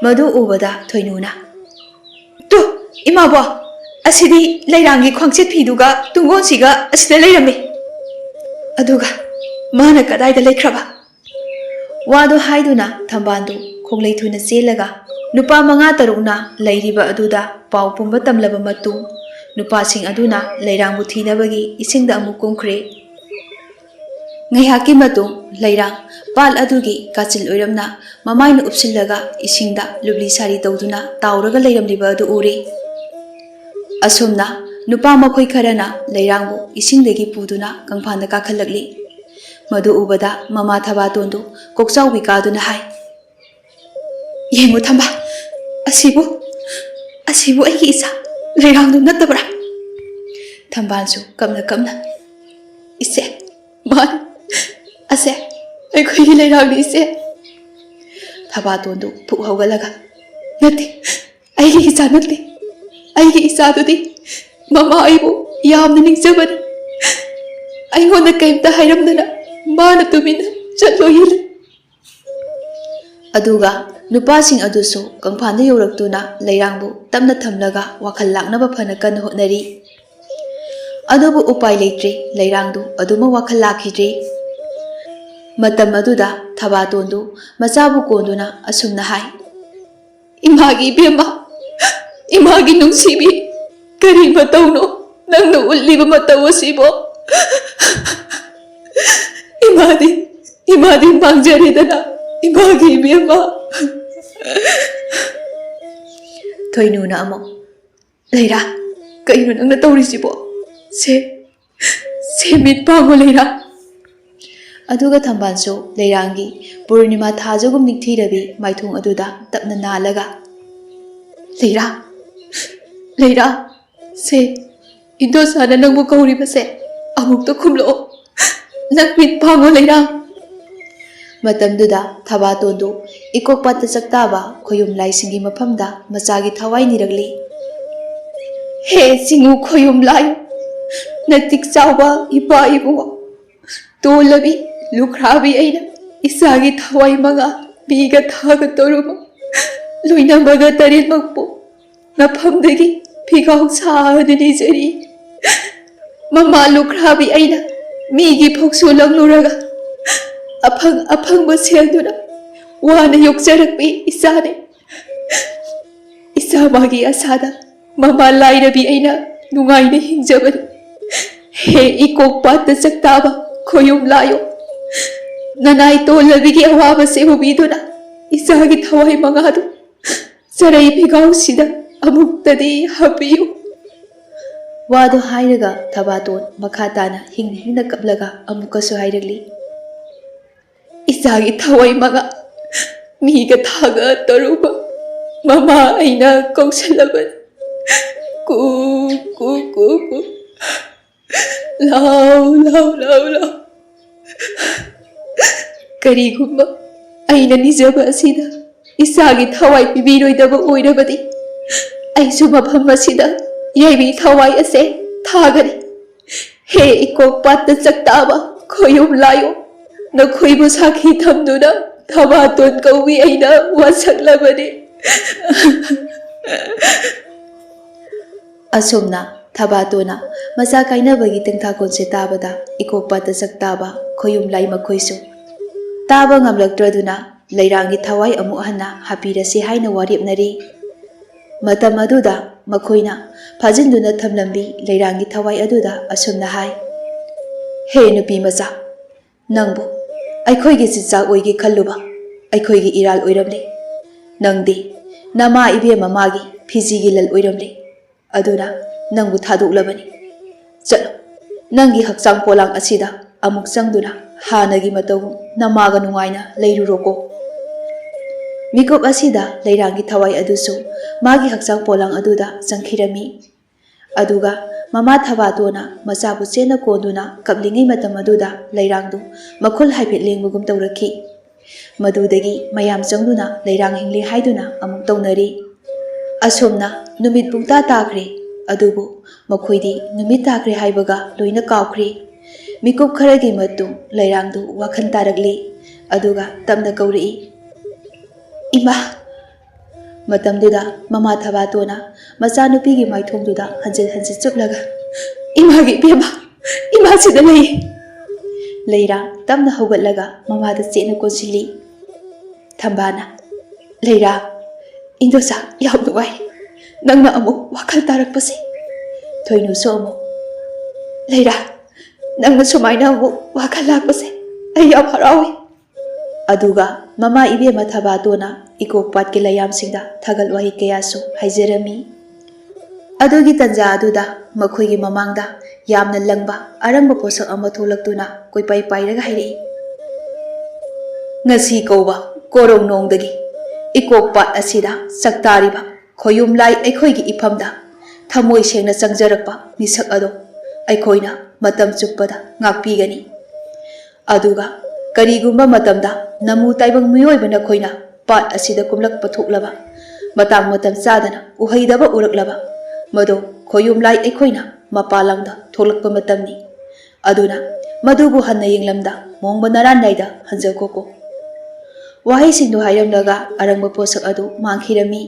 ꯃꯗꯨ ꯎꯕꯗ ꯊꯣꯏꯅꯨꯅ, ꯇꯨ ꯏꯃꯥꯕꯣ, ꯑꯁꯤꯗꯤ ꯂꯩꯔꯥꯡꯒꯤ ꯈ꯭ꯋꯥꯡꯆꯦꯠ ꯐꯤꯗꯨꯒ ꯇꯨꯡꯒꯣꯟꯁꯤꯒ ꯑꯁꯤꯗ ꯂꯩꯔꯝꯃꯤ. ꯑꯗꯨꯒ ꯃꯥꯅ ꯀꯗꯥꯏꯗ ꯂꯩꯈ꯭ꯔꯕ? ꯋꯥꯗꯨ ꯍꯥꯏꯗꯨꯅ ꯊꯝꯕꯥꯜꯗꯨ ꯈꯣꯡꯂꯩ ꯊꯨꯅ ꯆꯦꯜꯂꯒ ꯅꯨꯄꯥ 5-6ꯅ ꯂꯩꯔꯤꯕ ꯑꯗꯨꯗ ꯄꯥꯎ ꯄꯨꯝꯕ ꯇꯝꯂꯕ ꯃꯇꯨꯡ ꯅꯨꯄꯥꯁꯤꯡ ꯑꯗꯨꯅ ꯂꯩꯔꯥꯡꯕꯨ ꯊꯤꯅꯕꯒꯤ ꯏꯁꯤꯡꯗ ꯑꯃꯨꯛ ꯀꯨꯝꯈ꯭ꯔꯦ. ꯉꯥꯏꯍꯥꯛꯀꯤ ꯃꯇꯨꯡ ꯂꯩꯔꯥꯡ ꯄꯥꯠ ꯑꯗꯨꯒꯤ ꯀꯥꯆꯤꯜ ꯑꯣꯏꯔꯝꯅ ꯃꯃꯥꯏꯅ ꯎꯞꯁꯤꯜꯂꯒ ꯏꯁꯤꯡꯗ ꯂꯨꯞꯂꯤ ꯁꯥꯔꯤ ꯇꯧꯗꯨꯅ ꯇꯥꯎꯔꯒ ꯂꯩꯔꯝꯂꯤꯕ ꯑꯗꯨ ꯎꯔꯦ. ꯑꯁꯨꯝꯅ ꯅꯨꯄꯥ ꯃꯈꯣꯏ ꯈꯔꯅ ꯂꯩꯔꯥꯡꯕꯨ ꯏꯁꯤꯡꯗꯒꯤ ꯄꯨꯗꯨꯅ ꯀꯪꯐꯥꯟꯗ ꯀꯥꯈꯠꯂꯛꯂꯤ. ꯃꯗꯨ ꯎꯕꯗ ꯃꯃꯥ ꯊꯕꯥꯇꯣꯟꯗꯨ ꯀꯣꯛꯆꯥꯎꯕꯤ ꯀꯥꯗꯨꯅ ꯍꯥꯏ, ꯌꯦꯡꯉꯨ ꯊꯝꯕꯥ, ꯑꯁꯤꯕꯨ ꯑꯩꯒꯤ ꯏꯆꯥ ꯂꯩꯔꯥꯡꯗꯨ ꯅꯠꯇꯕ꯭ꯔꯥ? ꯊꯝꯕꯥꯜꯁꯨ ꯀꯞꯅ ꯀꯞꯅ, ꯏꯆꯦ, ꯃꯥꯅꯤ, ꯑꯁꯦ ꯑꯩꯈꯣꯏꯒꯤ ꯂꯩꯔꯥꯡꯅꯤ ꯏꯆꯦ. ꯊꯕꯥꯇꯣꯟꯗꯨ ꯐꯨꯛ ꯍꯧꯒꯠꯂꯒ, ꯅꯠꯇꯦ, ꯑꯩꯒꯤ ꯏꯆꯥ ꯅꯠꯇꯦ. ꯑꯩꯒꯤ ꯏꯆꯥꯗꯨꯗꯤ ꯃꯃꯥ ꯑꯩꯕꯨ ꯌꯥꯝꯅ ꯅꯤꯡꯖꯕꯅꯤ. ꯑꯩꯉꯣꯟꯗ ꯀꯩꯝꯇ ꯍꯥꯏꯔꯝꯗꯅ ꯃꯥꯅ ꯇꯨꯃꯤꯟꯅ ꯆꯠꯂꯣ ꯌꯦꯜꯂꯤ. ꯑꯗꯨꯒ ꯅꯨꯄꯥꯁꯤꯡ ꯑꯗꯨꯁꯨ ꯀꯪꯐꯥꯟꯗ ꯌꯧꯔꯛꯇꯨꯅ ꯂꯩꯔꯥꯡꯕꯨ ꯇꯞꯅ ꯊꯝꯂꯒ ꯋꯥꯈꯜ ꯂꯥꯛꯅꯕ ꯐꯅ ꯀꯟꯅ ꯍꯣꯠꯅꯔꯤ. ꯑꯗꯨꯕꯨ ꯎꯄꯥꯏ ꯂꯩꯇ꯭ꯔꯦ. ꯂꯩꯔꯥꯡꯗꯨ ꯑꯗꯨꯃꯛ ꯋꯥꯈꯜ ꯂꯥꯛꯈꯤꯗ꯭ꯔꯦ. ꯃꯇꯝ ꯑꯗꯨꯗ ꯊꯕꯥꯇꯣꯟꯗꯨ ꯃꯆꯥꯕꯨ ꯀꯣꯟꯗꯨꯅ ꯑꯁꯨꯝꯅ ꯍꯥꯏ, ꯏꯃꯥꯒꯤ ꯏꯕꯦꯝꯃ, ꯏꯃꯥꯒꯤ ꯅꯨꯡꯁꯤꯕꯤ, ꯀꯔꯤ ꯃꯇꯧꯅꯣ ꯅꯪꯅ ꯎꯠꯂꯤꯕ ꯃꯇꯧ ꯑꯁꯤꯕꯣ? 이마디 망자리다나 이마기 이마 토이누나 어머 레이라 그이누 낭나 떠오리지보 세 밑방울 레이라 ꯑꯗꯨꯒ ꯊꯝꯕꯥꯜꯁꯨ ꯂꯩꯔꯥꯡꯒꯤ ꯄꯨꯔꯅꯤꯃꯥ ꯊꯥꯖꯒꯨꯝ ꯅꯤꯡꯊꯤꯔꯕꯤ ꯃꯥꯏꯊꯣꯡ ꯑꯗꯨꯗ ꯇꯞꯅ ꯅꯥꯜꯂꯒ ꯂꯩꯔꯥ ꯁꯦ ꯏꯟꯗꯣꯁꯥꯅ ꯅꯪꯕꯨ ꯀꯧꯔꯤꯕꯁꯦ ꯑꯃꯨꯛꯇ ꯈꯨꯝꯂꯛꯑꯣ ꯅꯪ ꯃꯤꯠ ꯄꯥꯡꯉꯣ ꯂꯩꯔꯥ. ꯃꯇꯝꯗꯨꯗ ꯊꯕꯥꯇꯣꯟꯗꯨ ꯏꯀꯣꯛꯄꯥꯠꯇ ꯆꯥꯛꯇꯥꯕ ꯈꯣꯌꯨꯝ ꯂꯥꯏꯁꯤꯡꯒꯤ ꯃꯐꯝꯗ ꯃꯆꯥꯒꯤ ꯊꯋꯥꯏ ꯅꯤꯔꯛꯂꯤ. ꯍꯦ ꯆꯤꯡꯎ ꯈꯣꯌꯨꯝ ꯂꯥꯏ ꯅꯇꯤꯛ ꯆꯥꯎꯕ ꯏꯄꯥ ꯏꯕꯨꯡꯉꯣ ꯇꯣꯜꯂꯕꯤ ꯂꯨꯈ꯭ꯔꯥꯕꯤ ꯑꯩꯅ ꯏꯆꯥꯒꯤ ꯊꯋꯥꯏ ꯃꯉꯥ ꯄꯤꯒ ꯊꯥꯒ ꯇꯧꯔꯨꯕ ꯂꯣꯏꯅꯕꯒ ꯇꯔꯦꯠꯃꯛꯄꯨ ꯅꯐꯝꯗꯒꯤ ꯐꯤꯒꯥꯎ ꯁꯥꯗꯨꯅ ꯅꯤꯖꯔꯤ. ꯃꯃꯥ ꯂꯨꯈ꯭ꯔꯥꯕꯤ ꯑꯩꯅ ꯃꯤꯒꯤ ꯐꯧꯁꯨ ꯂꯪꯂꯨꯔꯒ ꯑꯐꯪꯕ ꯁꯦꯜꯗꯨꯅ ꯋꯥꯅ ꯌꯣꯛꯆꯔꯛꯄꯤ ꯏꯆꯥꯅꯦ. ꯏꯆꯥ ꯃꯥꯒꯤ ꯑꯁꯥꯗ ꯃꯃꯥ ꯂꯥꯏꯔꯕꯤ ꯑꯩꯅ ꯅꯨꯡꯉꯥꯏꯅ ꯍꯤꯡꯖꯕꯅꯤ. ꯍꯦ ꯏꯀꯣꯛꯄꯥꯠꯇ ꯆꯥꯛꯇꯥꯕ ꯈꯣꯌꯨꯝ ꯂꯥꯏꯌꯣ ꯅꯅꯥꯏ ꯇꯣꯜꯂꯕꯤꯒꯤ ꯑꯋꯥꯕꯁꯦ ꯎꯕꯤꯗꯨꯅ ꯏꯆꯥꯒꯤ ꯊꯋꯥꯏ ꯃꯉꯥꯗꯨ ꯆꯔꯩ ꯐꯤꯒꯥꯎꯁꯤꯗ ꯑꯃꯨꯛꯇꯗꯤ ꯍꯥꯞꯄꯤꯌꯨ. ꯋꯥꯗꯨ ꯍꯥꯏꯔꯒ ꯊꯕꯥꯇꯣꯟ ꯃꯈꯥ ꯇꯥꯅ ꯍꯤꯡꯅ ꯍꯤꯡꯅ ꯀꯞꯂꯒ ꯑꯃꯨꯛꯀꯁꯨ ꯍꯥꯏꯔꯛꯂꯤ. ꯏꯆꯥꯒꯤ ꯊꯋꯥꯏ ꯃꯉꯥ ꯃꯤꯒ ꯊꯥꯒ ꯇꯧꯔꯨꯕ ꯃꯃꯥ ꯑꯩꯅ ꯀꯧꯁꯜꯂꯕꯅꯤ. ꯀꯨ ꯀꯨ ꯀꯨ ꯀꯨ ꯂꯥꯎ ꯂꯥꯎ ꯂꯥꯎ ꯂꯥꯎ ꯀꯔꯤꯒꯨꯝꯕ ꯑꯩꯅ ꯅꯤꯖꯕ ꯑꯁꯤꯗ ꯏꯁꯥꯒꯤ ꯊꯋꯥꯏ ꯄꯤꯕꯤꯔꯣꯏꯗꯕ ꯑꯣꯏꯔꯕꯗꯤ ꯑꯩꯁꯨ ꯃꯐꯝ ꯑꯁꯤꯗ ꯌꯥꯏꯕꯤ ꯊꯋꯥꯏ ꯑꯁꯦ ꯊꯥꯒꯅꯤ꯫ ꯍꯦ ꯏꯀꯣꯛꯄꯥꯠꯇ ꯆꯛꯇꯥꯕ ꯈꯣꯌꯨꯝ ꯂꯥꯏꯑꯣ, ꯅꯈꯣꯏꯕꯨ ꯁꯥꯈꯤ ꯊꯝꯗꯨꯅ ꯊꯕꯥꯇꯣꯟ ꯀꯧꯕꯤ ꯑꯩꯅ ꯋꯥꯁꯛꯂꯕꯅꯤ꯫ ꯑꯁꯨꯝꯅ ꯊꯕꯥꯇꯣꯟꯅ ꯃꯆꯥ ꯀꯥꯏꯅꯕꯒꯤ ꯇꯦꯡꯊꯥꯀꯣꯟꯁꯦ ꯇꯥꯕꯗ ꯏꯀꯣꯛꯄꯥꯠꯇ ꯆꯛꯇꯥꯕ ꯈꯣꯌꯨꯝ ꯂꯥꯏ ꯃꯈꯣꯏꯁꯨ ꯇꯥꯕ ꯉꯝꯂꯛꯇ꯭ꯔꯗꯨꯅ ꯂꯩꯔꯥꯡꯒꯤ ꯊꯋꯥꯏ ꯑꯃꯨꯛ ꯍꯟꯅ ꯍꯥꯞꯄꯤꯔꯁꯤ ꯍꯥꯏꯅ ꯋꯥꯔꯦꯞꯅꯔꯤ꯫ ꯃꯇꯝ ꯑꯗꯨꯗ ꯃꯈꯣꯏꯅ ꯐꯥꯖꯤꯟꯗꯨꯅ ꯊꯝꯂꯝꯕꯤ ꯂꯩꯔꯥꯡꯒꯤ ꯊꯋꯥꯏ ꯑꯗꯨꯗ ꯑꯁꯨꯝꯅ ꯍꯥꯏ, ꯍꯦ ꯅꯨꯄꯤ ꯃꯆꯥ, ꯅꯪꯕꯨ ꯑꯩꯈꯣꯏꯒꯤ ꯆꯤꯟꯖꯥꯛ ꯑꯣꯏꯒꯦ ꯈꯜꯂꯨꯕ ꯑꯩꯈꯣꯏꯒꯤ ꯏꯔꯥꯜ ꯑꯣꯏꯔꯝꯂꯦ꯫ ꯅꯪꯗꯤ ꯅꯃꯥ ꯏꯕꯦꯝ ꯃꯃꯥꯒꯤ ꯐꯤꯖꯤꯒꯤ ꯂꯜ ꯑꯣꯏꯔꯝꯂꯦ꯫ ꯑꯗꯨꯅ ꯅꯪꯕꯨ ꯊꯥꯗꯣꯛꯂꯕꯅꯤ꯫ ꯆꯠꯂꯣ, ꯅꯪꯒꯤ ꯍꯛꯆꯥꯡ ꯄꯣꯂꯥꯡ ꯑꯁꯤꯗ ꯑꯃꯨꯛ ꯆꯪꯗꯨꯅ ꯍꯥꯟꯅꯒꯤ ꯃꯇꯧ ꯅꯃꯥꯒ ꯅꯨꯡꯉꯥꯏꯅ ꯂꯩꯔꯨꯔꯣꯀꯣ꯫ ꯃꯤꯀꯨꯞ ꯑꯁꯤꯗ ꯂꯩꯔꯥꯡꯒꯤ ꯊꯋꯥꯏ ꯑꯗꯨꯁꯨ ꯃꯥꯒꯤ ꯍꯛꯆꯥꯡ ꯄꯣꯂꯥꯡ ꯑꯗꯨꯗ ꯆꯪꯈꯤꯔꯝꯃꯤ꯫ ꯑꯗꯨꯒ ꯃꯃꯥ ꯊꯕꯥꯇꯣꯟꯅ ꯃꯆꯥꯕꯨ ꯆꯦꯠꯅ ꯀꯣꯟꯗꯨꯅ ꯀꯞꯂꯤꯉꯩ ꯃꯇꯝ ꯑꯗꯨꯗ ꯂꯩꯔꯥꯡꯗꯨ ꯃꯈꯨꯜ ꯍꯥꯏꯐꯦꯠ ꯂꯦꯡꯕꯒꯨꯝ ꯇꯧꯔꯛꯈꯤ꯫ ꯃꯗꯨꯗꯒꯤ ꯃꯌꯥꯝ ꯆꯪꯗꯨꯅ ꯂꯩꯔꯥꯡ ꯍꯤꯡꯂꯦ ꯍꯥꯏꯗꯨꯅ ꯑꯃꯨꯛ ꯇꯧꯅꯔꯤ꯫ ꯑꯁꯨꯝꯅ ꯅꯨꯃꯤꯠ ꯄꯨꯡꯇꯥ ꯇꯥꯈ꯭ꯔꯦ꯫ ꯑꯗꯨꯕꯨ ꯃꯈꯣꯏꯗꯤ ꯅꯨꯃꯤꯠ ꯇꯥꯈ꯭ꯔꯦ ꯍꯥꯏꯕꯒ ꯂꯣꯏꯅ ꯀꯥꯎꯈ꯭ꯔꯦ꯫ ꯃꯤꯀꯨꯞ ꯈꯔꯒꯤ ꯃꯇꯨꯡ ꯂꯩꯔꯥꯡꯗꯨ ꯋꯥꯈꯜ ꯇꯥꯔꯛꯂꯤ꯫ ꯑꯗꯨꯒ ꯇꯞꯅ ꯀꯧꯔꯛꯏ, ꯏꯃꯥ꯫ ꯃꯇꯝꯗꯨꯗ ꯃꯃꯥ ꯊꯕꯥꯇꯣꯟꯅ ꯃꯆꯥꯅꯨꯄꯤꯒꯤ ꯃꯥꯏꯊꯣꯡꯗꯨꯗ ꯍꯟꯖꯤꯟ ꯍꯟꯖꯤꯟ ꯆꯨꯞꯂꯒ, ꯏꯃꯥꯒꯤ ꯏꯕꯦꯝꯃ, ꯏꯃꯥ ꯁꯤꯗ ꯂꯩ꯫ ꯂꯩꯔꯥꯡ ꯇꯞꯅ ꯍꯧꯒꯠꯂꯒ ꯃꯃꯥꯗ ꯆꯦꯠꯅ ꯀꯣꯟꯁꯤꯜꯂꯤ꯫ ꯊꯝꯕꯥꯜꯅ, ꯂꯩꯔꯥꯡ, ꯏꯟꯗꯣꯆꯥ ꯌꯥꯝ ꯅꯨꯡꯉꯥꯏꯔꯦ ꯅꯪꯅ ꯑꯃꯨꯛ ꯋꯥꯈꯜ ꯇꯥꯔꯛꯄꯁꯦ꯫ ꯊꯣꯏꯅꯨꯁꯨ ꯑꯃꯨꯛ, ꯂꯩꯔꯥꯡ, ꯅꯪꯅ ꯁꯨꯃꯥꯏꯅ ꯑꯃꯨꯛ ꯋꯥꯈꯜ ꯂꯥꯛꯄꯁꯦ ꯑꯩ ꯌꯥꯝ ꯍꯔꯥꯎꯏ꯫ ꯑꯗꯨꯒ ꯃꯃꯥ ꯏꯕꯦꯝꯃ ꯊꯕꯥꯇꯣꯟꯅ ꯏꯀꯣꯛꯄꯥꯠꯀꯤ ꯂꯩꯌꯥꯝꯁꯤꯡꯗ ꯊꯥꯒꯠ ꯋꯥꯍꯩ ꯀꯌꯥꯁꯨ ꯍꯥꯏꯖꯔꯝꯃꯤ꯫ ꯑꯗꯨꯒꯤ ꯇꯟꯖꯥ ꯑꯗꯨꯗ ꯃꯈꯣꯏꯒꯤ ꯃꯃꯥꯡꯗ ꯌꯥꯝꯅ ꯂꯪꯕ ꯑꯔꯪꯕ ꯄꯣꯠꯁꯛ ꯑꯃ ꯊꯣꯛꯂꯛꯇꯨꯅ ꯀꯣꯏꯄꯥꯏ ꯄꯥꯏꯔꯒ ꯍꯥꯏꯔꯛꯏ, ꯉꯁꯤ ꯀꯧꯕ ꯀꯣꯔꯧꯅꯣꯡꯗꯒꯤ ꯏꯀꯣꯛꯄꯥꯠ ꯑꯁꯤꯗ ꯆꯛꯇꯥꯔꯤꯕ ꯈꯣꯌꯨꯝ ꯂꯥꯏ ꯑꯩꯈꯣꯏꯒꯤ ꯏꯐꯝꯗ ꯊꯃꯣꯏ ꯁꯦꯡꯅ ꯆꯪꯖꯔꯛꯄ ꯃꯤꯁꯛ ꯑꯗꯣ ꯑꯩꯈꯣꯏꯅ ꯃꯇꯝ ꯆꯨꯞꯄꯗ ꯉꯥꯛꯄꯤꯒꯅꯤ꯫ ꯑꯗꯨꯒ ꯀꯔꯤꯒꯨꯝꯕ ꯃꯇꯝꯗ ꯅꯃꯨ ꯇꯥꯏꯕꯪ ꯃꯤꯑꯣꯏꯕ ꯅꯈꯣꯏꯅ ꯄꯥꯠ ꯑꯁꯤꯗ ꯀꯨꯝꯂꯛꯄ ꯊꯣꯛꯂꯕ, ꯃꯇꯥꯡ ꯃꯇꯝ ꯆꯥꯗꯅ ꯎꯍꯩꯗꯕ ꯎꯔꯛꯂꯕ, ꯃꯗꯣ ꯈꯣꯌꯨꯝ ꯂꯥꯏ ꯑꯩꯈꯣꯏꯅ ꯃꯄꯥꯟꯂꯝꯗ ꯊꯣꯛꯂꯛꯄ ꯃꯇꯝꯅꯤ꯫ ꯑꯗꯨꯅ ꯃꯗꯨꯕꯨ ꯍꯟꯅ ꯌꯦꯡꯂꯝꯗ ꯃꯣꯡꯕ ꯅꯔꯥꯟꯗꯥꯏꯗ ꯍꯟꯖꯈꯣꯀꯣ꯫ ꯋꯥꯍꯩꯁꯤꯡꯗꯨ ꯍꯥꯏꯔꯝꯂꯒ ꯑꯔꯪꯕ ꯄꯣꯠꯁꯛ ꯑꯗꯨ ꯃꯥꯡꯈꯤꯔꯝꯃꯤ꯫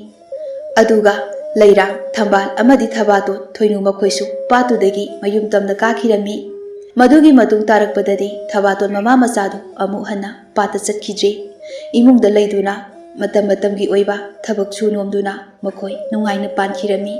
ꯑꯗꯨꯒ ꯂꯩꯔꯥꯡ, ꯊꯝꯕꯥꯜ ꯑꯃꯗꯤ ꯊꯕꯥꯇꯣꯟ, ꯊꯣꯏꯅꯨ ꯃꯈꯣꯏꯁꯨ ꯄꯥꯠꯇꯨꯗꯒꯤ ꯃꯌꯨꯝ ꯇꯝꯅ ꯀꯥꯈꯤꯔꯝꯃꯤ꯫ ꯃꯗꯨꯒꯤ ꯃꯇꯨꯡ ꯇꯥꯔꯛꯄꯗꯗꯤ ꯊꯕꯥꯇꯣꯟ ꯃꯃꯥ ꯃꯆꯥꯗꯨ ꯑꯃꯨꯛ ꯍꯟꯅ ꯄꯥꯠꯇ ꯆꯠꯈꯤꯗ꯭ꯔꯦ꯫ ꯏꯃꯨꯡꯗ ꯂꯩꯗꯨꯅ ꯃꯇꯝ ꯃꯇꯝꯒꯤ ꯑꯣꯏꯕ ꯊꯕꯛ ꯁꯨ ꯅꯣꯝꯗꯨꯅ ꯃꯈꯣꯏ ꯅꯨꯡꯉꯥꯏꯅ ꯄꯥꯟꯈꯤꯔꯝꯃꯤ꯫